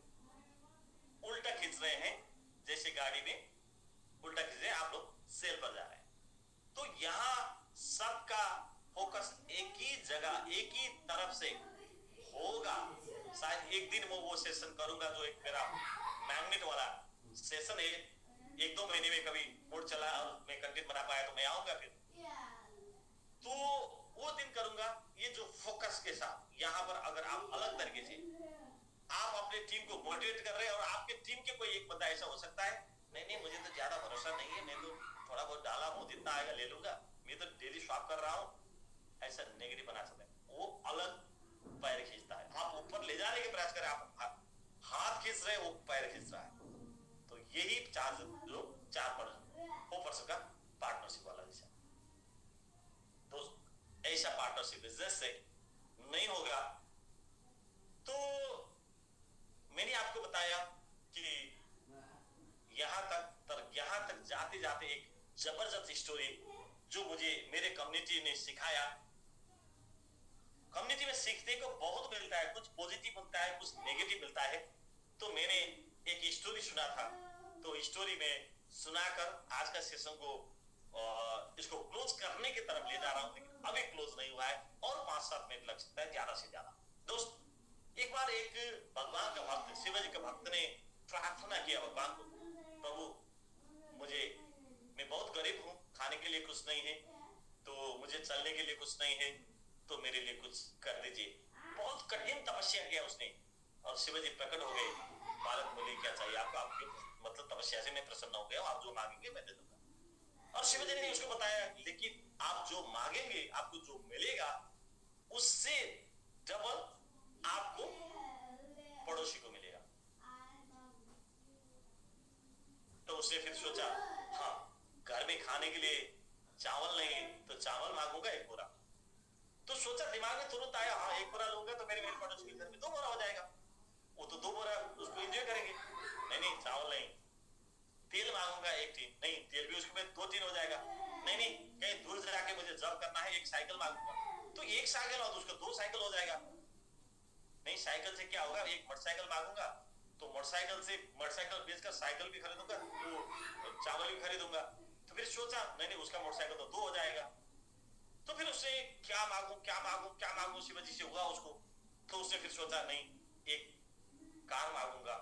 उल्टा खींच रहे हैं, जैसे गाड़ी में उल्टा खींच रहे हैं, आप लोग सेल पर जा रहे हैं। तो यहाँ सबका फोकस एक ही जगह, एक ही तरफ से होगा। शायद एक दिन वो सेशन करूंगा, जो एक मेरा मैग्नेट वाला सेशन है, 1-2 महीने में कभी मूड चला और मैं कंटेंट बना पाया तो मैं आऊंगा फिर, तो वो दिन करूंगा। ये जो फोकस के साथ यहाँ पर अगर आप अलग तरीके से आप अपने टीम को मोटिवेट कर रहे हैं, और आपके टीम के कोई एक बंदा ऐसा हो सकता है, नहीं मुझे तो ज्यादा भरोसा नहीं है, मैं तो थोड़ा बहुत डाला हूँ, जितना आएगा ले लूंगा, मैं तो डेली स्वैप कर रहा हूँ, ऐसा नेगेटिव बना सकते हैं। वो अलग पैर खींचता है, आप ऊपर ले जाने के प्रयास करें, आप हाथ खींच रहे, वो पैर खींच रहा है। तो यही 4% का पार्टनरशिप वाला विषय। दोस्त ऐसा पार्टनरशिप बिजनेस से नहीं होगा। तो मैंने आपको बताया कि यहाँ तक जाते जाते एक जबरदस्त स्टोरी जो मुझे मेरे कम्युनिटी ने सिखाया। कम्युनिटी में सीखने को बहुत मिलता है, कुछ पॉजिटिव मिलता है, कुछ नेगेटिव मिलता है। तो मैंने एक स्टोरी सुना था, तो स्टोरी में सुनाकर आज का सेशन को इसको क्लोज करने की तरफ ले जा रहा हूं, लेकिन अभी क्लोज नहीं हुआ है और 5-7 मिनट लग सकता है ज्यादा से ज्यादा। दोस्त एक बार एक भगवान का भक्त, शिवाजी का भक्त ने प्रार्थना किया भगवान को, प्रभु मैं बहुत गरीब हूँ, खाने के लिए कुछ नहीं है, तो मुझे चलने के लिए कुछ नहीं है, तो मेरे लिए कुछ कर दीजिए। बहुत कठिन तपस्या किया उसने, और शिवाजी प्रकट हो गए, बालक बोले क्या चाहिए आपको? आपके मतलब तपस्या से मैं प्रसन्न हो गया, आप जो मांगेंगे मैं दे दूंगा। और शिवाजी ने उसको बताया, लेकिन आप जो मांगेंगे आपको जो मिलेगा उससे डबल आपको पड़ोसी को मिलेगा। तो उसने फिर सोचा, हाँ घर में खाने के लिए चावल नहीं तो चावल मांगूंगा 1 बोरा। तो सोचा, दिमाग में तुरंत आया, हाँ 1 बोरा लूंगा तो मेरे पड़ोसी के घर में 2 बोरा हो जाएगा, वो तो 2 बोरा उसको एंजॉय करेंगे। नहीं चावल नहीं, तेल मांगूंगा 1 टीन, नहीं तेल भी उसके 2 टीन हो जाएगा। नहीं कहीं दूर से जाके मुझे जॉब करना है, 1 साइकिल मांगूंगा, तो 1 साइकिल और उसको 2 साइकिल हो जाएगा। नहीं साइकिल से क्या होगा, 1 मोटरसाइकिल मांगूंगा तो मोटरसाइकिल बेचकर साइकिल भी खरीदूंगा, तो चावल भी खरीदूंगा। तो फिर सोचा, नहीं उसका मोटरसाइकिल तो 2 हो जाएगा। तो फिर उसने क्या मांगू शिवाजी से हुआ उसको। तो उसने फिर सोचा, नहीं 1 कार मांगूंगा।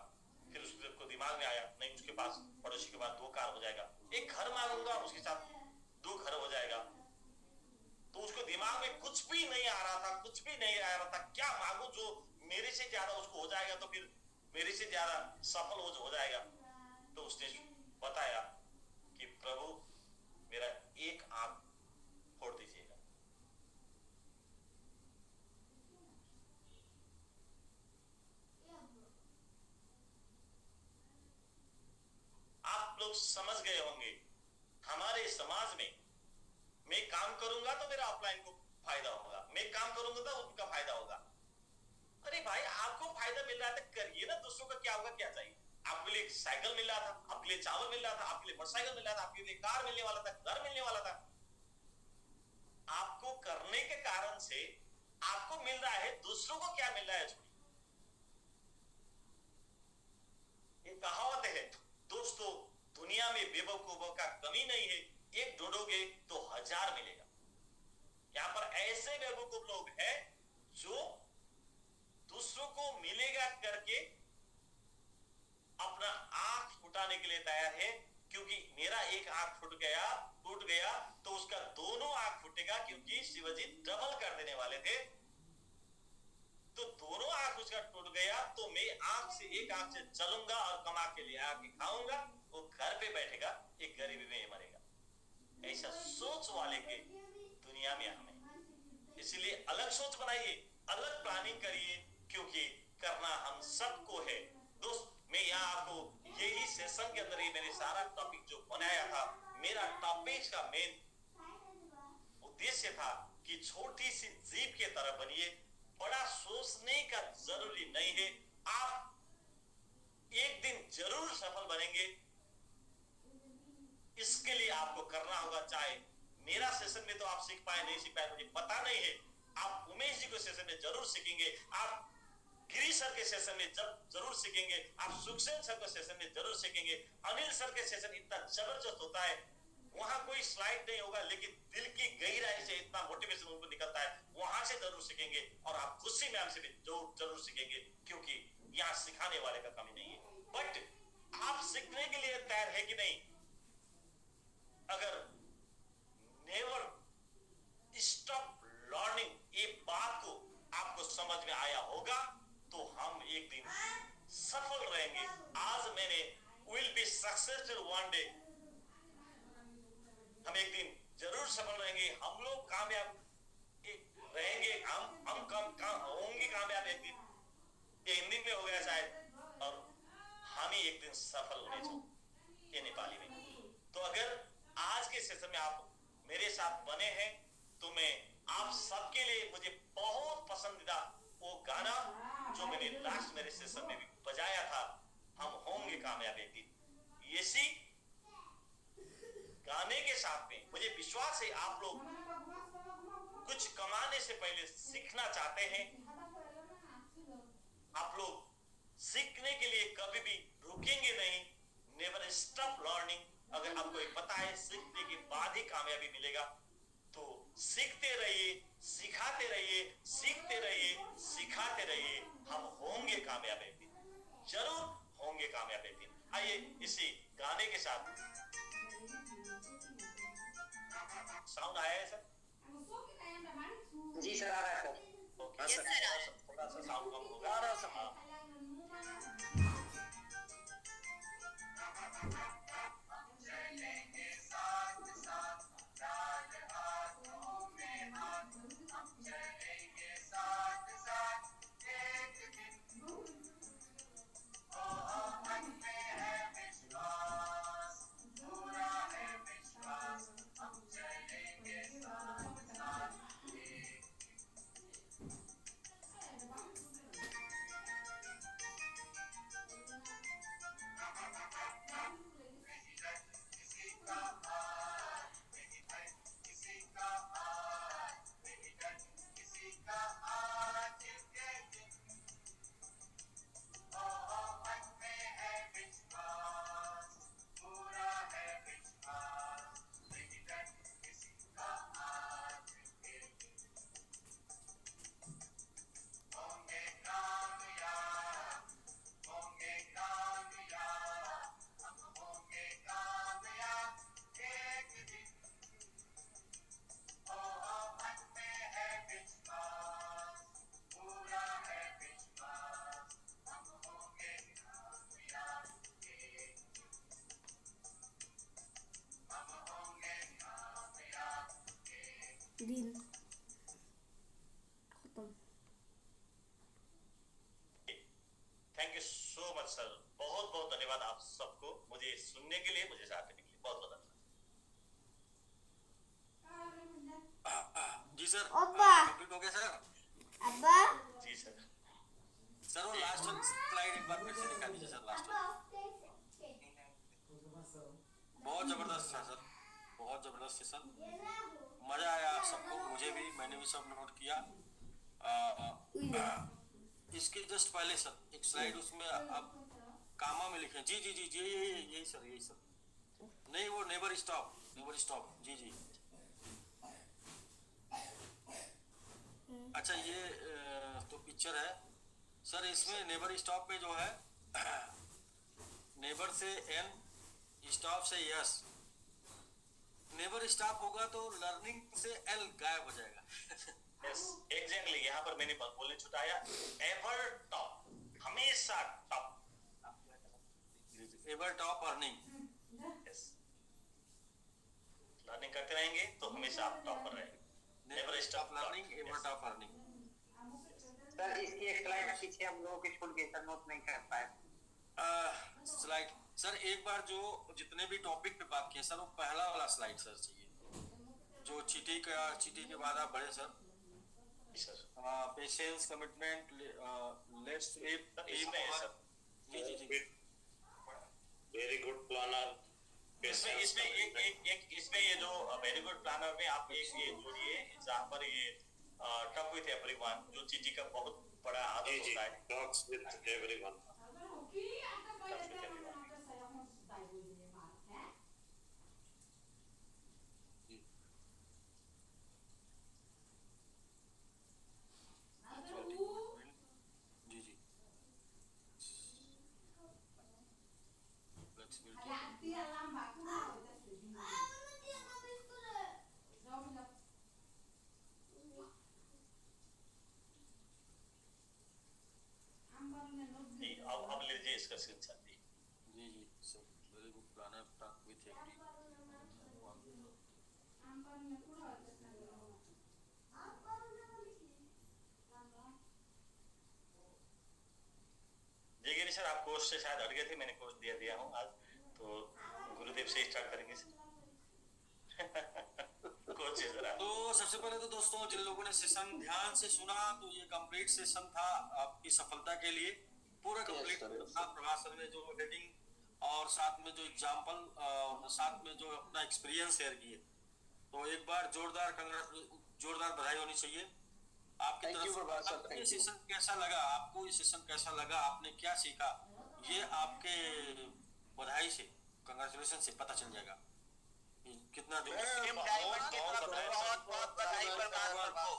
फिर उसको दिमाग में आया, नहीं उसके पास पड़ोसी के पास 2 कार हो जाएगा। 1 घर मांगूंगा, उसके साथ 2 घर हो जाएगा। तो उसको दिमाग में कुछ भी नहीं आ रहा था, क्या मांगू जो मेरे से ज्यादा उसको हो जाएगा, तो फिर मेरे से ज्यादा सफल हो जाएगा। तो उसने बताया कि प्रभु मेरा 1 आंख फोड़ दीजिएगा। आप लोग समझ गए होंगे हमारे समाज में मैं काम करूंगा तो मेरा ऑफलाइन को फायदा होगा, मैं काम करूंगा तो उनका फायदा होगा। अरे भाई आपको फायदा मिल रहा है तो करिए ना, दूसरों का क्या होगा, क्या चाहिए? आपके लिए साइकिल मिल रहा था, आपके लिए चावल मिल रहा था, आपके लिए मोटरसाइकिल मिल रहा था, आपके लिए कार मिलने वाला था, घर मिलने वाला था। आपको करने के कारण से आपको मिल रहा है, दूसरों को क्या मिल रहा है? ये कहावत है दोस्तों, दुनिया में बेवकूफों का कमी नहीं है, एक ढूंढोगे तो 1000 मिलेगा। यहां पर ऐसे बेवकूफ लोग हैं जो दूसरों को मिलेगा करके अपना आंख फुटाने के लिए तैयार है, क्योंकि मेरा एक आंख टूट गया तो उसका दोनों आंख फूटेगा, क्योंकि शिवाजी डबल कर देने वाले थे। तो दोनों आंख उसका टूट गया तो मैं एक आंख से चलूंगा और कमा के लिए आके खाऊंगा, वो घर पे बैठेगा, एक गरीबी में मरेगा। ऐसा सोच वाले के दुनिया में हमें, इसलिए अलग सोच बनाइए, अलग प्लानिंग करिए, क्योंकि करना हम सबको है। दोस्त मैं यहाँ आपको यही सेशन के अंदर ही मैंने सारा टॉपिक जो बनाया था, मेरा टॉपिक का मेन उद्देश्य था कि छोटी सी जीप के तरह बनिए, बड़ा सोचने का जरूरी नहीं है। आप एक दिन जरूर सफल बनेंगे, इसके लिए आपको करना होगा। चाहे मेरा सेशन में तो आप सीख पाए नहीं सीख पाए मुझे पता नहीं है, आप उमेश जी के सेशन में जरूर सीखेंगे, आप गिरी सर के सेशन में जरूर सीखेंगे, आप सुखसेन सर के सेशन में जरूर सीखेंगे। अनिल सर के सेशन इतना जबरदस्त होता है, वहां कोई स्लाइड नहीं होगा, लेकिन दिल की गहराई से इतना मोटिवेशन उनको निकलता है, वहां से जरूर सीखेंगे। और आप खुशी मैम से भी जरूर सीखेंगे, क्योंकि यहाँ सिखाने वाले का कमी नहीं है। बट आप सीखने के लिए तैयार है कि नहीं? अगर नेवर स्टॉप लर्निंग, ये बात को आपको समझ में आया होगा तो हम एक दिन सफल रहेंगे। आज मैंने will be successful one day, हम एक दिन जरूर सफल रहेंगे, हम लोग कामयाब रहेंगे, हम काम होंगे कामयाब एक दिन। ये हिंदी में हो गया शायद, और हम ही एक दिन सफल होने चाहिए, ये नेपाली में। तो अगर आज के सेशन में आप मेरे साथ बने हैं तो मैं आप सबके लिए, मुझे बहुत पसंदीदा वो गाना जो मैंने लास्ट मेरे सेशन में भी बजाया था, हम होंगे कामयाब एक दिन, इसी गाने के साथ में मुझे विश्वास है आप लोग कुछ कमाने से पहले सीखना चाहते हैं। आप लोग सीखने के लिए कभी भी रुकेंगे नहीं, नेवर स्टॉप लर्निंग। अगर आपको एक पता है सीखने के बाद ही कामयाबी मिलेगा, तो सीखते रहिए, सिखाते रहिए, सीखते रहिए, सिखाते रहिए, हम होंगे कामयाब एक दिन, जरूर होंगे कामयाब एक दिन। आइए इसी गाने के साथ, साउंड आया है सर? जी सर आ रहा है सर। Yes, sir. थोड़ा सा साउंड कम होगा। दिन खत्म। Thank you so so much sir, बहुत बहुत धन्यवाद आप सबको मुझे सुनने के लिए, मुझे साथ देने के लिए, बहुत बहुत धन्यवाद। जी सर, अब्बा। कंप्लीट हो गया सर। अब्बा जी सर। सर वो लास्ट स्लाइड एक बार फिर से दिखा दीजिए सर, लास्ट वाला। बहुत जबरदस्त था सर, बहुत जबरदस्त है सर, मजा आया सबको, मुझे भी, मैंने भी सब नोट किया। इसके जस्ट पहले सर एक स्लाइड उसमें आप कामा में लिखे, जी जी जी जी यही सर, यही सर, नहीं वो नेवर स्टॉप, नेवर स्टॉप, जी जी। अच्छा ये तो पिक्चर है सर, इसमें नेवर स्टॉप पे जो है नेवर से एन, स्टॉप से यस, नेवर स्टॉप होगा तो लर्निंग से एल गायब हो जाएगा। यस एग्जैक्टली, यहाँ पर मैंने बोलने छुटाया, एवर टॉप, हमेशा top, ever top earning, yes learning करते रहेंगे तो हमेशा आप टॉप पर रहेंगे, never stop learning, ever top earning. Sir इसकी एक स्लाइड पीछे हम लोगों के छूट गए सर, नोट नहीं कर पाए। स्लाइड सर एक बार जो जितने भी टॉपिक पे बात किए सर, वो पहला वाला स्लाइड सर चाहिए, जो चीटी के बाद आप बढ़े sir. Patience, commitment, let's live, जी जी जी, वेरी गुड प्लानर। इसमें ये जो वेरी गुड प्लानर में आप एक ये जोड़िए जहाँ पर ये टॉक विथ एवरीवन, जो चीटी का बहुत बड़ा आदत होता है, टॉक्स विथ एवरीवन, जी जी, अब लीजिए इसका स्क्रीनशॉट दी। जी जी sir, very good planner, talk with जी गिरी सर, आप कोर्स से शायद हट गए थे, मैंने कोर्स दिया हूँ आज, तो गुरुदेव से स्टार्ट करेंगे सर। कोर्स से सर तो सबसे पहले तो दोस्तों जिन लोगों ने सेशन ध्यान से सुना, तो ये कंप्लीट सेशन था आपकी सफलता के लिए, पूरा कंप्लीट था। प्रभास सर ने जो हेडिंग और साथ में जो एग्जाम्पल और साथ में जो अपना एक्सपीरियंस शेयर किए, तो एक बार जोरदार बधाई होनी चाहिए आपकी तरफ से। आपको ये सेशन कैसा लगा, आपको ये सेशन कैसा लगा, आपने क्या सीखा, ये आपके बधाई से, कंग्रेचुलेशन से पता चल जाएगा कितना जो टीम डायमंड की तरफ से बहुत बहुत बधाई प्रदान करता हूं।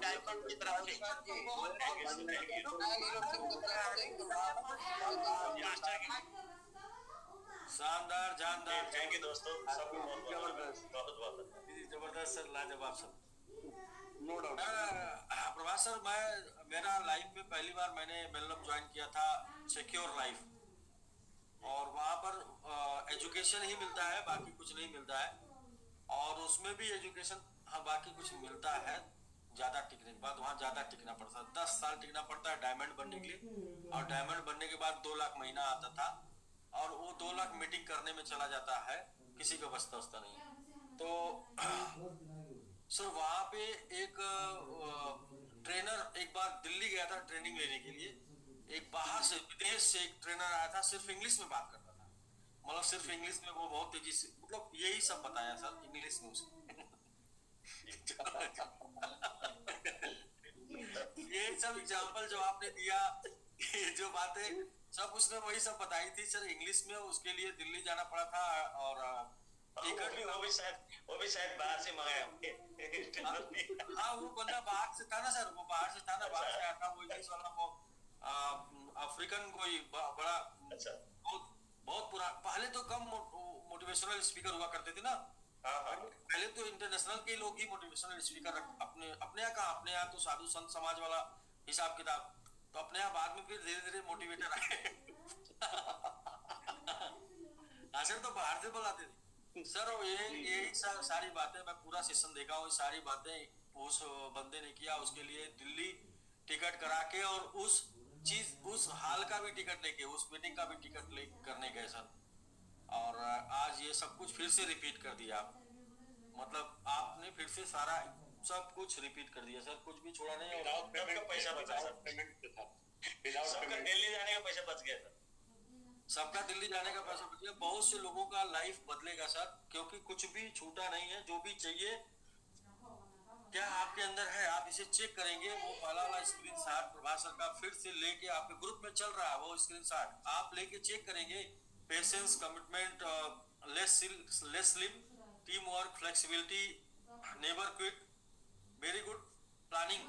डायमंड की तरफ से शानदार जानदार, थैंक यू दोस्तों, सबको बहुत जबरदस्त सर, लाजवाब sir, no doubt. Prabhas sir, मेरा लाइफ में पहली बार मैंने मेलनम ज्वाइन किया था सिक्योर लाइफ, और वहाँ पर एजुकेशन ही मिलता है, बाकी कुछ नहीं मिलता है, और उसमें भी एजुकेशन, हाँ बाकी कुछ मिलता है, ज्यादा टिकने के बाद वहाँ ज्यादा टिकना पड़ता है, 10 साल टिकना पड़ता है डायमंड बनने के लिए, और डायमंड बनने के बाद 2 लाख महीना आता था, और वो 2 लाख मीटिंग करने में चला जाता है, किसी का बस्ता नहीं। तो सर वहाँ पे एक ट्रेनर एक बार दिल्ली गया था ट्रेनिंग लेने के लिए, एक बाहर से विदेश से एक ट्रेनर आया था, सिर्फ इंग्लिश में बात करता था, मतलब सिर्फ इंग्लिश में, वो बहुत तेजी से, मतलब यही सब बताया सर इंग्लिश में उसने। ये सब एग्जाम्पल जो आपने दिया, ये जो बातें सब उसने वही सब बताई थी सर इंग्लिश में, उसके लिए दिल्ली जाना पड़ा था, और टिकट भी वो भी शायद बाहर से मंगाया होंगे। हाँ वो बंदा बाहर से था ना सर, वो बाहर से था ना, बाहर से आया था, वो इंग्लिश वाला, वो अफ्रीकन कोई बड़ा, बहुत पुराना, पहले तो कम मोटिवेशनल स्पीकर हुआ करते थे ना, पहले तो इंटरनेशनल के लोग ही मोटिवेशनल स्पीकर अपने यहाँ तो साधु संत समाज वाला हिसाब किताब, तो अपने आप आदमी फिर धीरे धीरे मोटिवेटर आए। हाँ सर, तो बाहर से बुलाते थे सर। ये सारी बातें मैं पूरा सेशन देखा हूँ, सारी बातें उस बंदे ने किया। उसके लिए दिल्ली टिकट करा के और उस हाल का भी टिकट लेके, उस मीटिंग का भी टिकट ले करने गए सर। और आज ये सब कुछ फिर से रिपीट कर दिया आप, मतलब आपने फिर से सारा सब कुछ रिपीट कर दिया सर, कुछ भी छोड़ा नहीं। सबका पैसा बचा सर, सबका दिल्ली जाने का पैसा बच गया सर, सबका दिल्ली जाने का पैसा बच गया। बहुत से लोगों का लाइफ बदलेगा सर, क्योंकि कुछ भी छूटा नहीं है। जो भी चाहिए क्या आपके अंदर है, आप इसे चेक करेंगे। वो वाला स्क्रीन शॉट प्रभास सर का फिर से लेके आपके ग्रुप में चल रहा है, वो स्क्रीन शॉट आप लेके चेक करेंगे। Patience, commitment, less slip, team work, flexibility, never quit, very good planning,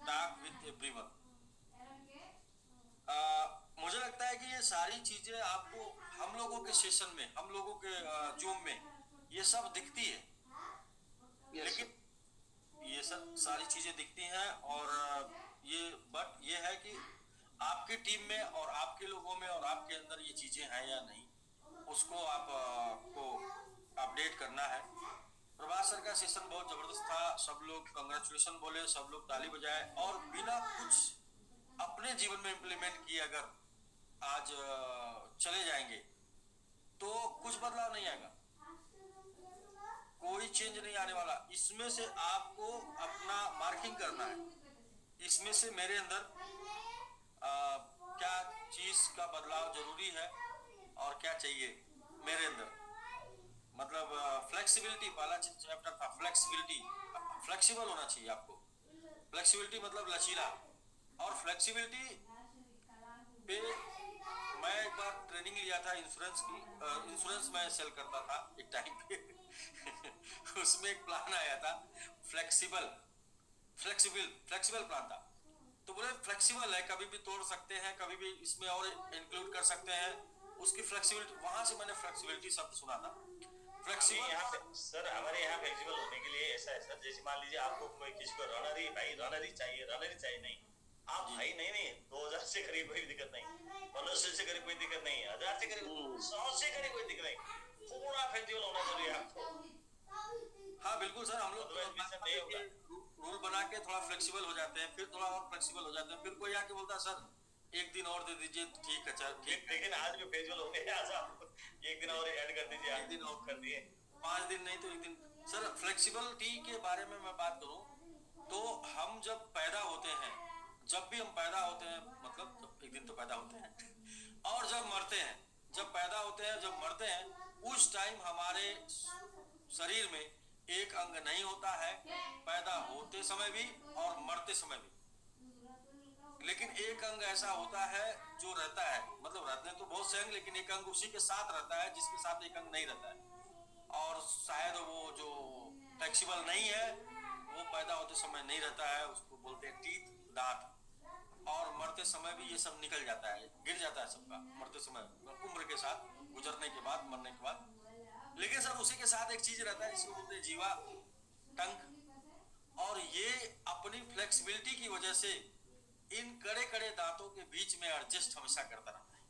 talk with everyone. मुझे लगता है कि ये सारी चीजें आपको हम लोगों के सेशन में, हम लोगों के जूम में ये सब दिखती है, लेकिन ये सब सारी चीजें दिखती हैं। और ये है कि आपकी टीम में और आपके लोगों में और आपके अंदर ये चीजें हैं या नहीं, उसको आपको अपडेट करना है। प्रभास सर का सेशन बहुत जबरदस्त था, सब लोग कंग्रेचुलेशन बोले, सब लोग ताली बजाए, और बिना कुछ अपने जीवन में इम्प्लीमेंट किए अगर आज चले जाएंगे तो कुछ बदलाव नहीं आएगा, कोई चेंज नहीं आने वाला। इसमें से आपको अपना मार्किंग करना है, इसमें से मेरे अंदर क्या चीज का बदलाव जरूरी है और क्या चाहिए मेरे अंदर। मतलब फ्लेक्सिबिलिटी वाला चैप्टर था, फ्लेक्सिबिलिटी, फ्लेक्सिबल होना चाहिए आपको। फ्लेक्सिबिलिटी मतलब लचीला, और फ्लेक्सिबिलिटी पे मैं एक बार ट्रेनिंग लिया था इंश्योरेंस की, इंश्योरेंस मैं सेल करता था एक टाइम पे। उसमें एक प्लान आया था फ्लेक्सिबल प्लान था। तो बोले फ्लेक्सिबल है, कभी भी तोड़ सकते हैं, कभी भी इसमें और इंक्लूड कर सकते हैं, उसकी फ्लेक्सिबिलिटी। वहां से मैंने फ्लेक्सिबिलिटी शब्द सुना था। फ्लेक्सिबल यहाँ पे सर, हमारे यहाँ फ्लेक्सिबल होने के लिए ऐसा है सर, जैसे मान लीजिए आपको कोई किसी को रनर ही चाहिए नहीं, आप भाई नहीं 2000 से करीब कोई दिक्कत नहीं, 1500 से करीब कोई दिक्कत नहीं, 1000 से करीब, 100 से करीब कोई दिक्कत नहीं, पूरा फ्लेक्सिबल होना जरूरी है आपको। हाँ बिल्कुल सर, हम लोग रूल बना के थोड़ा फ्लेक्सिबल हो जाते हैं, फिर थोड़ा और फ्लेक्सिबल हो जाते हैं, फिर कोई आके बोलता है सर एक दिन और दे दीजिए, ठीक है सर ठीक। लेकिन आज भी फ्लेक्सिबल हो गए, आज आप एक दिन और ऐड कर दीजिए, एक दिन और कर दिए, 5 दिन नहीं तो एक दिन। सर फ्लेक्सिबिलिटी के बारे में मैं बात करूं तो हम जब पैदा होते हैं, जब भी हम पैदा होते हैं, मतलब एक दिन तो पैदा होते हैं, और जब मरते हैं, जब पैदा होते हैं जब मरते हैं, उस टाइम हमारे शरीर में एक अंग नहीं होता है, पैदा होते समय भी और मरते समय भी। लेकिन एक अंग ऐसा होता है जो रहता है, मतलब रहते हैं तो बहुत से अंग, लेकिन एक अंग उसी के साथ रहता है जिसके साथ एक अंग नहीं रहता है। और शायद वो जो फ्लेक्सिबल नहीं है वो पैदा होते समय नहीं रहता है, उसको बोलते हैं टीथ, दांत। और मरते समय भी ये सब निकल जाता है, गिर जाता है सबका मरते समय, उम्र के साथ, गुजरने के बाद, मरने के बाद। लेकिन सर उसी के साथ एक चीज रहता है जिसको बोलते हैं जीवा, टंग। और ये अपनी फ्लेक्सिबिलिटी की वजह से इन कड़े कड़े दांतों के बीच में एडजस्ट हमेशा करता रहता है।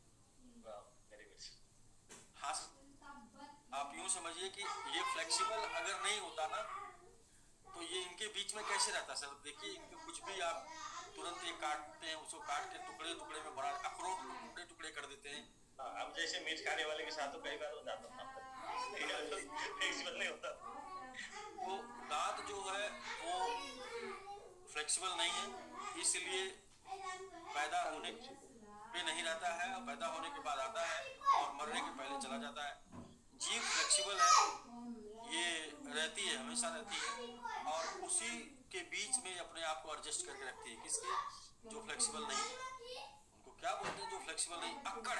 हाँ आप यूं समझिए कि ये फ्लेक्सिबल अगर नहीं होता ना तो ये इनके बीच में कैसे रहता सर। देखिए इनके कुछ भी आप तुरंत ये काटते हैं, उसको काट के टुकड़े टुकड़े में बड़ा, अखरोट टुकड़े टुकड़े कर देते हैं। अब जैसे मीट खाने वाले के साथ तो कई बार हो जाता था, फ्लेक्सिबल नहीं होता। वो दांत जो है वो फ्लेक्सिबल नहीं है, इसलिए पैदा होने पे नहीं रहता है, पैदा होने के बाद आता है और मरने के पहले चला जाता है। जीभ फ्लेक्सिबल है, ये रहती है, हमेशा रहती है, और उसी के बीच में अपने आप को एडजस्ट करके रखती है। किसके? जो फ्लेक्सिबल नहीं है। उनको क्या बोलते हैं जो फ्लेक्सिबल नहीं? अक्कड़।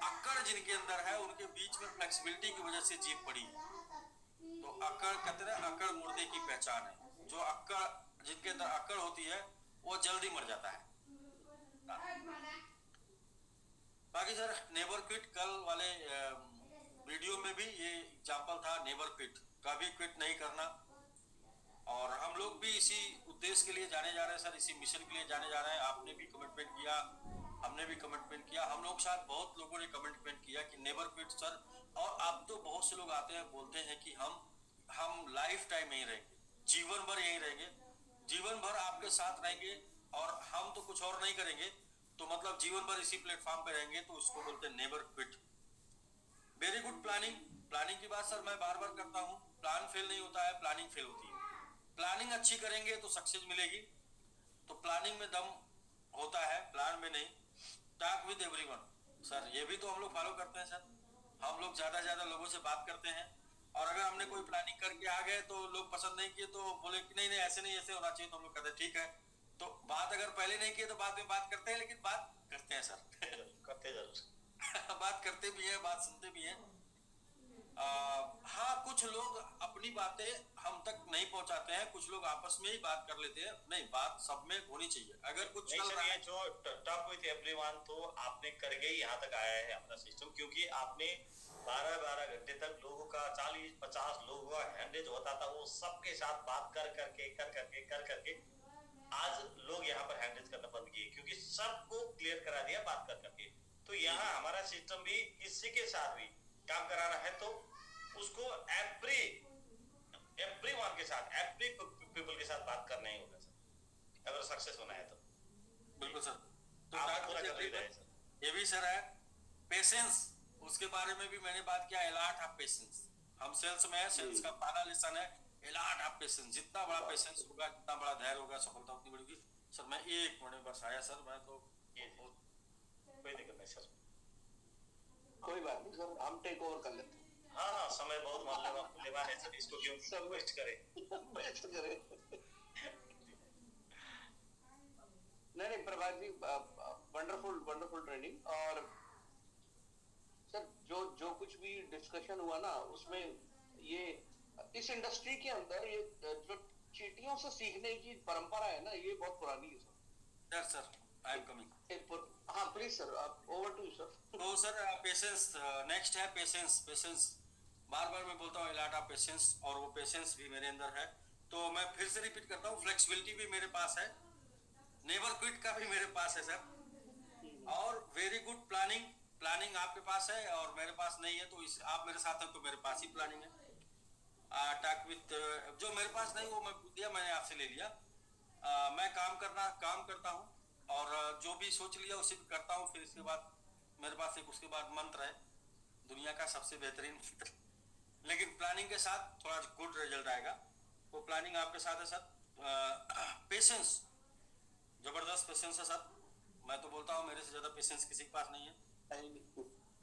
अक्कड़ जिनके अंदर है उनके बीच में फ्लेक्सिबिलिटी की वजह से जीभ पड़ी। तो अक्कड़ कहते हैं, अक्कड़ मुर्दे की पहचान है। जो अक्कड़, जिनके अंदर अक्कड़ होती है वो जल्दी मर जाता है। बाकी सर नेवर क्विट, कल वाले वीडियो में भी ये एग्जांपल था, नेवर क्विट, कभी क्विट नहीं करना। और हम लोग भी इसी उद्देश्य के लिए जाने जा रहे हैं सर, इसी मिशन के लिए जाने जा रहे हैं। आपने भी कमिटमेंट किया, हमने भी कमिटमेंट किया, हम लोग साथ बहुत लोगों ने कमिटमेंट किया कि नेवर क्विट सर। और अब तो बहुत से लोग आते हैं बोलते हैं कि हम लाइफ टाइम यहीं रहेंगे, जीवन भर यहीं रहेंगे, जीवन भर आपके साथ रहेंगे और हम तो कुछ और नहीं करेंगे, तो मतलब जीवन भर इसी प्लेटफॉर्म पे रहेंगे, तो उसको बोलते हैं never quit. Very good planning. Planning की बात सर मैं बार बार करता हूँ, प्लान फेल नहीं होता है, प्लानिंग फेल होती है। प्लानिंग अच्छी करेंगे तो सक्सेस मिलेगी, तो प्लानिंग में दम होता है, प्लान में नहीं। टॉक विद एवरीवन सर, ये भी तो हम लोग फॉलो करते हैं सर। हम लोग ज्यादा से ज्यादा लोगों से बात करते हैं, और अगर हमने कोई प्लानिंग करके आ गए तो लोग पसंद नहीं किए तो बोले कि नहीं नहीं ऐसे नहीं ऐसे होना चाहिए, तो हम लोग कहते हैं ठीक है। तो बात अगर पहले नहीं किए तो बाद में बात करते हैं, लेकिन बात करते हैं सर। करते जरूर बात करते भी हैं, बात सुनते भी हैं। हाँ, कुछ लोग अपनी बातें हम तक नहीं पहुंचाते हैं, कुछ लोग आपस में ही बात कर लेते हैं। नहीं, बात सब में होनी चाहिए। अगर कुछ नहीं चल सर, रहा ये है जो टॉक विथ एवरीवन तो आपने करके ही यहाँ तक आया है हमारा सिस्टम, क्योंकि आपने 12-12 घंटे तक लोगों का 40-50 लोगों का हैंडेज होता था, वो सबके साथ बात कर करके आज लोग यहाँ पर हैंडेज करना बंद किए, क्योंकि सबको क्लियर करा दिया बात कर करके। तो यहाँ हमारा सिस्टम भी इसी के साथ भी काम कराना है, तो उसको एवरीवन के साथ, एवरी पीपल के साथ बात करना ही होगा सर, अगर सक्सेस होना है तो। बिल्कुल सर। तो आप talk पूरा with कर ही रहे हैं everyone, सर। ये भी सर है। पेशेंस, उसके बारे में भी मैंने बात किया। एलाट ऑफ पेशेंस, हम सेल्स में है, सेल्स का पहला लेसन है एलाट ऑफ पेशेंस। जितना बड़ा पेशेंस होगा, जितना बड़ा धैर्य होगा, सफलता उतनी बढ़ेगी सर। मैं एक मिनट बस आया सर, मैं तो कोई दिक्कत नहीं सर, कोई बात नहीं सर, हम टेक ओवर कर लेते हैं। हाँ समय बहुत मूल्यवान है सर, इसको क्यों सब वेस्ट करें। बेस्ट करें। नहीं प्रभात जी, वंडरफुल ट्रेनिंग। और सर जो कुछ भी डिस्कशन हुआ ना, उसमें ये इस इंडस्ट्री के अंदर ये जो चींटियों से सीखने की परंपरा है ना, ये बहुत पुरानी है sir. Sir I am coming. हाँ प्लीज सर, आप ओवर टू सर। तो सर पेशेंस नेक्स्ट है। पेशेंस बार बार मैं बोलता हूँ, एलाट ऑफ पेशेंस, और वो पेशेंस भी मेरे अंदर है। तो मैं फिर से रिपीट करता हूँ, फ्लेक्सिबिलिटी भी मेरे पास है, नेवर क्विट का भी मेरे पास है सर, और वेरी गुड प्लानिंग आपके पास है और मेरे पास नहीं है। तो इस आप मेरे साथ हैं तो मेरे पास ही प्लानिंग है। टॉक विद, जो मेरे पास नहीं वो मैं दिया, मैंने आपसे ले लिया। मैं काम करता हूँ, और जो भी सोच लिया उसे भी करता हूँ। फिर इसके बाद मेरे पास एक उसके बाद मंत्र है, दुनिया का सबसे बेहतरीन मंत्र, लेकिन प्लानिंग के साथ थोड़ा गुड रिजल्ट आएगा। वो प्लानिंग आपके साथ है सर। पेशेंस, जबरदस्त पेशेंस है सर। मैं तो बोलता हूँ मेरे से ज्यादा पेशेंस किसी के पास नहीं है।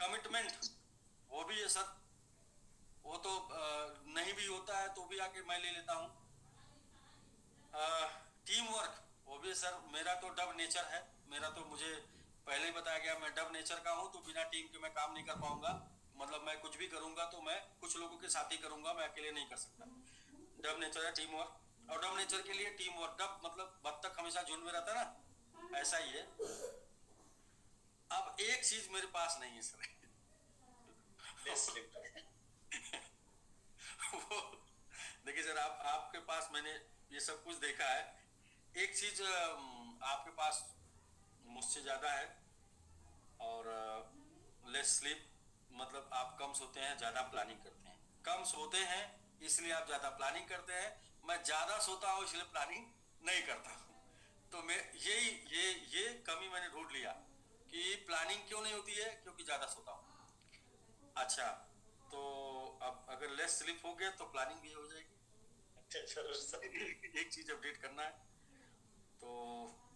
कमिटमेंट वो भी है सर, वो तो नहीं भी होता है तो भी आके मैं ले लेता हूँ। टीम वर्क वो भी सर, मेरा तो डब नेचर है। मेरा तो मुझे पहले ही बताया गया, मैं डब नेचर का हूँ, तो बिना टीम के मैं काम नहीं कर पाऊंगा। मतलब मैं कुछ भी करूंगा तो मैं कुछ लोगों के साथ ही करूंगा, मैं अकेले नहीं कर सकता। डब नेचर है टीम वर्क, और डब नेचर के लिए टीम वर्क। डब मतलब बत्तख हमेशा झुंड में रहता है ना, ऐसा ही है। अब एक चीज मेरे पास नहीं है सर, वो देखिए सर, आपके पास मैंने ये सब कुछ देखा है। एक चीज आपके पास मुझसे ज्यादा है, और लेस स्लीप, मतलब आप कम सोते हैं, ज्यादा प्लानिंग करते हैं। कम सोते हैं इसलिए आप ज्यादा प्लानिंग करते हैं, मैं ज्यादा सोता हूँ इसलिए प्लानिंग नहीं करता हूँ। तो मैं ये कमी मैंने ढूंढ लिया कि प्लानिंग क्यों नहीं होती है, क्योंकि ज्यादा सोता हूँ। अच्छा, तो अब अगर लेस स्लीप हो गया तो प्लानिंग भी हो जाएगी। एक चीज अपडेट करना है। तो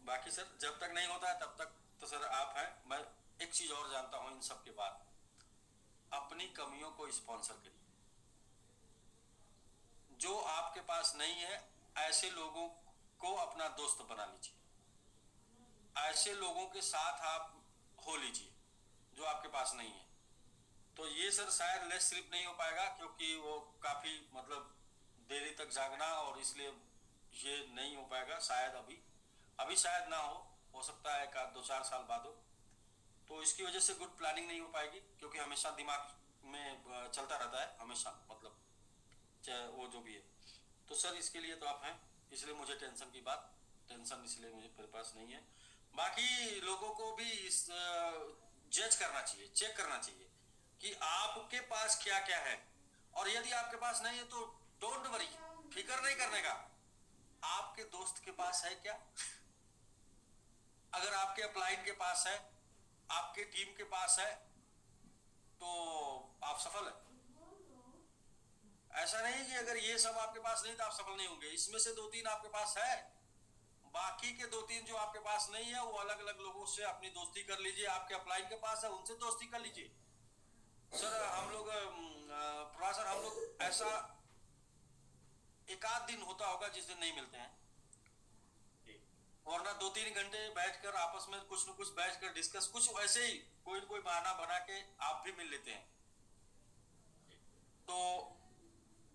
बाकी सर जब तक नहीं होता है तब तक तो सर आप हैं। मैं एक चीज और जानता हूँ इन सब के बाद, अपनी कमियों को स्पॉन्सर करिए। जो आपके पास नहीं है ऐसे लोगों को अपना दोस्त बना लीजिए, ऐसे लोगों के साथ आप हो लीजिए जो आपके पास नहीं है। तो ये सर शायद लेस स्लीप नहीं हो पाएगा, क्योंकि वो काफी मतलब देरी तक जागना, और इसलिए ये नहीं हो पाएगा शायद। अभी शायद ना हो सकता है एक 2-4 साल बाद हो। तो इसकी वजह से गुड प्लानिंग नहीं हो पाएगी, क्योंकि हमेशा दिमाग में चलता रहता है हमेशा, मतलब चाहे वो जो भी है। तो सर इसके लिए तो आप हैं, इसलिए मुझे टेंशन इसलिए मुझे मेरे पास नहीं है। बाकी लोगों को भी इस जज करना चाहिए, चेक करना चाहिए कि आपके पास क्या क्या है, और यदि आपके पास नहीं है तो डोंट वरी, फिक्र नहीं करने का। आपके दोस्त के पास है क्या? अगर आपके अपलाइन के पास है, आपके टीम के पास है, तो आप सफल है। ऐसा नहीं कि अगर ये सब आपके पास नहीं तो आप सफल नहीं होंगे। इसमें से 2-3 आपके पास है, बाकी के 2-3 जो आपके पास नहीं है वो अलग अलग लोगों से अपनी दोस्ती कर लीजिए। आपके अपलाइन के पास है, उनसे दोस्ती कर लीजिए। सर हम लोग प्रोफेसर, हम लोग ऐसा एक आध दिन होता होगा जिस दिन नहीं मिलते हैं, वरना 2-3 घंटे बैठकर आपस में कुछ न कुछ बैठकर डिस्कस, कुछ वैसे ही कोई न कोई बहाना बना के आप भी मिल लेते हैं। तो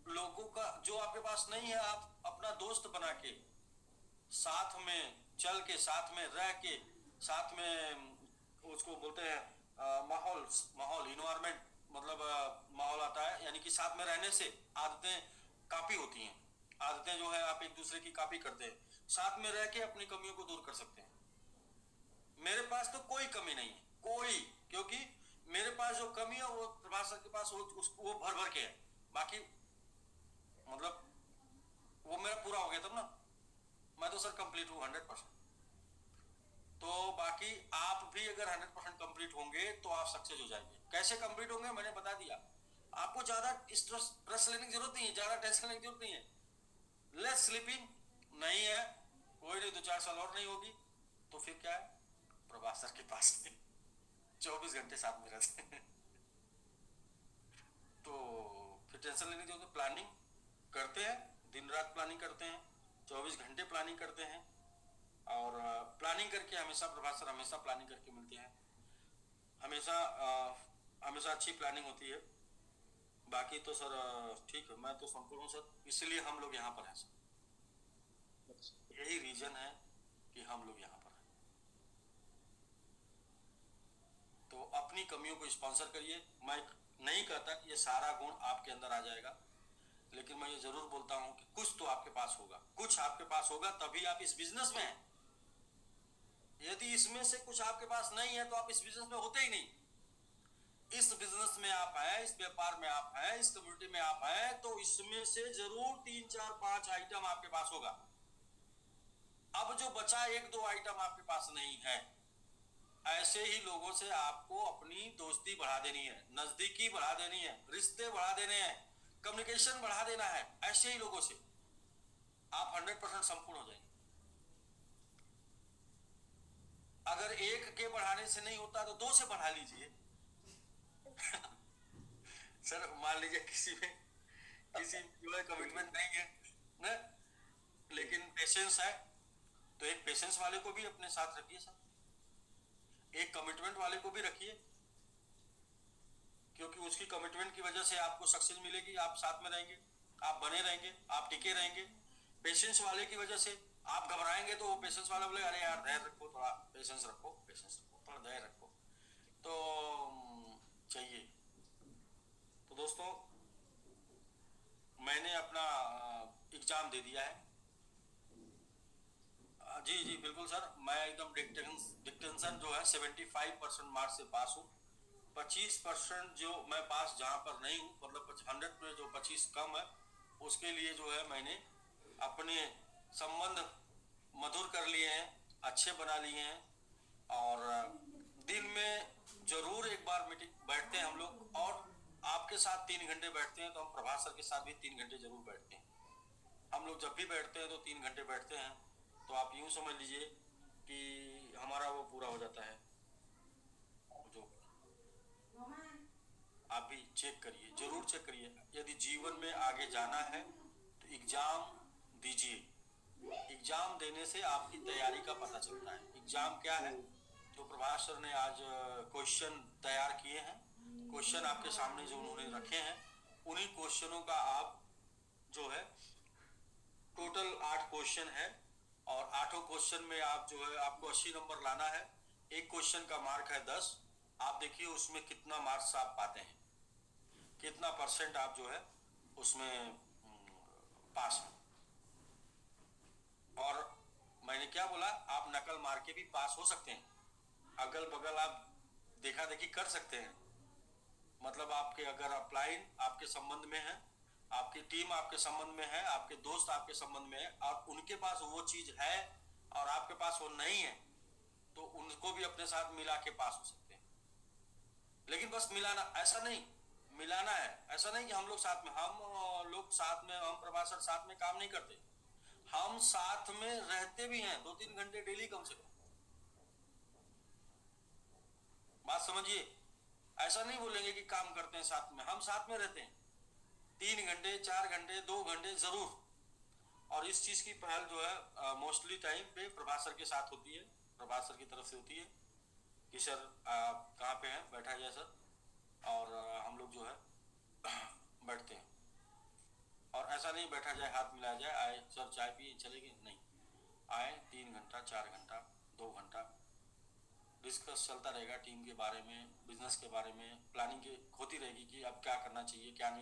लोगों का जो आपके पास नहीं है, आप अपना दोस्त बना के साथ में चल के, साथ में रह के, साथ में उसको बोलते हैं माहौल इन्वायरमेंट, मतलब माहौल आता है, यानी कि साथ में रहने से आदतें काफी होती हैं। आदतें जो है आप एक दूसरे की काफी करते हैं, साथ में रह के अपनी कमियों को दूर कर सकते हैं। मेरे पास तो कोई कमी नहीं है, कोई, क्योंकि मेरे पास जो कमी है वो प्रभास सर के पास वो भर भर के है। बाकी मतलब वो मेरा पूरा हो गया तब ना, मैं तो सर कंप्लीट हूँ 100%। तो बाकी आप भी अगर 100% कंप्लीट होंगे तो आप सक्सेस हो जाएंगे। कैसे कंप्लीट होंगे मैंने बता दिया। आपको ज्यादा स्ट्रेस लेने की जरूरत नहीं है, ज्यादा टेंशन लेने की जरूरत नहीं है। लेस स्लीपिंग नहीं है, कोई नहीं, 2-4 साल और नहीं होगी तो फिर क्या है, प्रभास सर के पास 24 घंटे साथ में रहते हैं तो फिर टेंशन लेने की जरूरत। प्लानिंग करते हैं, दिन रात प्लानिंग करते हैं, 24 घंटे प्लानिंग करते हैं, और प्लानिंग करके हमेशा प्रभास सर हमेशा प्लानिंग करके मिलते हैं, हमेशा अच्छी प्लानिंग होती है। बाकी तो सर ठीक है, मैं तो संपूर्ण हूँ सर, इसलिए हम लोग यहाँ पर हैं सर, यही रीजन है कि हम लोग यहाँ पर हैं। तो अपनी कमियों को स्पॉन्सर करिए। मैं नहीं कहता कि ये सारा गुण आपके अंदर आ जाएगा, लेकिन मैं ये जरूर बोलता हूँ कि कुछ तो आपके पास होगा, कुछ आपके पास होगा तभी आप इस बिजनेस में हैं। यदि इसमें से कुछ आपके पास नहीं है तो आप इस बिजनेस में होते ही नहीं। इस बिजनेस में आप हैं, इस व्यापार में आप हैं, इस कम्युनिटी में आप हैं, तो इसमें से जरूर 3-4-5 आइटम आपके पास होगा। अब जो बचा 1-2 आइटम आपके पास नहीं है, ऐसे ही लोगों से आपको अपनी दोस्ती बढ़ा देनी है, नजदीकी बढ़ा देनी है, रिश्ते बढ़ा देने हैं, कम्युनिकेशन बढ़ा देना है। ऐसे ही लोगों से आप 100% संपूर्ण हो जाएंगे। अगर 1 के बढ़ाने से नहीं होता तो 2 से बढ़ा लीजिए सर मान लीजिए किसी जो है कमिटमेंट नहीं है ना, लेकिन पेशेंस है, तो एक पेशेंस वाले को भी अपने साथ रखिए सर, एक कमिटमेंट वाले को भी रखिए, क्योंकि उसकी कमिटमेंट की वजह से आपको सक्सेस मिलेगी। आप साथ में रहेंगे, आप बने रहेंगे, आप टिके रहेंगे। पेशेंस वाले की वजह से आप घबराएंगे तो वो पेशेंस वाला बोले अरे यार धैर्य रखो, थोड़ा पेशेंस रखो, थोड़ा धैर्य रखो, तो चाहिए। तो दोस्तों मैंने अपना एग्जाम दे दिया है। जी बिल्कुल सर, मैं एकदम डिक्टेंशन जो है 75% मार्क्स से पास हूँ। 25% जो मैं पास जहाँ पर नहीं हूँ, मतलब 100 में जो 25 कम है, उसके लिए जो है मैंने अपने संबंध मधुर कर लिए हैं, अच्छे बना लिए हैं, और दिन में जरूर एक बार मीटिंग बैठते हैं हम लोग, और आपके साथ 3 घंटे बैठते हैं, तो हम प्रभास सर के साथ भी 3 घंटे जरूर बैठते हैं। हम लोग जब भी बैठते हैं तो 3 घंटे बैठते हैं, तो आप यूं समझ लीजिए कि हमारा वो पूरा हो जाता है। जो आप भी चेक करिए, जरूर चेक करिए, यदि जीवन में आगे जाना है तो एग्जाम दीजिए। एग्जाम देने से आपकी तैयारी का पता चलता है। एग्जाम क्या है, जो प्रभास सर ने आज क्वेश्चन तैयार किए हैं, क्वेश्चन आपके सामने जो उन्होंने रखे हैं, उन्हीं क्वेश्चनों का आप जो है टोटल 8 क्वेश्चन है, और 8 क्वेश्चन में आप जो है आपको 80 नंबर लाना है। एक क्वेश्चन का मार्क है 10। आप देखिए उसमें कितना मार्क्स आप पाते हैं, कितना % आप जो है उसमें पास हैं। और मैंने क्या बोला, आप नकल मार के भी पास हो सकते हैं, अगल बगल आप देखा देखी कर सकते हैं। मतलब आपके अगर अपलाइन आपके संबंध में है, आपकी टीम आपके संबंध में है, आपके दोस्त आपके संबंध में है, और उनके पास वो चीज है और आपके पास वो नहीं है, तो उनको भी अपने साथ मिला के पास हो सकते हैं। लेकिन बस मिलाना, ऐसा नहीं मिलाना है, ऐसा नहीं कि हम लोग साथ में, हम लोग साथ में, हम प्रभासर साथ में काम नहीं करते, हम साथ में रहते भी हैं 2-3 घंटे डेली कम से कम। बात समझिए, ऐसा नहीं बोलेंगे कि काम करते हैं साथ में, हम साथ में रहते हैं 3 घंटे 4 घंटे 2 घंटे जरूर। और इस चीज की पहल जो है मोस्टली टाइम पे प्रभासर के साथ होती है, प्रभासर की तरफ से होती है कि सर कहाँ पे हैं, बैठा जाए सर, और हम लोग जो है बैठते हैं। और ऐसा नहीं बैठा जाए हाथ मिलाया जाए, आए सर चाय पिए चले गए, नहीं, आए 3 घंटा 4 घंटा 2 घंटा डिस्कस चलता रहेगा, टीम के बारे में, बिजनेस के बारे में, प्लानिंग होती रहेगी कि अब क्या करना चाहिए क्या नहीं